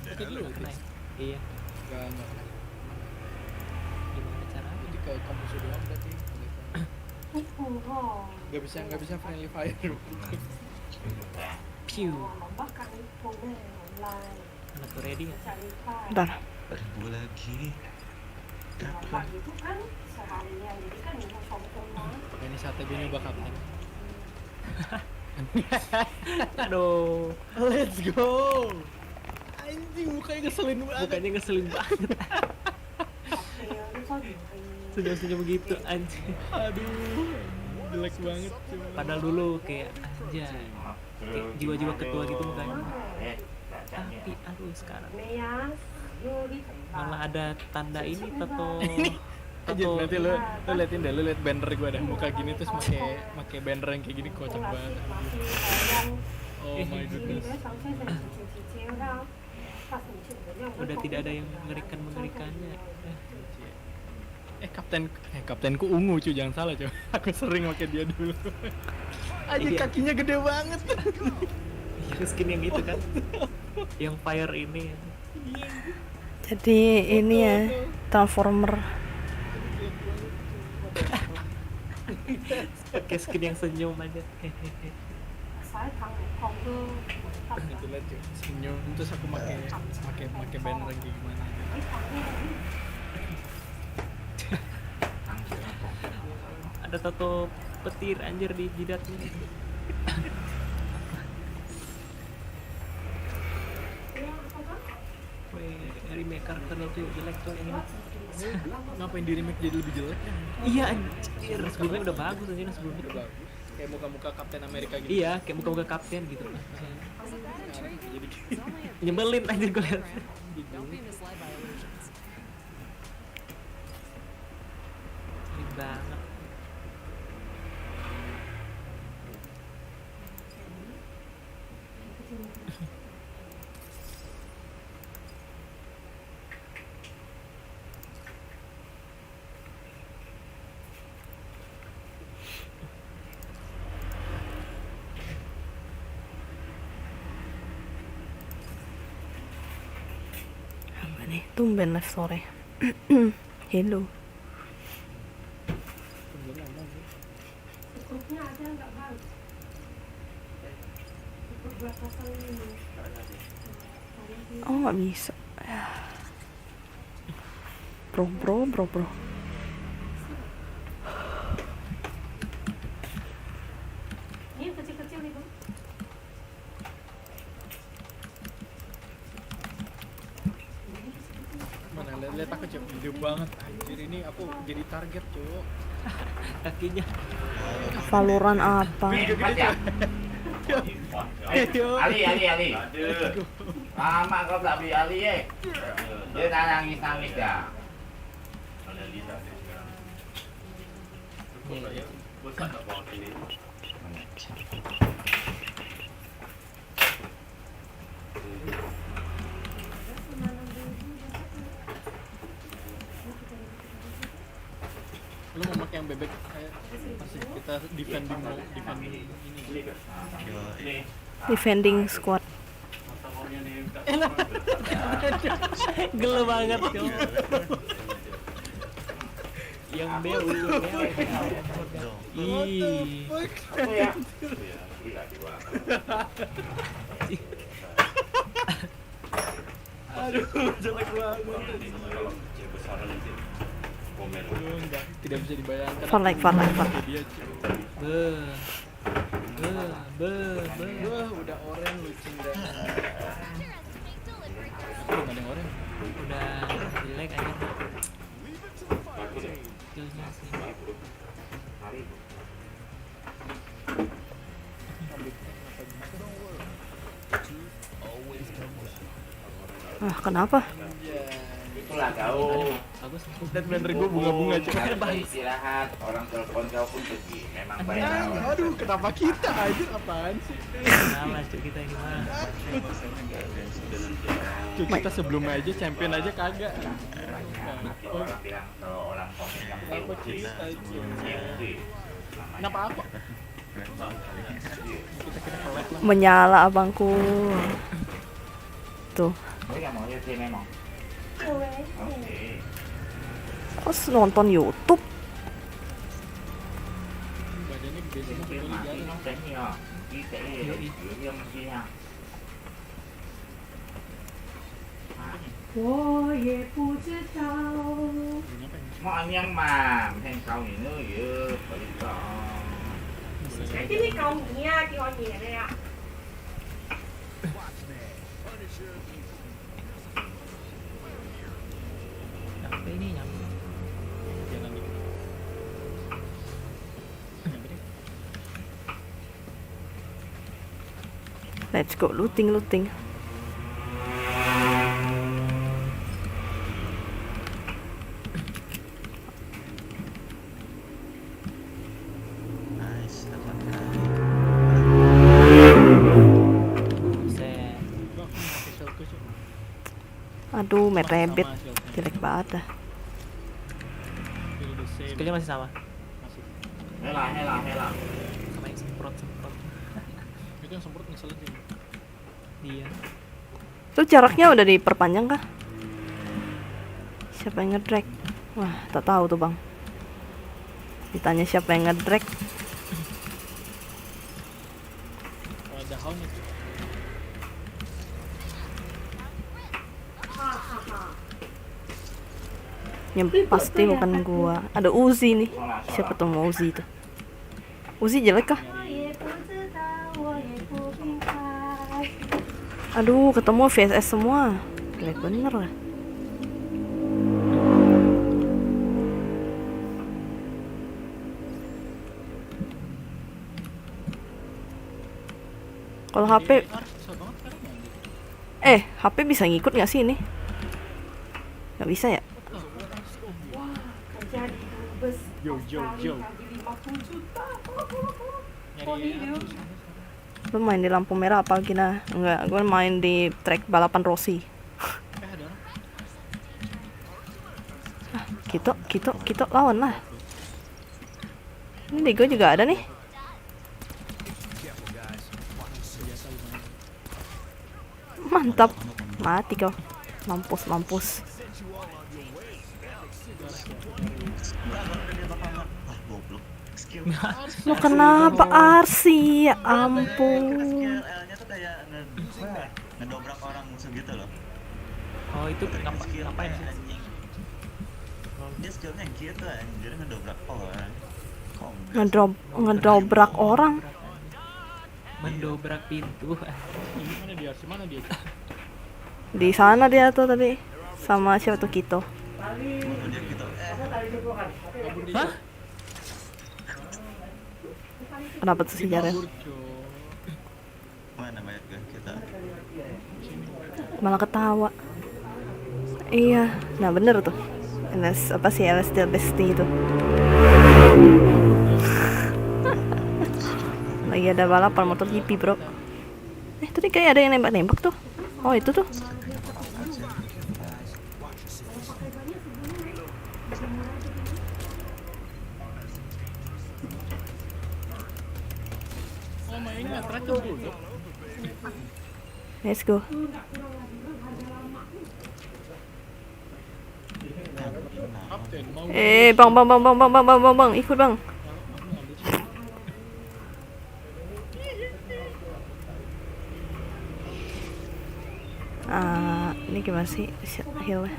Itu dulu Kena ya? Iya. Enggak. Gimana caranya? Jadi ke kamu sudah doang berarti. Gak bisa friendly fire. Pew. Anak tuh ready nggak? Bentar. 1000 lagi. Bapak itu kan seharian, jadi kan mau sombong banget. Ini saatnya gue nyoba kapten. Aduh. Let's go. Anjing mukanya ngeselin banget. Mukanya ngeselin banget. Senyum-senyum begitu anjing. Aduh. Jelek banget. Padahal dulu kayak anjay. Kayak jiwa-jiwa ketua gitu mukanya. Tapi aduh sekarang malah ada tanda ini tato. Anjir, nanti lu liatin deh, lu liat banner gue dah muka gini terus make banner yang kayak gini kocak banget. Oh my goodness. Udah tidak ada yang mengerikannya. Kaptenku ungu cuy, jangan salah cuy. Aku sering pakai dia dulu. Anjir kakinya gede banget. Iya, skin yang itu kan. Yang fire ini. Jadi ini ya, Transformer. Pakai skin yang senyum aja. Itu liat cuy, senyum terus aku make banner yang kayak gimana. Ada tato petir anjir di jidatnya. Remake karakternya tuh jelek tuh ini. Ngapain di remake jadi lebih jelek? Iya anjir, sebelumnya udah bagus anjir sebelumnya udah bagus. Kayak muka-muka Kapten Amerika gitu. Iya, kayak muka-muka kapten gitu. Nyebelin anjir gue liat. Nyebelin banget. nih, tumben live sore. Hello. Grupnya ada nggak bang? Grup 205. Oh nggak bisa. Bro. Ini yang kecil-kecil nih bang. Mana lihat aku cok gede banget anjir, ini aku jadi target cok. Kakinya. Valorant apa? Ali. Lama kau tak beli Ali ya. Dia tak nangis ya. Lu mau pakai yang bebek kayak masih kita defending ini. Defending squad. Gelo banget cok. Yang beo. Ih. Apa ya? Aduh, jelek banget. Enggak, tidak bisa dibayangkan. Fun like. Dia udah oren lu cinta. Belum ada yang oren. Udah jelek aja. Skillsnya sih. Kenapa? Itulah kau. Bagus. Dan bener gue bunga-bunga cuma. Istirahat, orang telepon kau pun pergi. Memang bayar. Aduh, kenapa kita aja apaan sih? Salah cok kita ini mah. Cuk, kita sebelumnya aja champion aja kagak. Orang bilang kalau orang komen yang Kenapa kita aja? Kenapa apa? Kita kelet lah. Menyala abangku. Tuh. Mereka mau lihat sih memang. Oke. Terus nonton YouTube. Badannya gede sama Dia mati nontonnya. Kita dia mesti ya. 我也不知道。 Mau yang mah, yang kau ini ya, betul. Ini kau ni ya, kau ni ya. Nyampe ini nyampe. Jangan dikit. Nyampe deh. Let's go looting. Nice, dapat Buset. Gua pakai shellku, Cuk. Aduh, Mad Masih Rabbit. sama shellku. Jelek banget dah. Feel the same. Skillnya masih sama. Masih. Hela. Sama yang semprot. Itu yang semprot ngeselin sih. Iya. Itu jaraknya udah diperpanjang kah? Siapa yang ngedrag? Wah, tak tahu tuh bang. Ditanya siapa yang ngedrag. Kalau ada hound itu. Yang pasti bukan gua. Ada Uzi nih. Siapa tuh mau Uzi itu? Uzi jelek kah? 我也不知道，我也不明白。 Aduh, ketemu VSS semua. Jelek bener lah. Kalau HP, Susah banget sekarang ya. HP bisa ngikut nggak sih ini? Nggak bisa ya? Wah, kerja di bus. Yo. Kali 50 juta. Nyari video. Lu main di lampu merah apa gina? Enggak, gue main di track balapan Rossi. ada orang. Kita lawan lah. Ini di gue juga ada nih. Mantap. Mati kau. Mampus, mampus. Wah, goblok. Skill. Lo kenapa Arsi? Ya ampun. Skill L-nya tuh kayak ngedobrak orang musuh gitu loh. Oh itu ngapain sih? Anjing. Dia skillnya gitu anjir, ngedobrak orang. Ngedobrak orang. Mendobrak pintu. Mana dia? Mana dia? Di sana dia tuh tadi sama siapa tuh Kito. Hah? Kenapa tuh si Jaren? Mana mayat gue? Kita. Malah ketawa. Iya, nah bener tuh. LS apa sih LS Still Bestie itu. Lagi ada balapan motor GP bro. Tadi kayak ada yang nembak-nembak tuh. Oh itu tuh. Oh mainnya terakhir dulu. Let's go. Bang, ikut bang. Ini gimana sih healnya?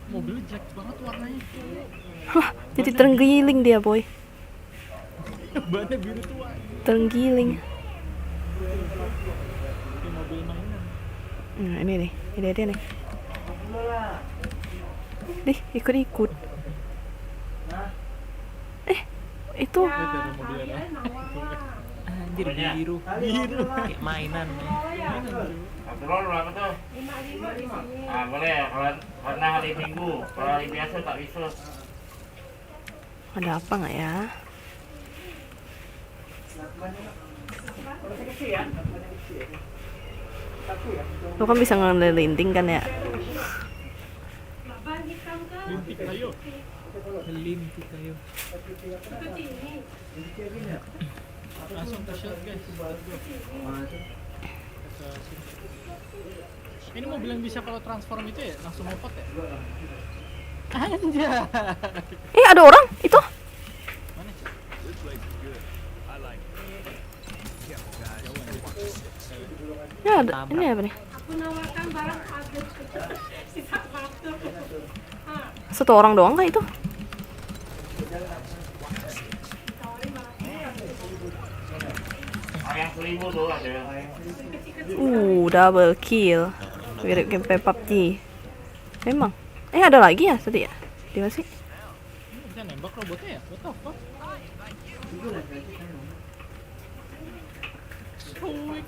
Mobil jelek banget warnanya. Wah, jadi terenggiling dia boy. Bannya biru tua. Terenggiling. Mobil mainan. Ini nih, ini dia nih. Dih, ikut-ikut. Itu. Anjir biru. Kayak mainan. Telur berapa tuh? 5. Ah boleh, kalau karena hari Minggu, kalau hari biasa tak bisa. Ada apa nggak ya? Lo kan bisa ngelilinting kan ya? Lintik ayo. Lintik ayo. Langsung ke shield guys. Ini mobil yang bisa kalau transform itu ya langsung ngepot ya? Anjay. Ada orang itu. Mana sih? Ya ada. Ini apa nih? Aku nawarkan barang ada sisa waktu. Satu orang doang kah itu? Yang 1000 tuh ada. Double kill. Mirip gameplay PUBG. Memang. Ada lagi ya tadi ya? Di mana sih? Bisa nembak robotnya ya? What the fuck? Stoik.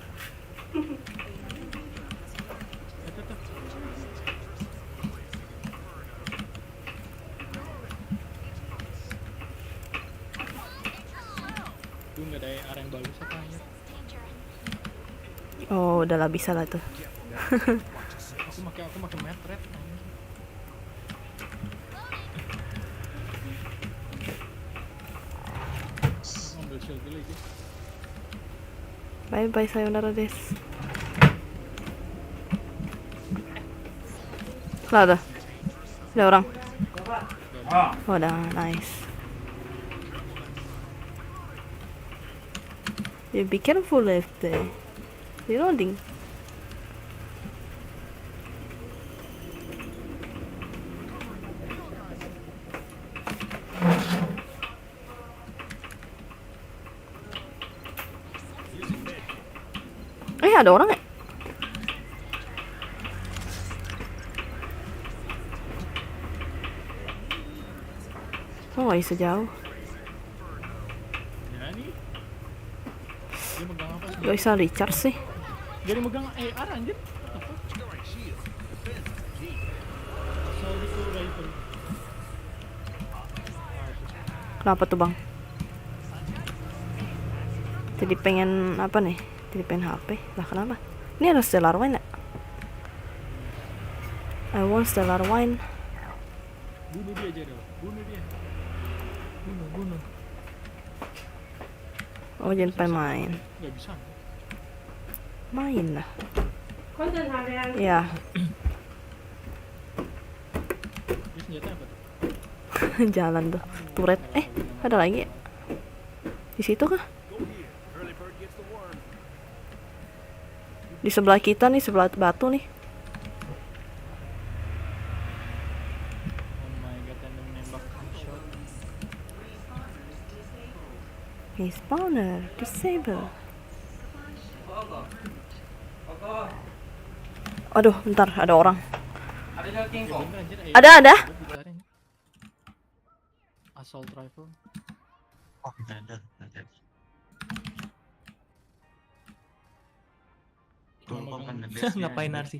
Tuh nggak ada area yang bagus apa ya? Oh, udahlah bisa lah tuh. aku makin metret. Ambil shield dulu aja. Bye bye sayonara des. Lah ada. Ada orang. Oh, udah nice. You be careful left there. Reloading. Ada orang ya? Oh, nggak bisa jauh. Ya nih. Dia megang apa sih? Gak bisa recharge sih. Jadi megang AR anjir. Kenapa tuh bang? Jadi pengen apa nih? Jadi pengen HP. Lah kenapa? Ini ada Stellar Wine ya? I want Stellar Wine. Bunuh dia aja dong. Bunuh dia. Bunuh. Oh, jangan pengen main. Gak bisa. Main lah. konten harian. Iya. Ini senjata apa tuh? Jalan tuh. Turret. Ada lagi ya? Di situ kah? Di sebelah kita nih, sebelah batu nih. Oh my god, ada nembak shot. Respawner disable. Aduh, bentar, ada orang. Ada. Assault rifle. Oh, ada. Gue lupa pernah ngedes. Ngapain Narsi?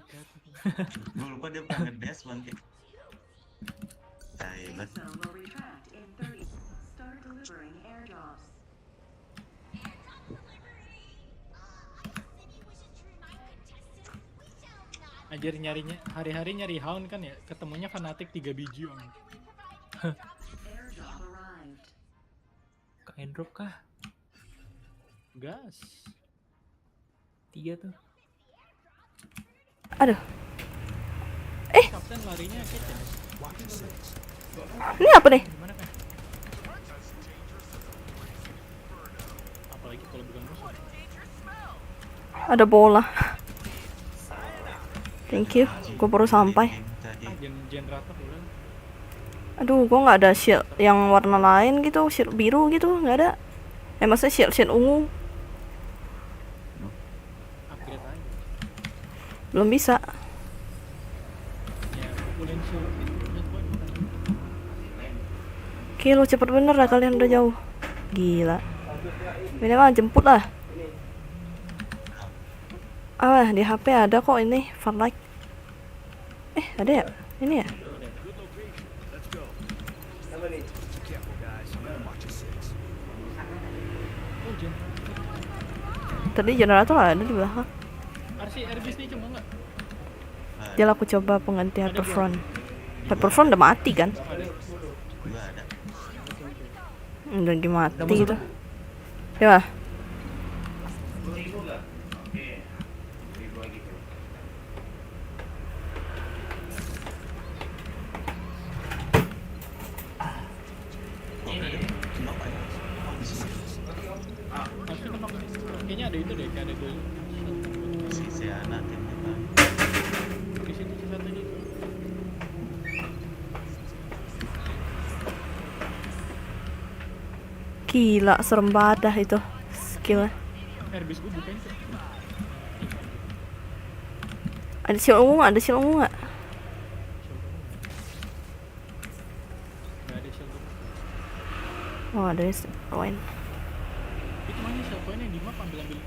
Gue lupa dia pernah ngedes bangke. Thailand. Anjir nyarinya hari-hari nyari hound kan ya, ketemunya fanatik 3 biji om. Ke airdrop kah? Gas. 3 tuh. Aduh. Kapten larinya kecil. Ini apa nih? Gimana kan? Apalagi kalau bukan musuh. Ada bola. Thank you. Gue baru sampai. Generator udah. Aduh, gue nggak ada shield yang warna lain gitu, shield biru gitu, nggak ada. Maksudnya shield ungu. Upgrade aja. Belum bisa. Ya, pukulin shield. Oke, lo cepet bener lah, kalian udah jauh. Gila. Minimal jemput lah. Di HP ada kok ini Farlight. Ada ya? Ini ya? Tadi generator ada di belakang. Airbus nih cuma enggak? Jalan aku coba pengganti Hyperfront. Hyperfront udah mati kan? Udah mati gitu. Ya. Kayaknya ada itu deh, kayak ada gue. Si anak timnya bang. Di situ satunya itu. Gila, serem banget dah itu skillnya. Airbus gue bukain tuh. Ada shield ungu nggak? Ada shield ungu nggak? Nggak ada shield. Oh, ada shield point. Itu mana shield pointnya di map, ambil ini.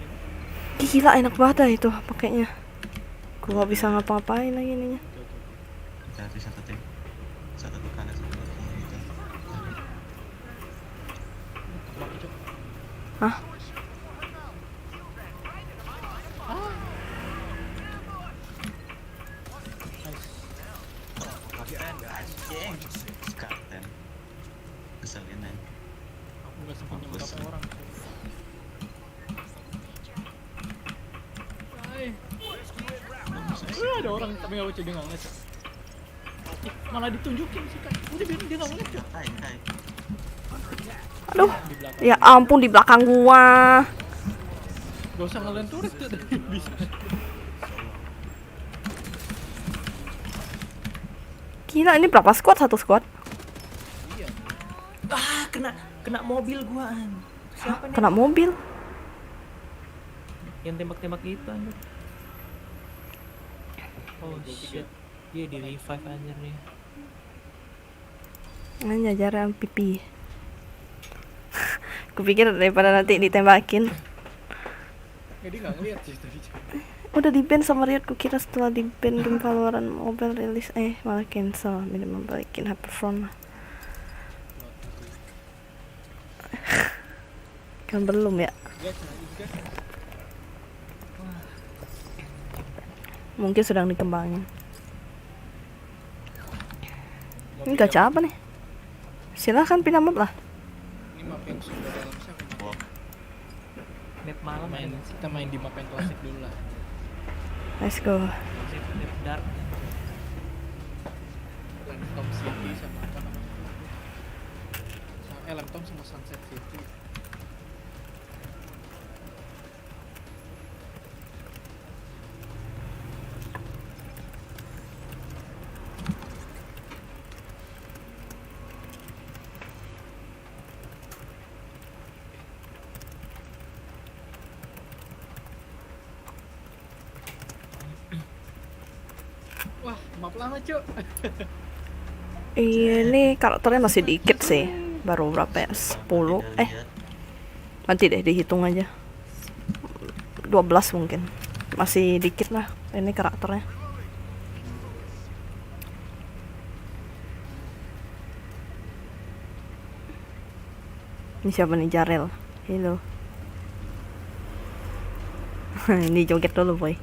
Gila, enak banget dah itu pakainya. Gue nggak bisa ngapa-ngapain lagi ininya. Jadi satu tim, satu ke kanan, satu ke kiri. Hah? Kapten. Keselin aja. Aku nggak sempat nyemprot orang. Ada orang tapi nggak baca, dia nggak ngecek. Malah ditunjukin sih kan. Udah biarin dia nggak ngecek. Aduh, ya ampun di belakang gua. Gak usah ngelain turret tuh, bisa. Gila, ini berapa squad? Satu squad? Iya. Kena mobil gua. Siapa nih? Kena mobil? Yang tembak-tembak itu anjir. Oh shit. Dia di revive anjir nih. Ini jajaran pipi. Kupikir daripada nanti ditembakin. Dia nggak ngeliat sih tadi. Udah di ban sama Riot, kukira setelah di ban game Valorant Mobile rilis malah cancel. Minimal balikin Hyperfront. Kan belum ya? Mungkin sedang dikembangin. Ini gacha apa nih? Silahkan pindah map lah. Ini map yang sudah dalam siapa? Map malam Kita main di map yang klasik dulu lah. Let's go. Dark. Lamptom City sama apa namanya? Lamptom sama Sunset City. Wah, map lama cuk. Ini karakternya masih dikit sih. Baru berapa ya? 10. Nanti deh dihitung aja. 12 mungkin. Masih dikit lah ini karakternya. Ini siapa nih? Jarel. Hello. Ini joget dulu boy.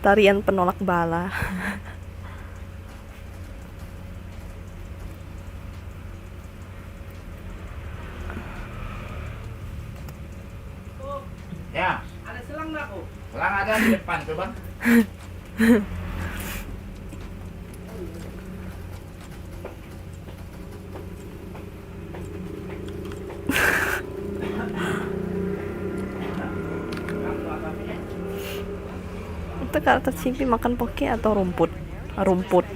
Tarian penolak bala. Ya, ada selang nggak, Bu? Selang ada di depan, coba. Itu karakter Chibi makan poke atau rumput? Rumput.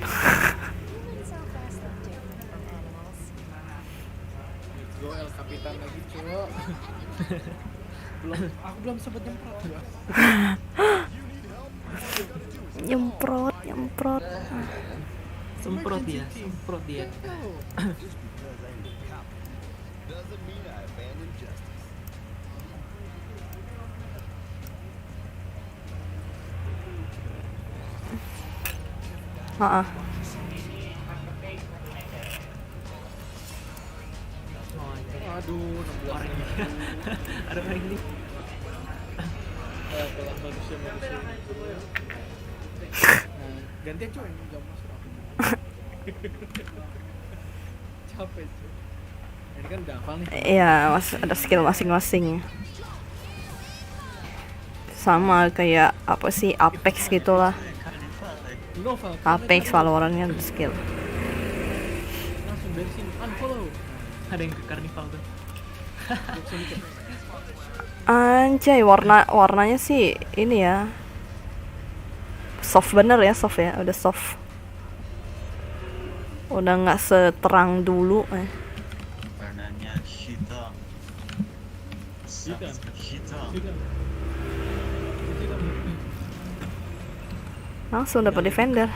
Go El Capitan lagi cuk. Aku belum sempet nyemprot gua. Nyemprot. Semprot dia. Heeh. Aduh, 16 Orang ini. Ada orang ini. Pelan manusia. Nah, gantian cuy jam masuk aku. Capek cuy. Ini kan udah hafal nih. Iya, ada skill masing-masing. Sama kayak apa sih Apex gitulah. Apex Valorantnya ada skill. Langsung dari sini unfollow. Ada yang ke karnival tuh. Anjay, warnanya sih ini ya. Soft bener ya, udah soft. Udah nggak seterang dulu. Warnanya hitam. Hitam. Langsung dapat defender.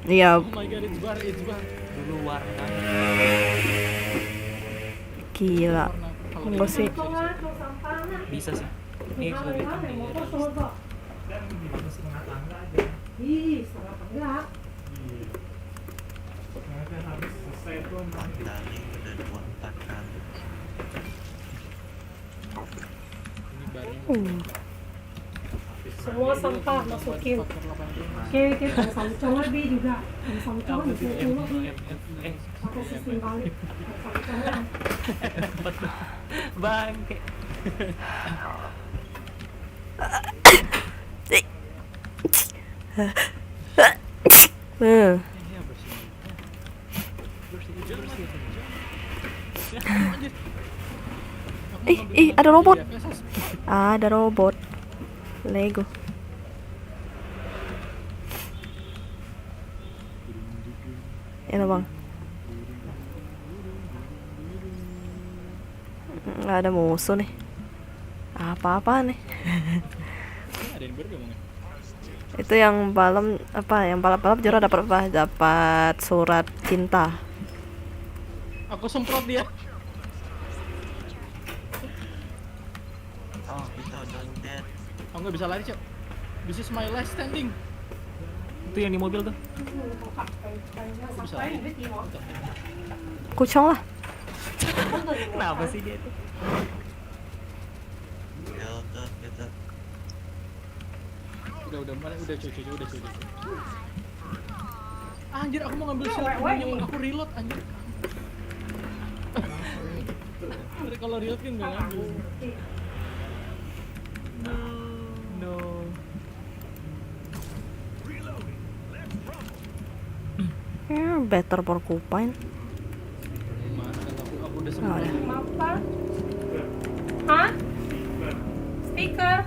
Iya. Oh my god, it's bar. Dulu warna. Gila. Enggak sih. Bisa sih. Ini sudah bikin dia. Bagus setengah tangga aja. Ih, setengah tangga. Habis selesai tuh. 4 kali udah 4 kali. Ini barnya. Semua sampah masukin. Oke, kalau samcong lebih juga. Kalau samcong dulu. Pakai sistem balik. Bangke. Ada robot. Ada robot. Lego. Ini bang. Nggak ada musuh nih. Apa-apa nih. Ada yang baru ngomongnya. Itu yang balap apa? Yang balap juara dapat apa? Dapat surat cinta. Aku semprot dia. Oh, itu don't dead. Aku nggak bisa lari cok. This is my last standing. Itu yang di mobil tuh. Aku bisa lari. Kucong lah. Kenapa sih dia tuh? Gitu. Udah mana udah cuy. Anjir, aku mau ngambil shield, aku reload anjir. Kalau reload kan nggak ngambil. No. Better porcupine. Mana kan aku udah Oh, sempat. ada. Apa? Hah? Speaker?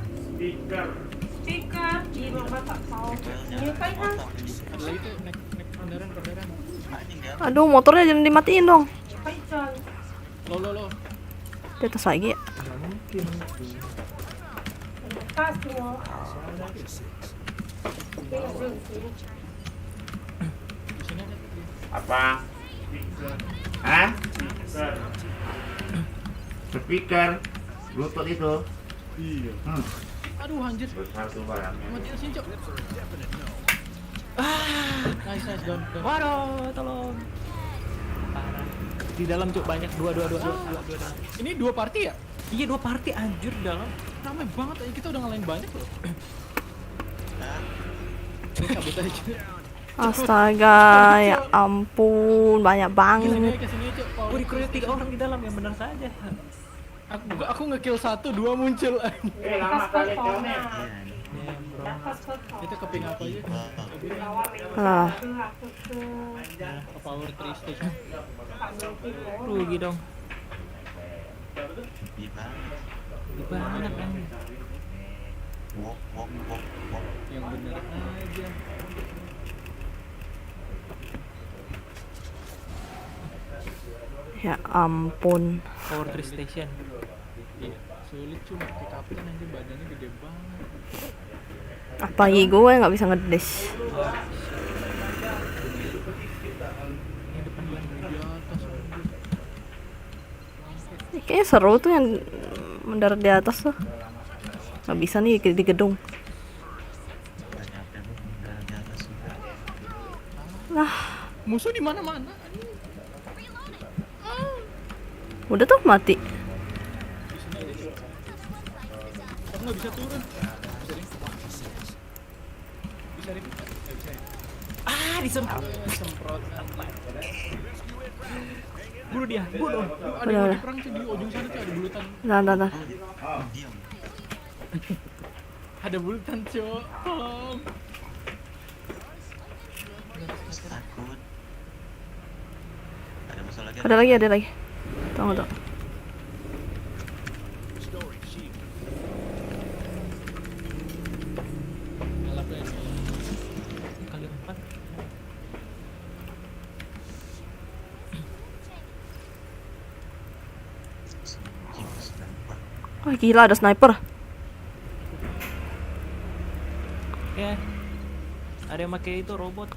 Speaker? Di mama tak tahu. Ini kan ha? Ada lagi tuh naik kendaraan. Aduh, motornya jangan dimatiin dong. Python. Lo. Di atas lagi ya. Lepas semua. Apa? Hah? Speaker. Bluetooth itu. Iya. Aduh anjir. Besar tuh barangnya. Matiin sini, Cok. Nice, down. Waduh, tolong. Parah. Di dalam Cuk banyak dua. Ini 2 party ya? Iya 2 party anjir di dalam. Ramai banget aja, kita udah ngalahin banyak loh. Ini cabut aja. Astaga, ya ampun, banyak banget. Kesini aja, Cok. Gue dikeroyok 3 orang di dalam yang benar saja. Aku nge-kill 1, 2 muncul. Lama kali Jonet. Itu keping apa aja? Ah, Ke power 3 station. Rugi dong. Gimana? Gimana kan? Walk. Yang bener aja. ya ampun. Power 3 station. Iya, sulit cuma pakai kapten aja badannya gede banget. Apalagi gue nggak bisa ngedes. Ini depan yang di atas anjir. Kayaknya seru tuh yang mendarat di atas tuh. Nggak bisa nih di gedung. Lah, Musuh di mana-mana. udah tuh mati. Aku nggak bisa turun. Bisa nih. Bisa ya. Disemprot. Bunuh dia, bunuh. Ada Udah, yang udah. perang tuh di ujung sana tuh ada bulutan. Bentar. Diam. Ada bulutan, Cok. Tolong. Takut. Ada musuh lagi. Ada lagi. Tunggu. Ngelap ya. Kali 4. Wah gila, ada sniper. Ya. Ada yang pakai itu robot.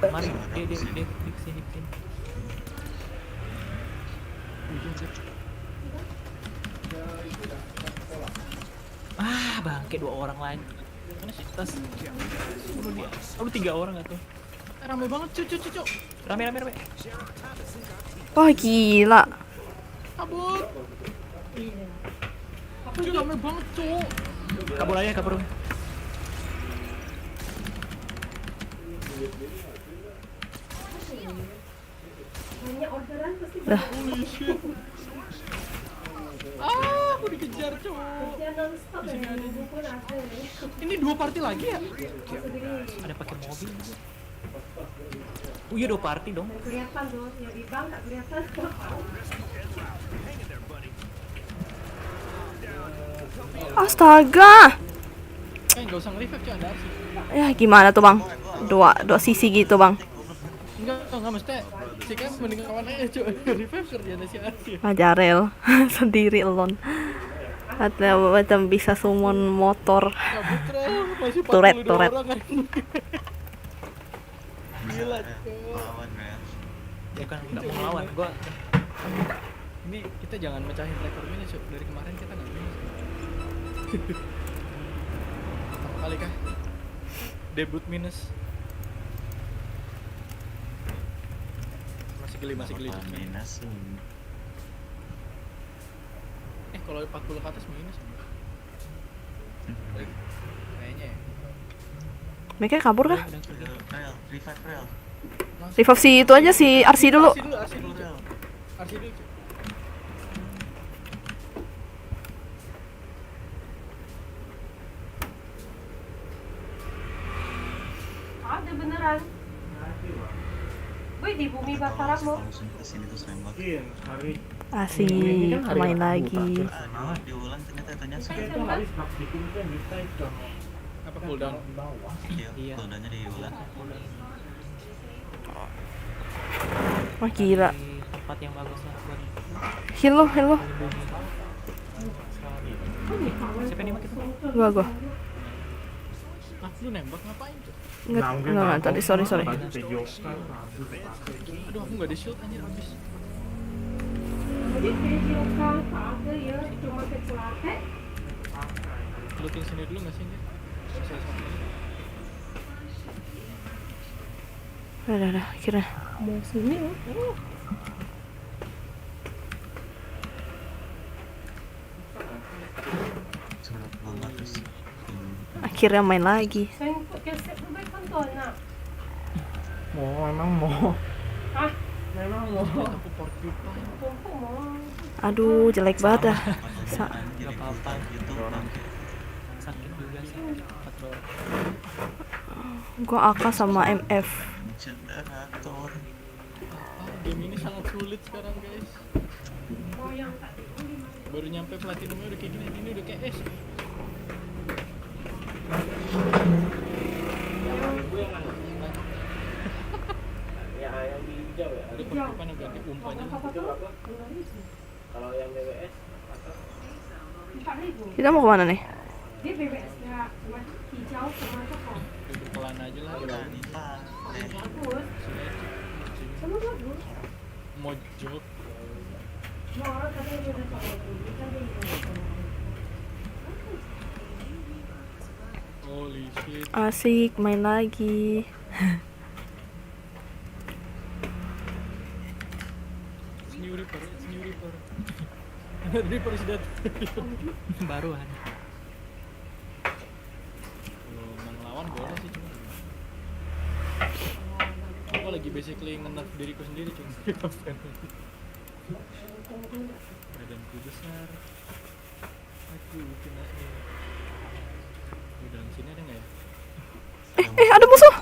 Mari, dia di sini. Bangke 2 orang lain. Mana sih tas? Bunuh dia. 3 orang atau? Rame banget, Cok. Rame. Wah gila. Kabur. Cok, rame banget, Cok. Kabur aja, kabur. Banyak orderan pasti Holy shit. Aku dikejar, Cok. kerja non-stop ya. Minggu pun ada ya. Ini 2 party lagi ya? Ada pakai mobil juga. Oh iya 2 party dong. Nggak kelihatan tuh, ya di bank nggak kelihatan. Astaga. Nggak usah nge-revive, Cok. Ada sih. Ya gimana tuh bang? Dua sisi gitu bang. Enggak mesti. Si kan mending kawan aja, Cok. Revive kerjanya si Arsi. Ajarel sendiri alone. Atau macam bisa summon motor. Kabut, Rel. Masih 42 Turret. orang kan. Gila, Lawan ya. Ya kan nggak mau ngelawan gua. Ini kita jangan mecahin rekor minus, Cok. Dari kemarin kita nggak minus. Pertama kali kah? Debut minus. Masih geli. Minus. Kalau 40 ke atas minus. Kayaknya ya. Mereka kabur kah? Revive rel. Revive si itu aja, si RC dulu. Arsi dulu. kiri cuy. Ada beneran. Wih, di bumi Bataram mau. Kesini terus nembak. Asik, main lagi. Diulang ternyata ternyata Apa cooldown? iya cooldownnya diulang. Wah gila. Di tempat yang bagus lah buat Heal lo. siapa nih makin Gua. Ah, lu nembak ngapain tuh? Enggak, tadi sorry. Aduh, aku nggak ada shield anjir habis. Jadi video kan ada ya cuma kecelate. Looting sini dulu nggak sih ini? Selesai satu ini. Udah, kira. Mau sini ya. Akhirnya main lagi. Saya keset berbaik kantor nak. Mau. Hah? Memang mau. Aku porcupine. Kumpul mau. Aduh, jelek banget dah. nggak apa-apa sakit juga sih 4 dolar. Gua AK sama MF. Generator. Game ini sangat sulit sekarang guys. Oh yang tadi. Baru nyampe platinumnya udah kayak gini, ini udah kayak es. Yang di hijau ya. Udah porcupine udah kayak umpanya. Kalau yang BWS 4.000. Kita mau kemana nih? Dia BBS ya, cuma hijau sama coklat. Udah pelan aja lah. Bagus. Sama bagus. Mojok. Mau katanya dia udah tahu. Kita dia udah. Holy shit. Asik, main lagi. It's new Reaper. Reaper sudah baruan. Kalau ngelawan boleh sih cuma. Aku lagi basically nge-nerf diriku sendiri cuma. Badanku besar. Aku kena ini. Udah di sini ada nggak ya? Ada musuh.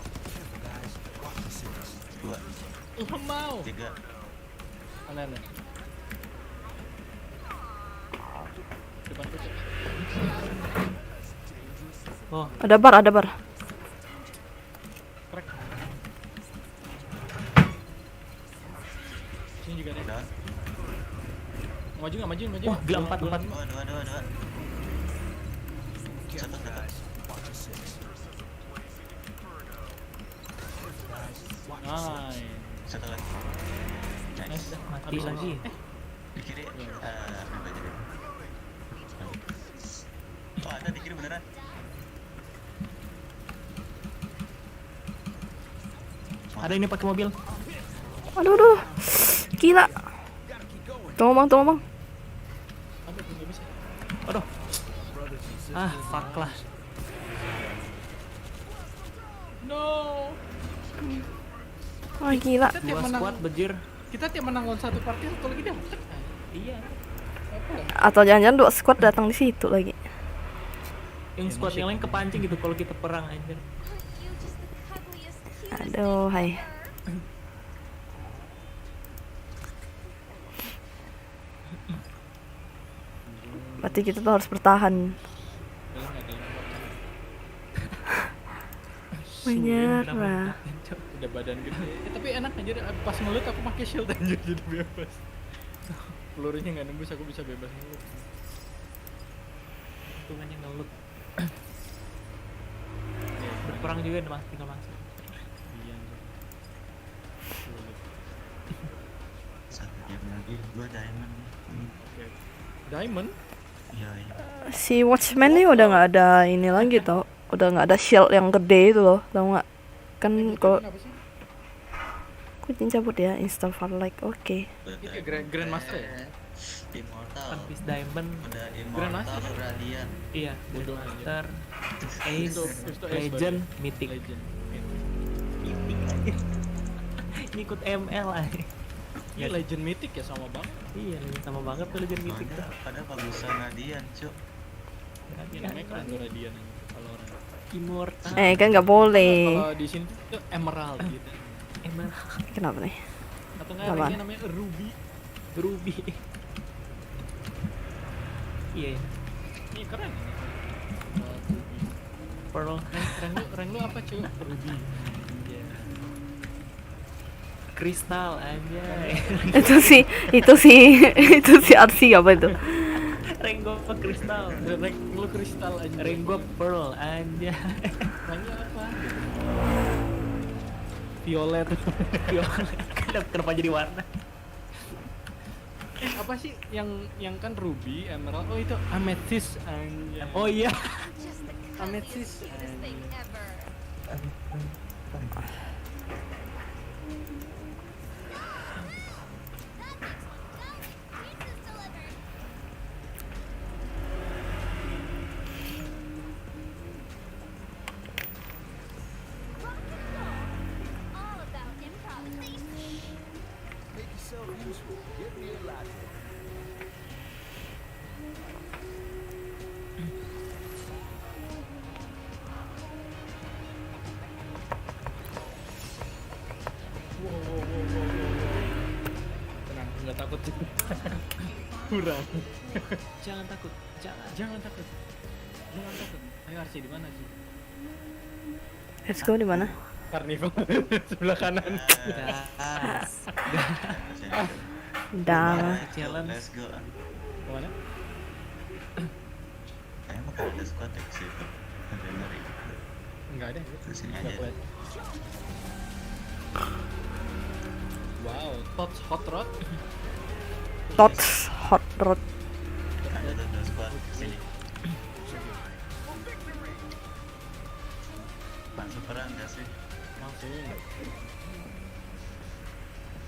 2 Mau. 3 Mana? Depanku cek. Oh, Ada bar. Crack. Sini juga ada. Maju nggak? Maju. wah gila 4. 2 Nice. satu lagi. Nice. Mati lagi. Di kiri nembak aja deh. Oh ada di kiri beneran. Ada ini pakai mobil. Aduh. Gila. Tolong bang. Ada nggak bisa. Aduh. Ah, fuck lah. No. Wah gila. Kita tiap 2 menang. squad bejir. Kita tiap menang lawan satu party satu lagi dia. Iya. Atau jangan-jangan 2 squad datang di situ lagi. Yang squad yang lain kepancing gitu kalau kita perang anjir. Aduh, hai. Berarti kita tuh harus bertahan. Menyerah. Udah badan gede. Tapi enak aja pas ngelut aku pakai shield aja jadi bebas. Pelurunya nggak nembus, aku bisa bebas ngelut. Hitungannya ngelut. Berperang juga mas, tinggal masuk. Iya. Sulit. Satu game lagi 2 diamond. Oke. Diamond? Iya. Si Watchman nih udah nggak ada ini lagi tau. Udah nggak ada shield yang gede itu loh, tau nggak? Kan kalau aku cabut ya, install file like, oke. Ini kayak Grandmaster ya? Immortal. One Piece Diamond. Udah Grandmaster. Immortal Radiant. Iya, Bodoh Grandmaster, Ace, Itu Ace Legend, baru. Mythic. Legend. Ini ikut ML aja. Ini Legend Mythic ya sama banget. Iya, sama banget tuh Legend Mythic tuh. Pada bagusan Radiant, Cuk. Ini namanya keren tuh Radiant kalau orang. Immortal. Kan nggak boleh. Kalau di sini tuh Emerald gitu. Emerald. Kenapa nih? Atau nggak Apaan? ranknya namanya Ruby. Ruby. Iya. Ini keren. Pearl. Rank lu apa cuy? Ruby. Iya. Kristal anjay. itu si Arsi apa itu? Rank gua kristal. Rank lu kristal aja. Rank gua pearl anjay. Ranknya apa? Violet. Kenapa jadi warna? Apa sih yang kan Ruby, Emerald? Oh itu Amethyst anjay. Oh iya. Amethyst. Tenang, nggak takut. Kurang. Jangan takut. Jangan takut. Ayo Arsi di mana sih? Let's go di mana? Carnival sebelah kanan. Gas. Dah. Challenge. Let's go. Kemana? Kayaknya bakal ada squad ya sih itu. Ada ngeri. Enggak ada. Di sini Nggak aja. kelihatan. Wow, Tots Hot Rod. Tots hot rod. Ada squad di sini. Langsung perang gak sih? Langsung.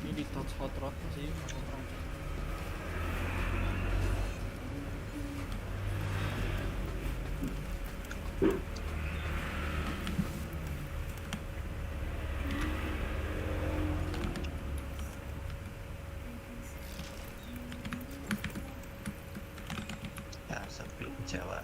Ini di Tots Hot Rod masih langsung perang. Ya, sepi Jawa.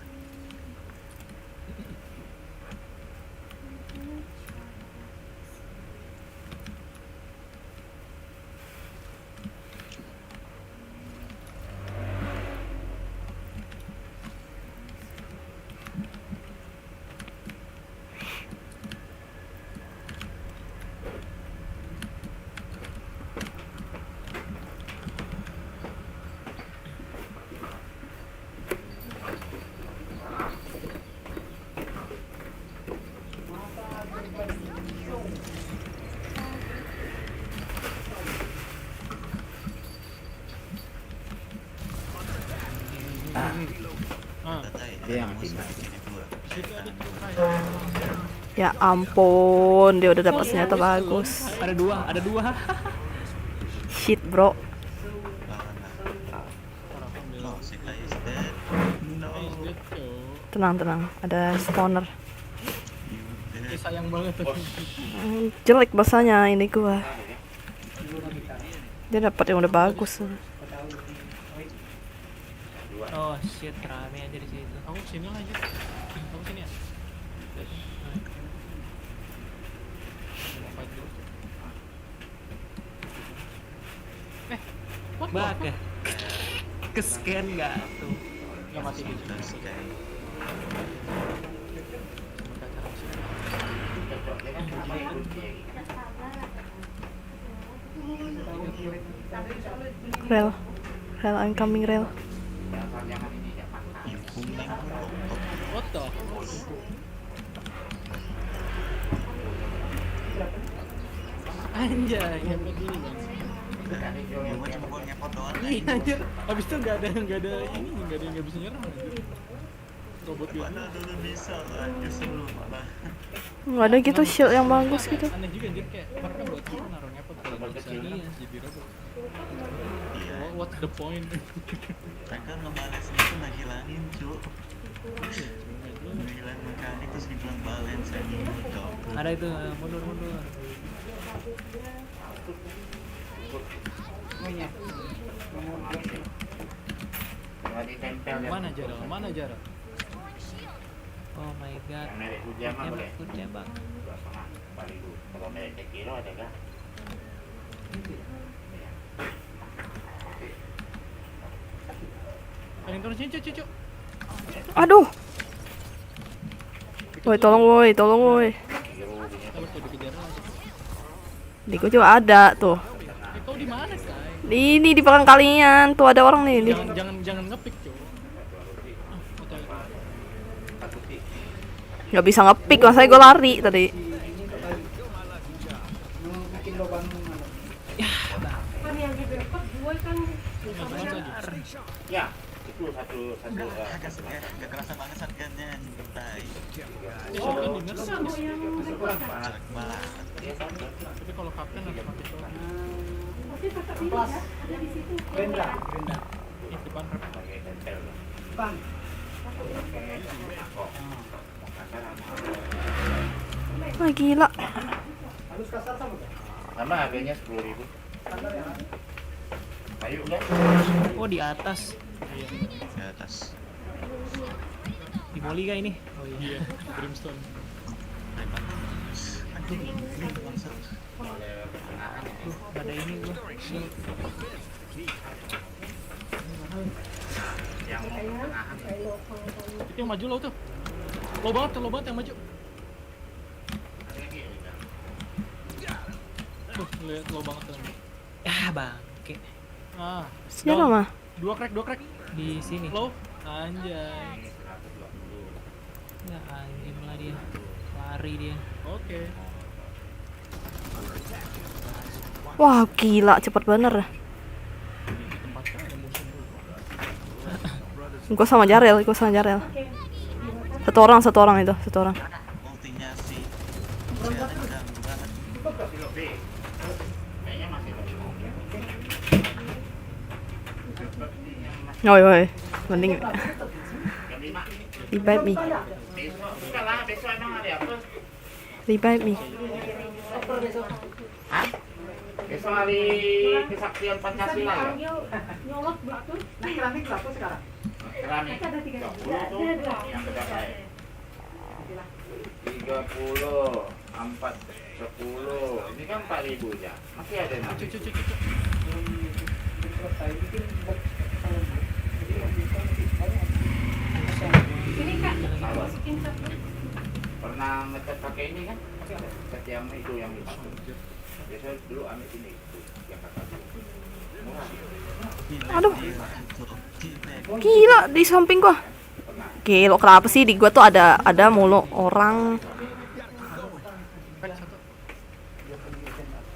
Ya ampun, dia udah dapat senjata bagus. Ada dua. Shit, bro. Tenang, ada spawner. Sayang banget tuh. Jelek bahasanya ini gua. Dia dapat yang udah bagus. Oh shit, rame aja di situ. Aku sini aja. Aku sini ya. Bak ya? Ke-scan nggak tuh? Nggak mati gitu. Rel, I'm coming, Rel. What the? Anjay, kayak begini bang. Gua cuma buat ngepot doang. Iya anjir. Abis itu nggak ada ini, nggak ada yang nggak bisa nyerang. Robot gitu. Mana dulu bisa lah, justru malah. Nggak ada gitu shield yang bagus gitu. Aneh juga anjir, kayak mereka buat kita naruh ngepot kalau nggak bisa jadi robot. What's the point? Mereka ngebalesnya tuh ngehilangin cuk. Ngehilangin mekanik terus dibilang balance aja. Ada itu mundur. Cuma ditempel ya. Mana Jara? Mana Jara? Oh my god. Yang merek hujan mah boleh. Hujan bang. 2,5 4.000. Kalau merek kilo ada kan? Paling turun sini cucu. Aduh. Woi, tolong woi, tolong woi. Kalau tuh dikejar aja. Di gua juga ada tuh. Kau di mana sih? Ini di belakang kalian tuh ada orang nih. Jangan ngepick cuy. Nggak bisa ngepick, makanya gue lari tadi. Kan yang di backup gue kan Ya, itu satu Agak kerasa banget shotgunnya tai. Shotgun di nerf sama yang Jelek banget. tapi kalau kapten ada pakai shotgun. pasti tetap ini ya, ada di situ. Brenda. Ini depan rep. pakai tempel. Bang. Wah gila. Harus kasar sama kan? Sama harganya 10.000. Ayo udah. Oh di atas. Di atas. Di Molly kah ini? Oh iya, Brimstone. Ada ini gua. Yang Itu yang maju lo tuh. Lo banget yang maju. Tuh, lihat lo banget tuh. Ah bangke. Ah, Siapa down. mah? Dua crack. Di sini. Lo, anjay. Ya anjing lah dia. Lari dia. Oke. Wah gila, cepet bener. Gue sama Jarel. Satu orang itu, satu orang. Ultinya sih. Ganggu banget. kayaknya masih Woi, mending jam 5. revive me. Enggak lah, besok emang hari apa? Revive me. Hah? Besok hari kesaktian Pancasila ya? Nyolot betul. Nah, keramik berapa sekarang? Keramik. Ada 30. 30 tuh yang berapa ya? 30, 4, 10. Ini kan 4.000 ya. Masih ada nanti. Ini Kak, masukin satu. Pernah ngecat pakai ini kan? Cat yang itu yang dipakai. Biasa dulu ambil ini itu yang kakak. Murah. Aduh. Gila di samping gua. Gila, kenapa sih di gua tuh ada mulu orang.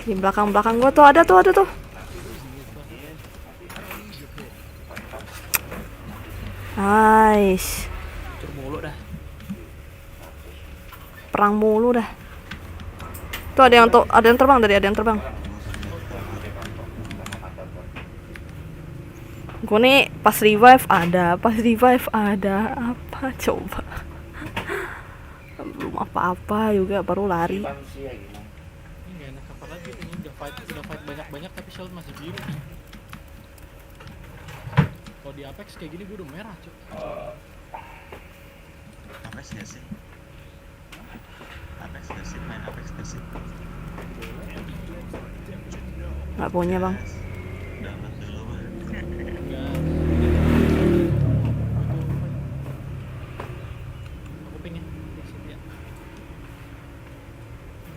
Di belakang gua tuh ada tuh. Nice. Perang mulu dah. Tuh ada yang terbang tadi, ada yang terbang. Gue nih pas revive ada apa coba. Belum apa-apa juga baru lari. Ini gak enak apa lagi, ini udah fight banyak tapi shield masih biru. Kalau di Apex kayak gini gue udah merah cuy. Apex gak sih? Main Apex gak sih? Nggak punya bang. Download dulu mah. Aku pengen ya.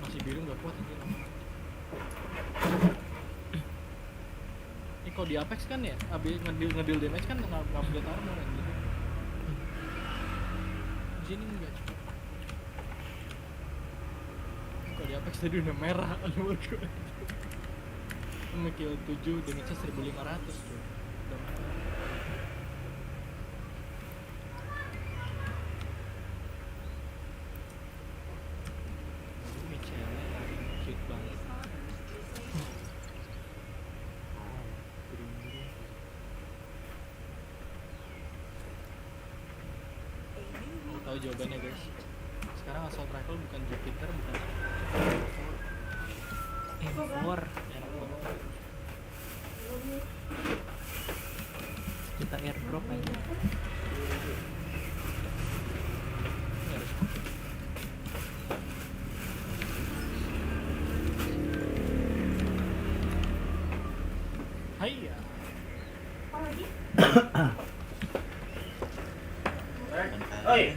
Masih biru nggak kuat aja. Ini kalau di Apex kan ya, abis ngedil damage kan nggak upgrade armor kan gitu. Di sini enggak cuy. Kalau di Apex tadi udah merah armor gue. Nge-kill 7 damage-nya 1.500 cuy. Udah merah. Ini cewek cute banget. Tahu jawabannya guys. Sekarang assault rifle bukan Jupiter, bukan War. minta airdrop aja. Hai ya. Oi,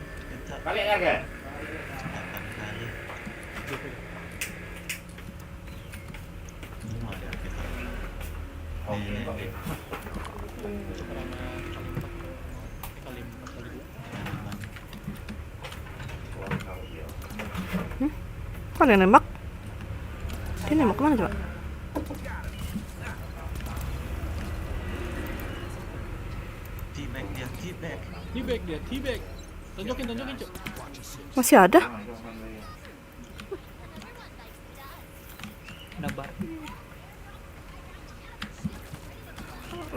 balik lagi. 8 kali. Semua ya kita. Nih. Kali 4 kali 2. Kok ada yang nembak? Dia nembak kemana coba? T-bag dia, T-bag. Tonjokin, Cuk. Masih ada? Ada bar.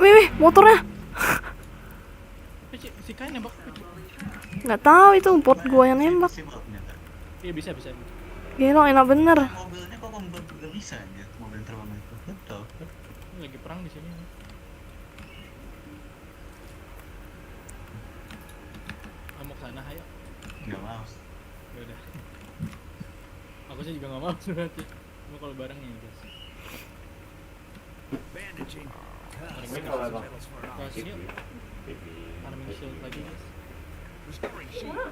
Wih, motornya. Peci, si Kai nembak Peci. Nggak tahu itu bot gua yang nembak. Iya bisa. Gila, enak bener. Mobilnya kok membuat gak bisa aja mobil terbang itu. Betul. Ini lagi perang di sini. Mau ke sana, ayo. Nggak mau. Ya udah. Aku sih juga nggak mau berarti. Mau kalau bareng ya guys. Bareng ke sini yuk. Farming shield lagi guys. Wih, rel.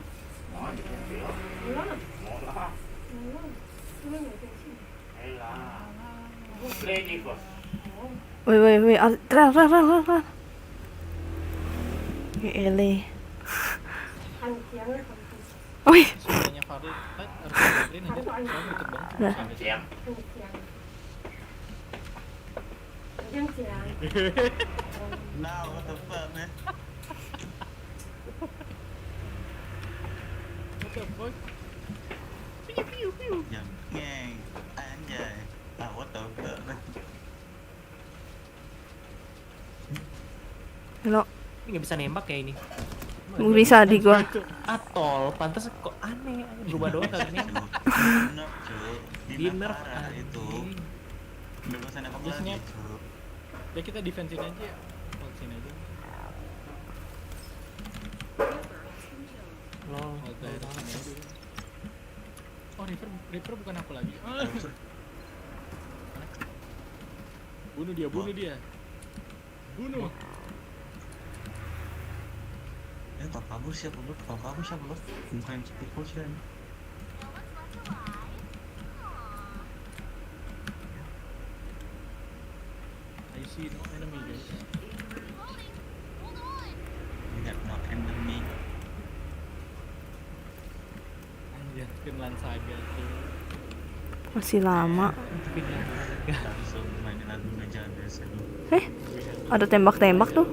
Ele. Wih. Suaranya Farli, harus dengerin aja. Soalnya deket banget. Nah. Siang. Now what the fuck man? What the fuck? Yang ngeng anjay. Ah what the fuck man? Halo. Ini nggak bisa nembak ya ini. Bisa di gua. Atol, pantas kok aneh. Berubah doang kagak nembak. Nerf cuy. Di nerf parah itu. Udah gak usah nembak Biasanya- lagi cuy. Ya kita defense-in aja ya. Hold-in aja. Lol. Hold direct sini aja. Oh Reaper bukan aku lagi. Bunuh dia. Bunuh. Kalau kabur siapa lu? Bukan pukul sih. I see no enemy guys. Ingat no enemy. Anjir, Finland Saga tuh. Masih lama. Langsung main lagu aja biasa dulu. Ada tembak-tembak tuh.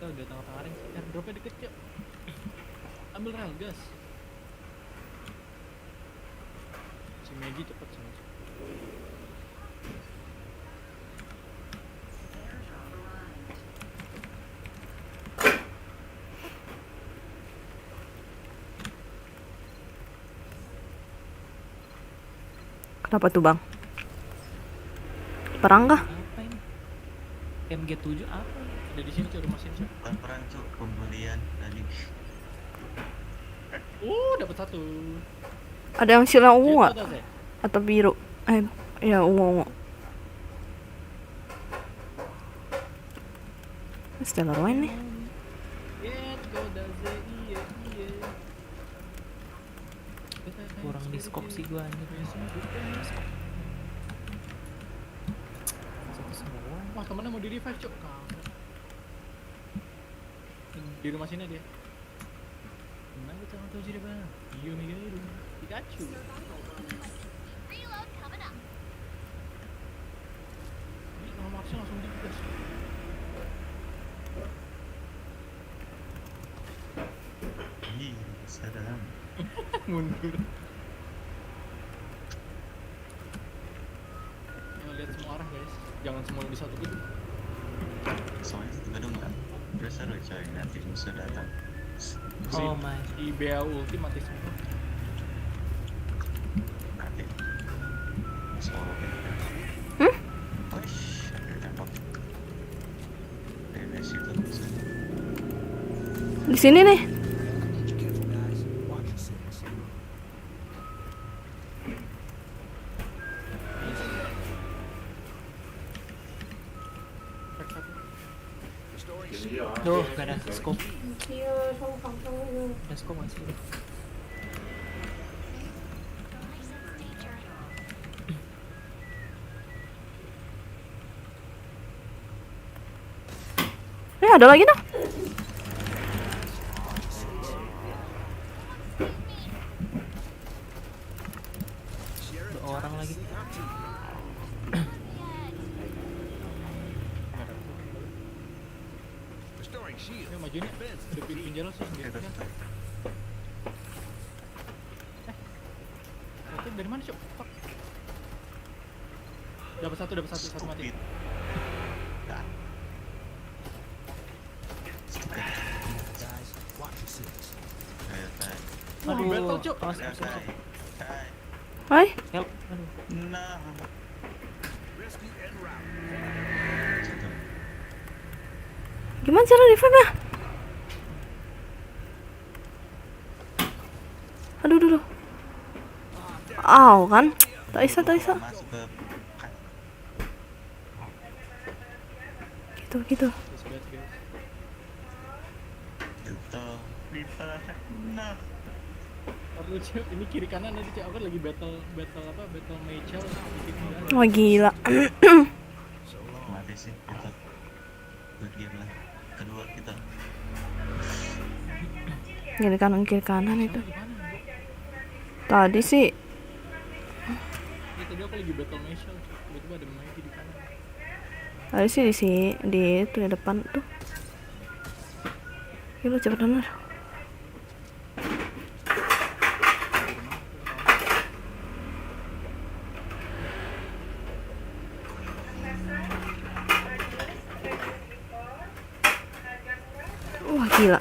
Kita udah tengah-tengah ring. Airdropnya deket yuk. Ambil rel gas. Si Maggie cepet soalnya. Kenapa tuh bang? Perang kah? Apa ini? MG7 apa? Ada di sini cuy, rumah sini cuy. Bukan perang cuy, pembelian tadi. Dapat satu. Ada yang silang ungu Itu nggak? ada, Zek? Atau biru? Ya ungu. Stellar Wine nih. Go Daze, iya. Kurang di scope sih gua anjir. Satu semua. Wah temennya mau di revive cok. Di rumah sini dia. Mana kita nggak tahu jadi mana? Iya nih gini Pikachu. Ini kalau maksudnya langsung digas. Ih, sadam. Mundur. jangan semua di satu gedung. Soalnya satu gedung kan seru coy, nanti musuh datang. Oh my. Si BA ulti mati semua. Nanti solo Wish, tembak. Dari situ musuh. Di sini nih. Duh, gak ada scope. Iya, kampung itu. Ada scope masih. Ada lagi dong. Ada orang lagi. Ini maju nih, udah pinjol sih sendiri kan. Itu dari mana cok? Fuck. Dapat satu mati. Aduh, battle cok. Hai. Help. Aduh. Nah. Gimana cara revive-nya? Aduh. Aw kan? Tak bisa. Gitu. Nah. Aduh cok, ini kiri kanan nanti cok. Aku lagi battle Michael. Wah gila. Mati sih kita. Good game lah. Kedua kita. Kiri kanan itu. Tadi sih. Ya, tadi aku lagi battle Michael. Tiba-tiba ada Mikey di kanan. Tadi sih di itu di depan tuh. Gila cepet bener. Wah gila.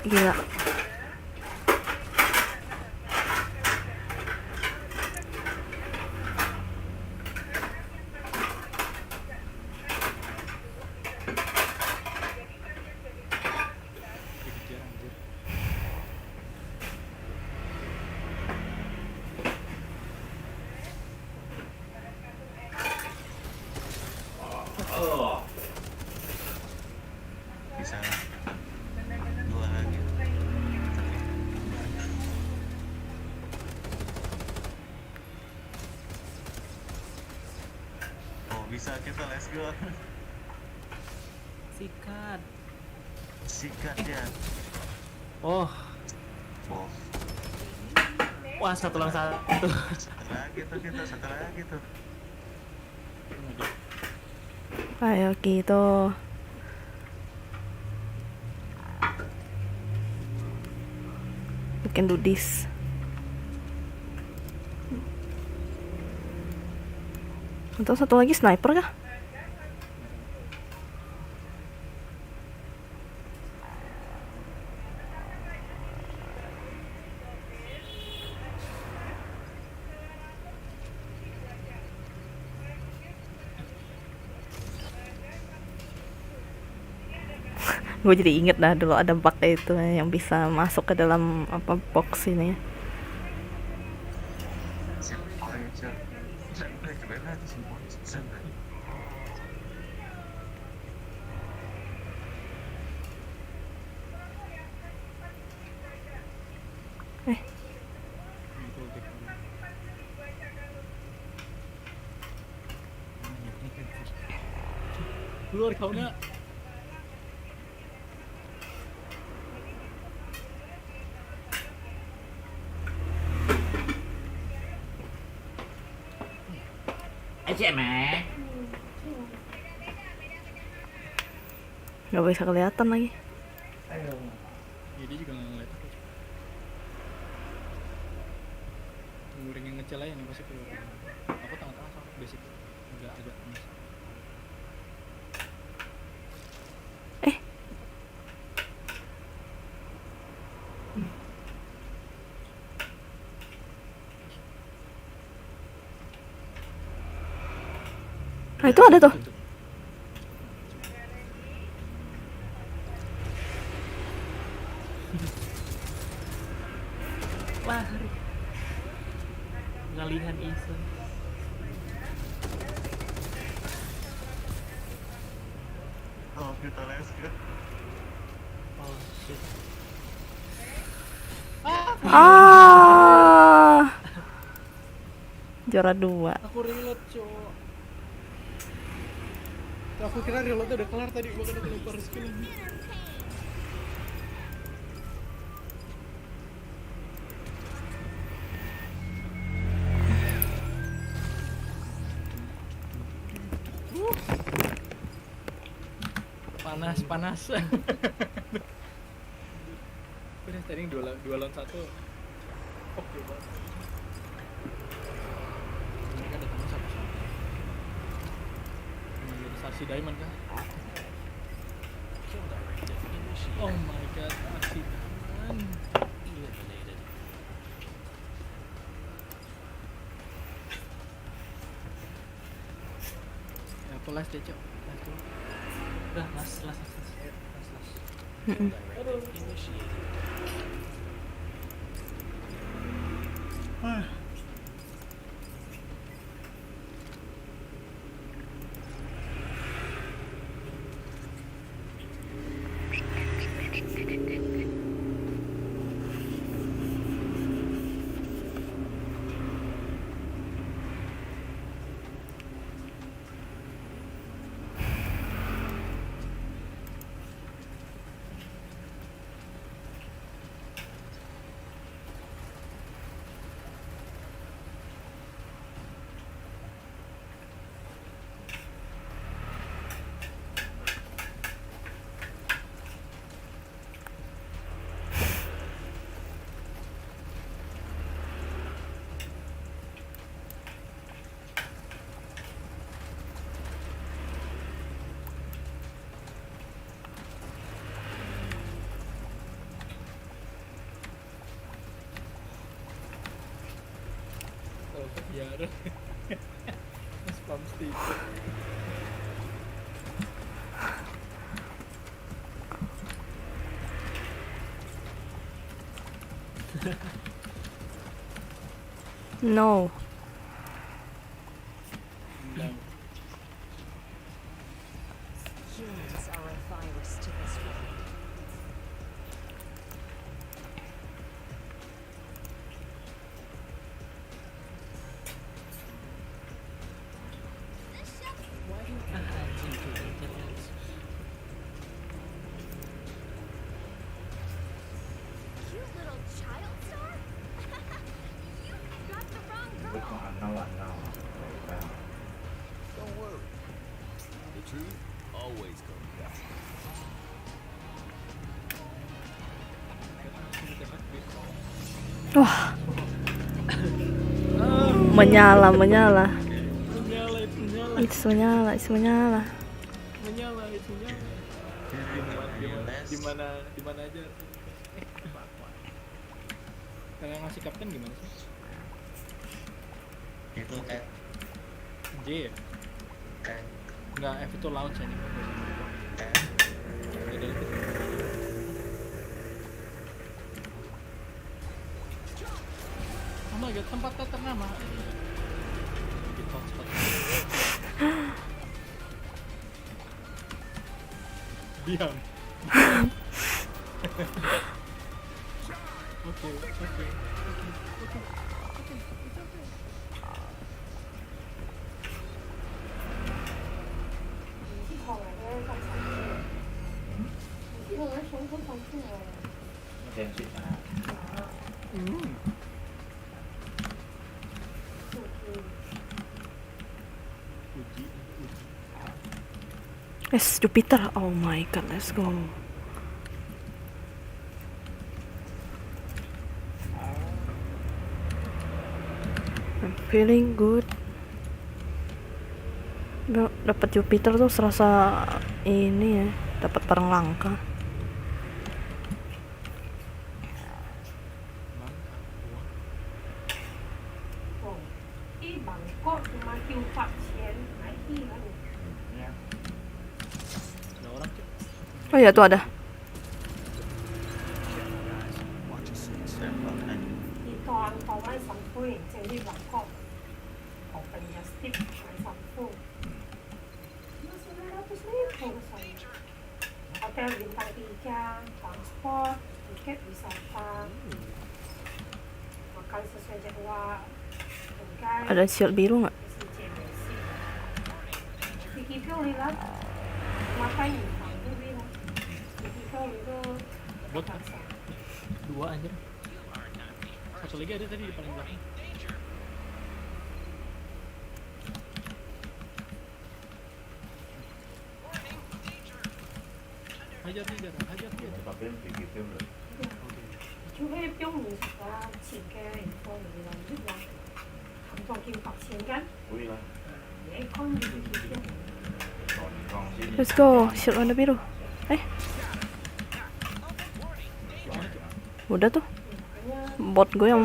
Bisa dua lagi. Oh bisa kita, let's go. Sikat ya. Oh. Wah, satu lawan satu. Satu lagi tuh. Ayo gitu. We can do this. Atau satu lagi sniper kah? Gue jadi inget dah dulu ada bug itu yang bisa masuk ke dalam apa box ini. Keluar kau nak. Gak bisa kelihatan lagi. Ya, dia juga ngeliat aku. Tunggu ring yang ngecel aja nih pasti keluar. Aku tengah-tengah sama basic. Agak miss. Nah, itu ada tuh. Lari. Ngalihan isu. Oh, kita lesket. Oh shit. Juara 2. Aku reload, cowok. Aku kira reloadnya udah kelar tadi, gua kena kelempar skill lagi. Panas. Udah tadi 2 lawan 1. Oke banget. Mereka datang sama-sama. Ini saksi diamond kah? Oh my god, saksi diamond. Ya, aku last deh, Cok. Last dulu. Udah, las. Biar spam stiker. No. Humans are a virus to this world. Cute little child star? You got the wrong girl. Don't worry. The truth always comes out. Wah. Menyala. It's menyala. Di mana aja. Kalau yang ngasih kapten gimana sih? Itu kayak J ya? Enggak, F itu launch aja. Beda itu. Oh my god, tempat ternama. Di hotspot. Diam. Oke. Yes, Jupiter. Oh my god, let's go. I'm feeling good. Dapat Jupiter tuh serasa ini ya, dapat barang langka. Bangkok cuma Q4 钱 IT kan. Ada orang cek. Oh ya tuh ada. Itu ang tao mai 3杯，整理 Bangkok。Open just tip 买3杯。Masih 900.000 ke sana. Hotel bintang 3, transport, tiket wisata, makan sesuai jadwal, Ada shield biru nggak? Bot. 2 anjir. Satu lagi ada tadi di paling belakang. Hajar dia, hajar dia. Tapi pergi film loh. 就係標面啊，前嘅地方嚟啦，呢個行動叫白錢緊， Ui lah. 野康嘅條 Còn sini. Let's go, shield warna biru. Udah tuh. Bot gue yang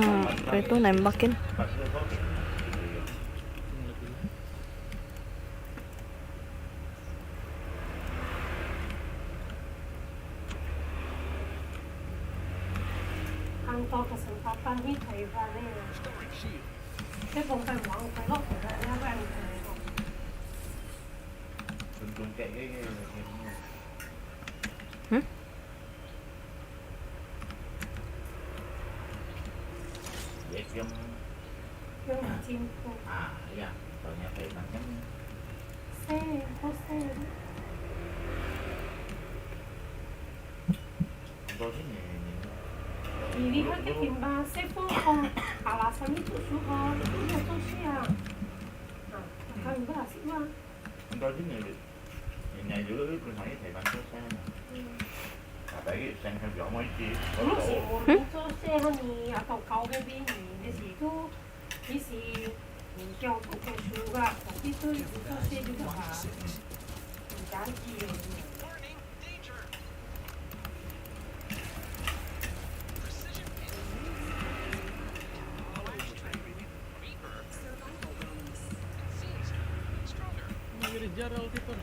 itu nembakin.多kesempatan ini kaitannya. Saya bukan mau pelok, karena apa yang Tuntung kayak gini. yang cinta. Ah, iya. Soalnya kayak macam. Saya. Untuk sini. Dilihat ke timbang, saya pun alasan itu suka, itu sosial. Nah, akan berhasil lah. Untuk sini, ini dulu itu saya bantu saya. Tapi saya kan bilang mau isi. Lu sih mau sosial nih atau kau bebek di situ, isi jauh ke surga, tapi itu sosial juga lah. Janji. Gerald Tipper.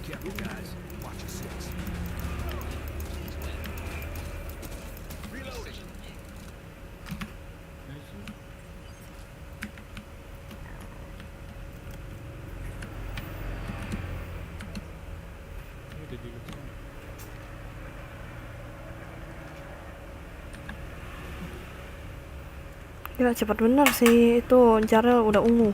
Careful, guys. Watch your six. Reloading. Gila cepat bener sih itu Jarel udah ungu.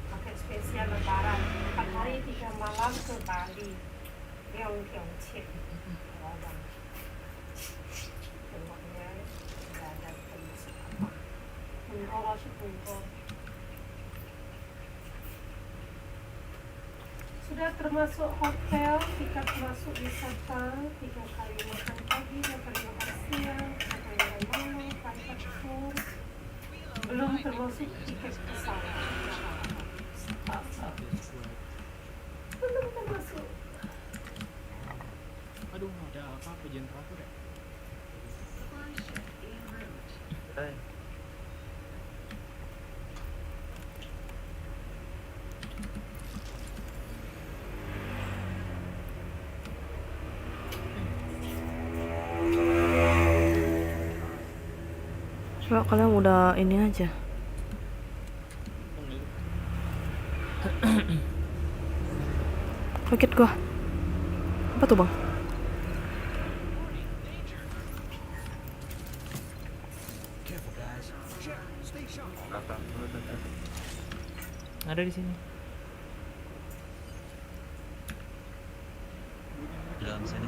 Pakai spesial lebaran 4 hari 3 malam ke Bali. Yang cek. Tempatnya tidak ada termasuk apa. Punggol. Sudah termasuk hotel, tiket masuk wisata, 3 kali makan pagi, 2 kali makan siang, 1 kali makan malam, private tour. Belum termasuk tiket pesawat. Belum termasuk. Aduh, ada apa generator ya? Coba kalian udah ini aja. Kaget gua. Apa tuh bang? Ada di sini. Dalam sini.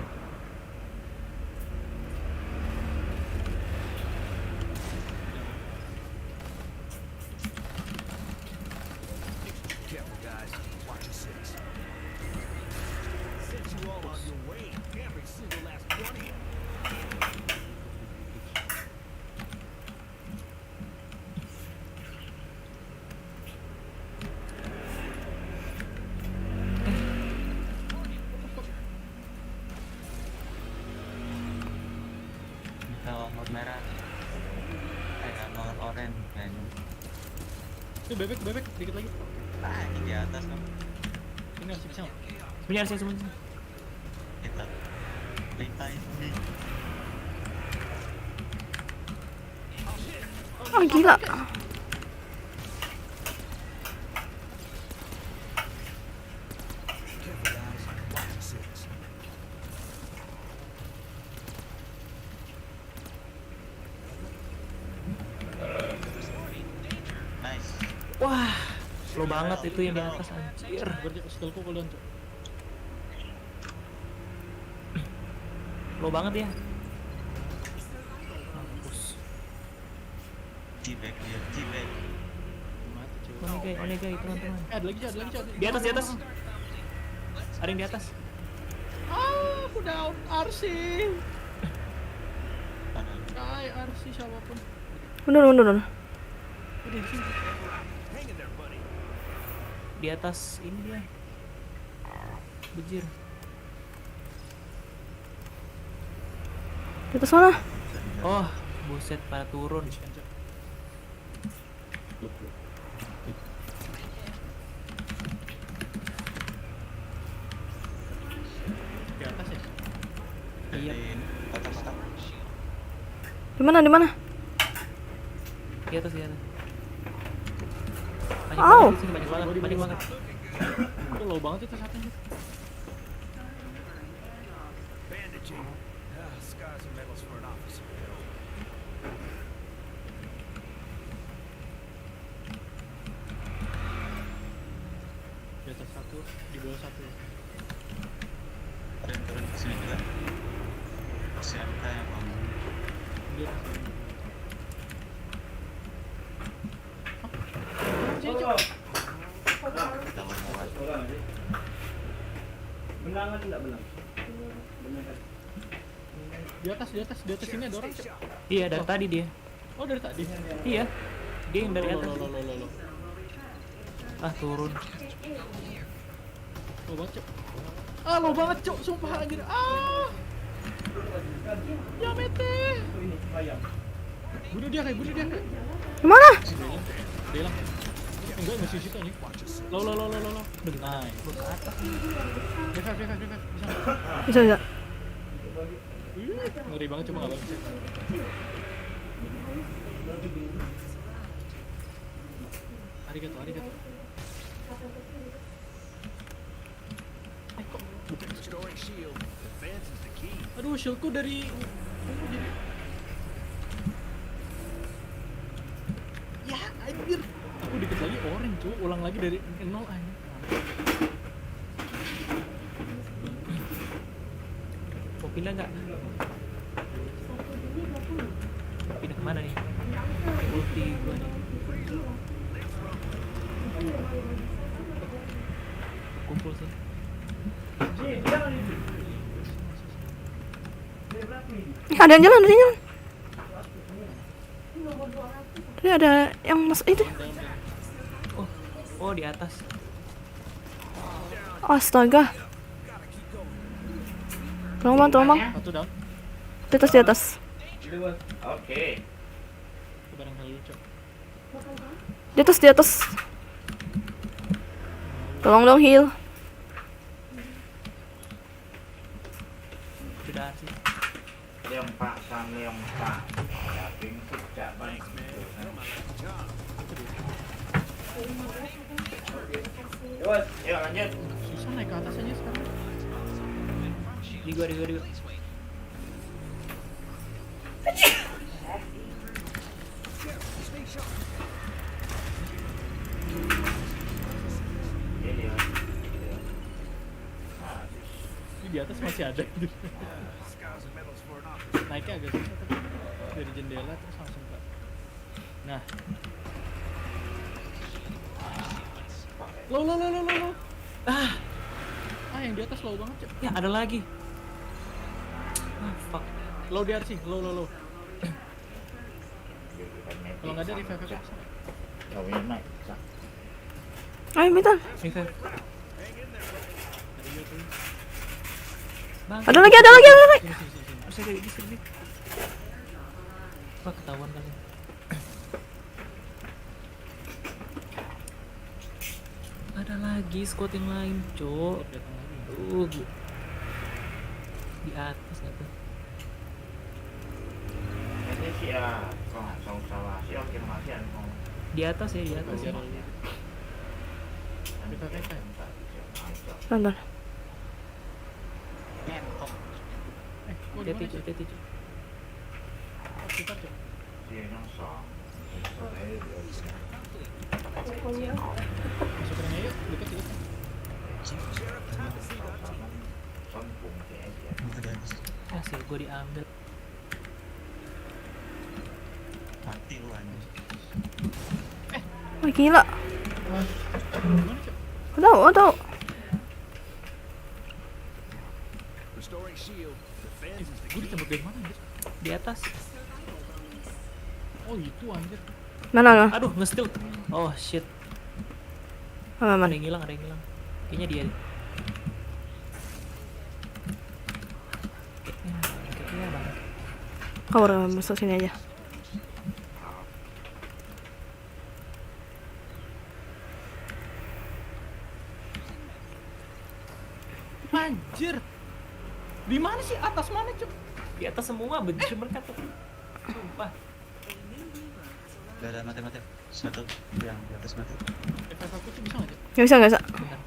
Careful, guys. Watch your six. Set you all on your way. Every single last one of you. Nomor merah. Nomor oranye kayaknya. Bebek dikit lagi. Ah, ini di atas dong. Ini harus bisa. Sebenarnya harusnya semua. Kita lintai ini. Ah, gila. Careful, guys. Watch your six. Nice. Wah, slow banget itu yang di atas anjir. Berarti skillku cooldown, Cok. Slow banget ya. Mampus. T-back dia, T-back. Mati, Cok. Onega itu teman-teman. Ada lagi, Cok. Di atas. Ada yang di atas. Ah, aku down. Arsi. Hai, Arsi siapapun. Mundur. Udah di sini. Di atas ini dia. Bujir. Di atas mana? Oh, buset pada turun. Di atas ya. Iya. Kotak-kotak. Di mana? Di atas. Au. Banyak banget. Itu low banget itu satunya. Bandaging. Scars and medals for an officer. Di atas satu, di bawah satu. Turun ke sini juga. Siapa yang mau? Dia. Sini, Cok. Kita mau lewat. Benang atau enggak benang? Di atas sini ada orang, Cok. Iya, dari tadi dia. Oh, dari tadi. Iya. Dia yang dari Lo. atas. Ah, turun. Lo banget, Cok. Ah, lo banget, Cok. Sumpah anjir. Ah. Ya mete. Bunuh dia kayak. Di mana? Dia hilang. Enggak, masih di situ nih. Lo. Dengar. Ke atas. Bisa. Bisa. Ngeri banget, cuma nggak bagus. Arigato. Restoring shield. Defense is the key. Aduh, shieldku dari ya anjir. Aku dikit lagi orange, cuy. Ulang lagi dari 0 anjir. Mau pindah nggak? Pindah kemana nih? Ulti gua nih. Kumpul sih. Ada yang jalan. Tadi ada yang masuk itu. Oh, di atas. Astaga. Tolong bang. Satu down. Di atas. Oke. Barang hal lucu. Di atas. Tolong dong heal. Sudah sih. Pak. Daging tidak baik. Yuk lanjut. Susah naik ke atas aja sekarang. Di gua. atas masih ada gitu. Naiknya agak susah tapi dari jendela terus langsung ke. Nah. Low. Yang di atas low banget, Cok. Ya, ada lagi. Fuck. Low di RC, low. Kalau nggak ada revive aja. Ayo minta. Revive. Bang. Ada lagi. Bisa di sini. Wah, ketahuan kali. Ada lagi squad yang lain, Cok. Di atas nggak tuh? Ini sih ya, kong salah sih oke masih ada. Di atas ya, di atas ya. Bentar. Hati-hati, Cok. Iya, yang song. Masukin aja yuk, deket. Asik, gue diambil. Mati lu anjing. Wah gila. Tahu. Gue ditembak dari mana anjir? Di atas. Oh itu anjir. Mana? Aduh, nge-steal. Oh shit. Aman. Ada yang hilang. Kayaknya dia. Kayaknya banget. Kabur masuk sini aja. Anjir. Di mana sih? Atas mana, Cok? Di atas semua benci mereka tuh. Sumpah. Gak ada mati. Satu yang di atas mati. FF aku tuh bisa nggak, Cok? Nggak bisa. Bentar.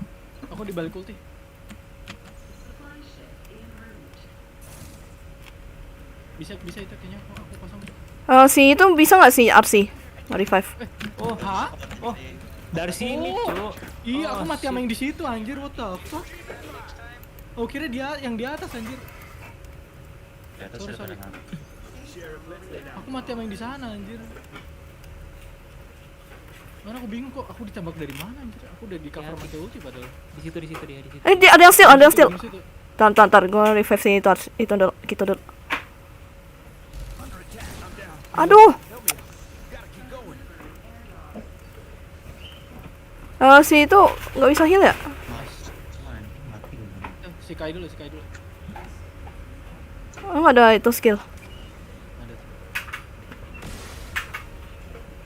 Aku di balik ulti. Bisa itu kayaknya aku pasang. Si itu bisa nggak sih RC? Revive. Oh, hah? Oh, dari sini, Cok. Iya, aku Oh, mati sama shit. yang di situ anjir, what the fuck? Oh, kira dia yang di atas anjir. Di atas Sorry. ada tangan. Aku mati sama yang di sana anjir. Mana aku bingung kok, aku ditembak dari mana anjir? Aku udah di cover mati ulti padahal. Di situ dia, di situ. Ada yang steal. Di situ. Tar, gue revive sini itu dulu, gitu dulu. Aduh. Si itu nggak bisa heal ya? Mati lu. Si Kai dulu. Oh, nggak ada itu skill. Ada.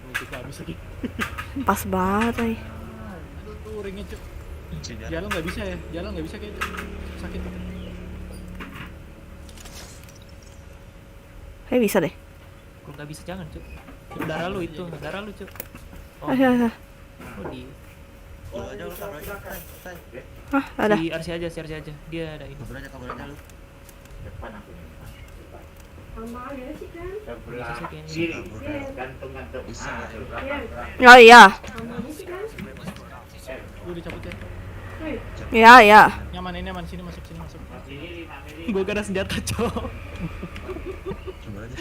Oh, kita habis lagi. Pas banget nih. Aduh, ringnya Cuk. Tidak. Jalan nggak bisa ya? Jalan nggak bisa kayaknya. Sakit. Kayak bisa deh. Kalau nggak bisa jangan, Cok. Darah lu, Cok. Oh, Ayo. oh di. Lu aja lu kabur aja. Tai. Hah, ada. Si RC aja. Dia ada ini. Kabur aja lu. Depan aku ini. Sama ya sih kan? Sebelah Bisa kayaknya. kiri. Kabur. Gantung. Bisa nggak ya? Iya. Oh iya. Sama sih kan? Lu dicabut ya. Iya. Nyaman sini masuk. Sini 5 mili. Gue gak ada senjata, Cok. Coba aja.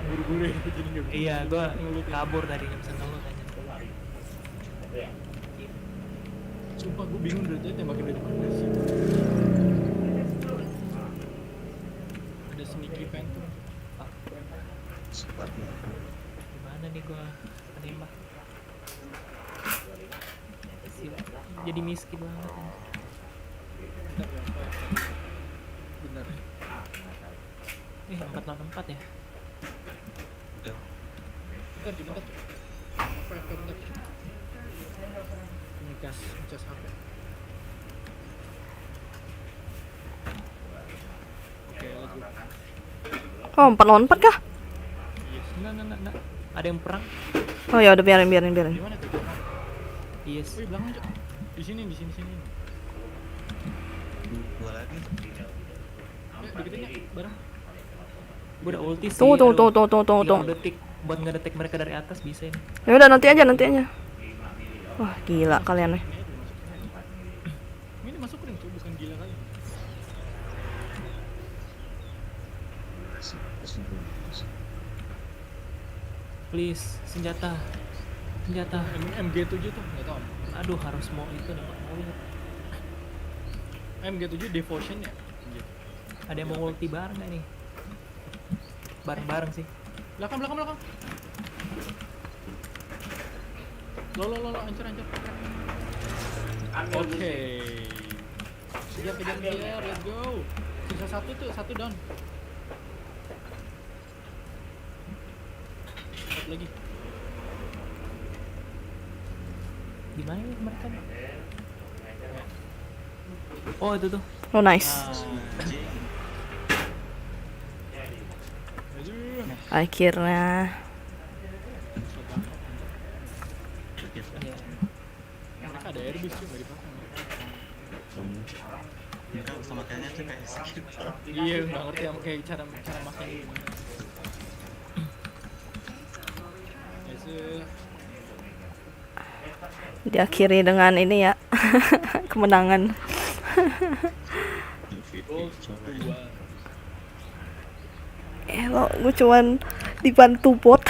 Buru-buru ya, jadi nggak bisa. Iya, gue Ngelut ya. kabur tadi, nggak bisa ngelut aja. Sumpah gue bingung dari tadi tembakin dari mana sih. Ada sneaky phantom. Cepat ya. Gimana nih gue penembak? Jadi miskin banget. Bener. 4 lawan 4 ya? Bentar. Bentar. Ini cas HP. Oke, let's go. Oh, 4 lawan 4 kah? Enggak. Ada yang perang? Oh ya udah biarin. Di mana tuh? Yes. Wih, belakang Cok. Di sini. Dua lagi. Deketin ya, bareng. Gue udah ulti sih. Tunggu. 30 detik buat ngedetek mereka dari atas bisa ini. Ya udah nanti aja. Wah, gila kalian nih. Ini masuk ring, Cok, bukan gila kali. Please, senjata. MG7 tuh nggak tahu. Aduh, harus mau itu nih, mau lihat. MG7 Devotion ya. Ada yang mau ulti bareng nggak nih? Bareng-bareng sih. Belakang. Lo, ancur. Oke. Kejar, let's go. Sisa satu down. Satu lagi. Di mana nih mereka? Oh, itu tuh. Oh nice. Akhirnya. Mereka ada airbus juga di belakang. Mereka sama kayaknya tuh kayak skill. Iya, nggak ngerti sama kayak cara makan gimana. Diakhiri dengan ini ya. Kemenangan. Lo gue cuman dibantu bot.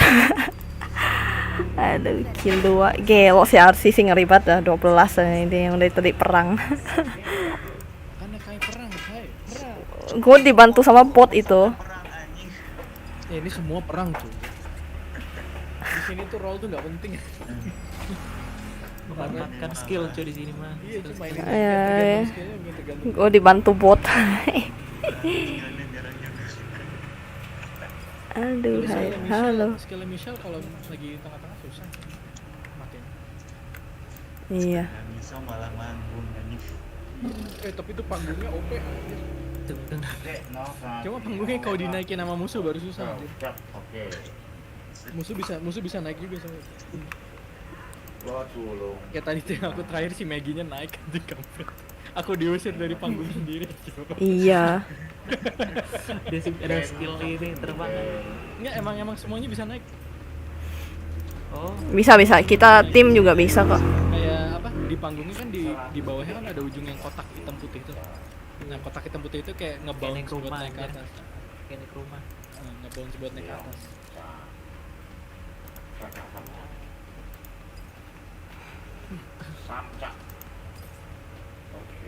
Aduh, kill 2. Gelo si RC sih ngeri banget dah 12 ini yang dari tadi perang. Karena kayak perang. Gue dibantu sama bot itu. Ya ini semua perang tuh. Di sini tuh roll tuh nggak penting. Memanfaatkan skill cuy di sini mah. Iya, cuma ini tergantung. Gue dibantu bot. Aduh, halo. Skill Michelle kalau lagi tengah-tengah susah makanya. Iya. Bisa malah manggung anjing. Tapi itu panggungnya OP aja. Cuma panggungnya kalau dinaikin sama musuh baru susah. Oke. Musuh bisa naik juga soalnya. Ya tadi tuh aku terakhir si Maggie-nya naik di kampret. Aku diusir dari panggung sendiri. Iya. Dia ada skill ini terbang. Enggak, emang semuanya bisa naik. Oh. Bisa. Kita tim juga bisa kok. Kayak apa? Di panggungnya kan di bawahnya kan ada ujung yang kotak hitam putih itu. Nah, kotak hitam putih itu kayak nge-bounce buat naik ke atas. Kayak naik rumah. Nge-bounce buat naik ke atas.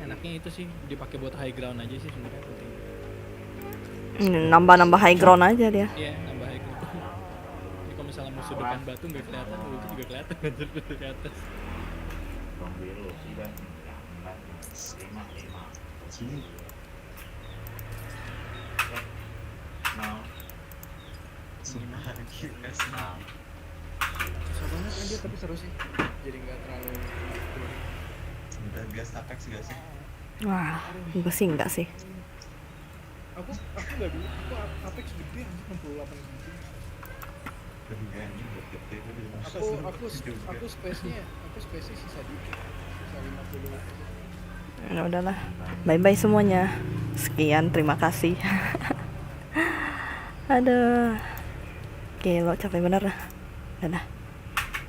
Enaknya itu sih dipakai buat high ground aja sih sebenarnya. Nambah high ground aja dia. Iya, nambah high ground. Jadi kalau misalnya musuh depan batu nggak kelihatan, itu juga kelihatan anjir dari atas. Susah banget aja tapi seru sih. Jadi nggak terlalu. Udah gas Apex gak sih? Wah, gue sih enggak sih. Aku nggak dulu. Apex gede anjir 68 GB. Aku space-nya sisa dikit. Sisa 50. Ya udahlah. Bye-bye semuanya. Sekian, terima kasih. Aduh. Gelo, capek bener. Dadah.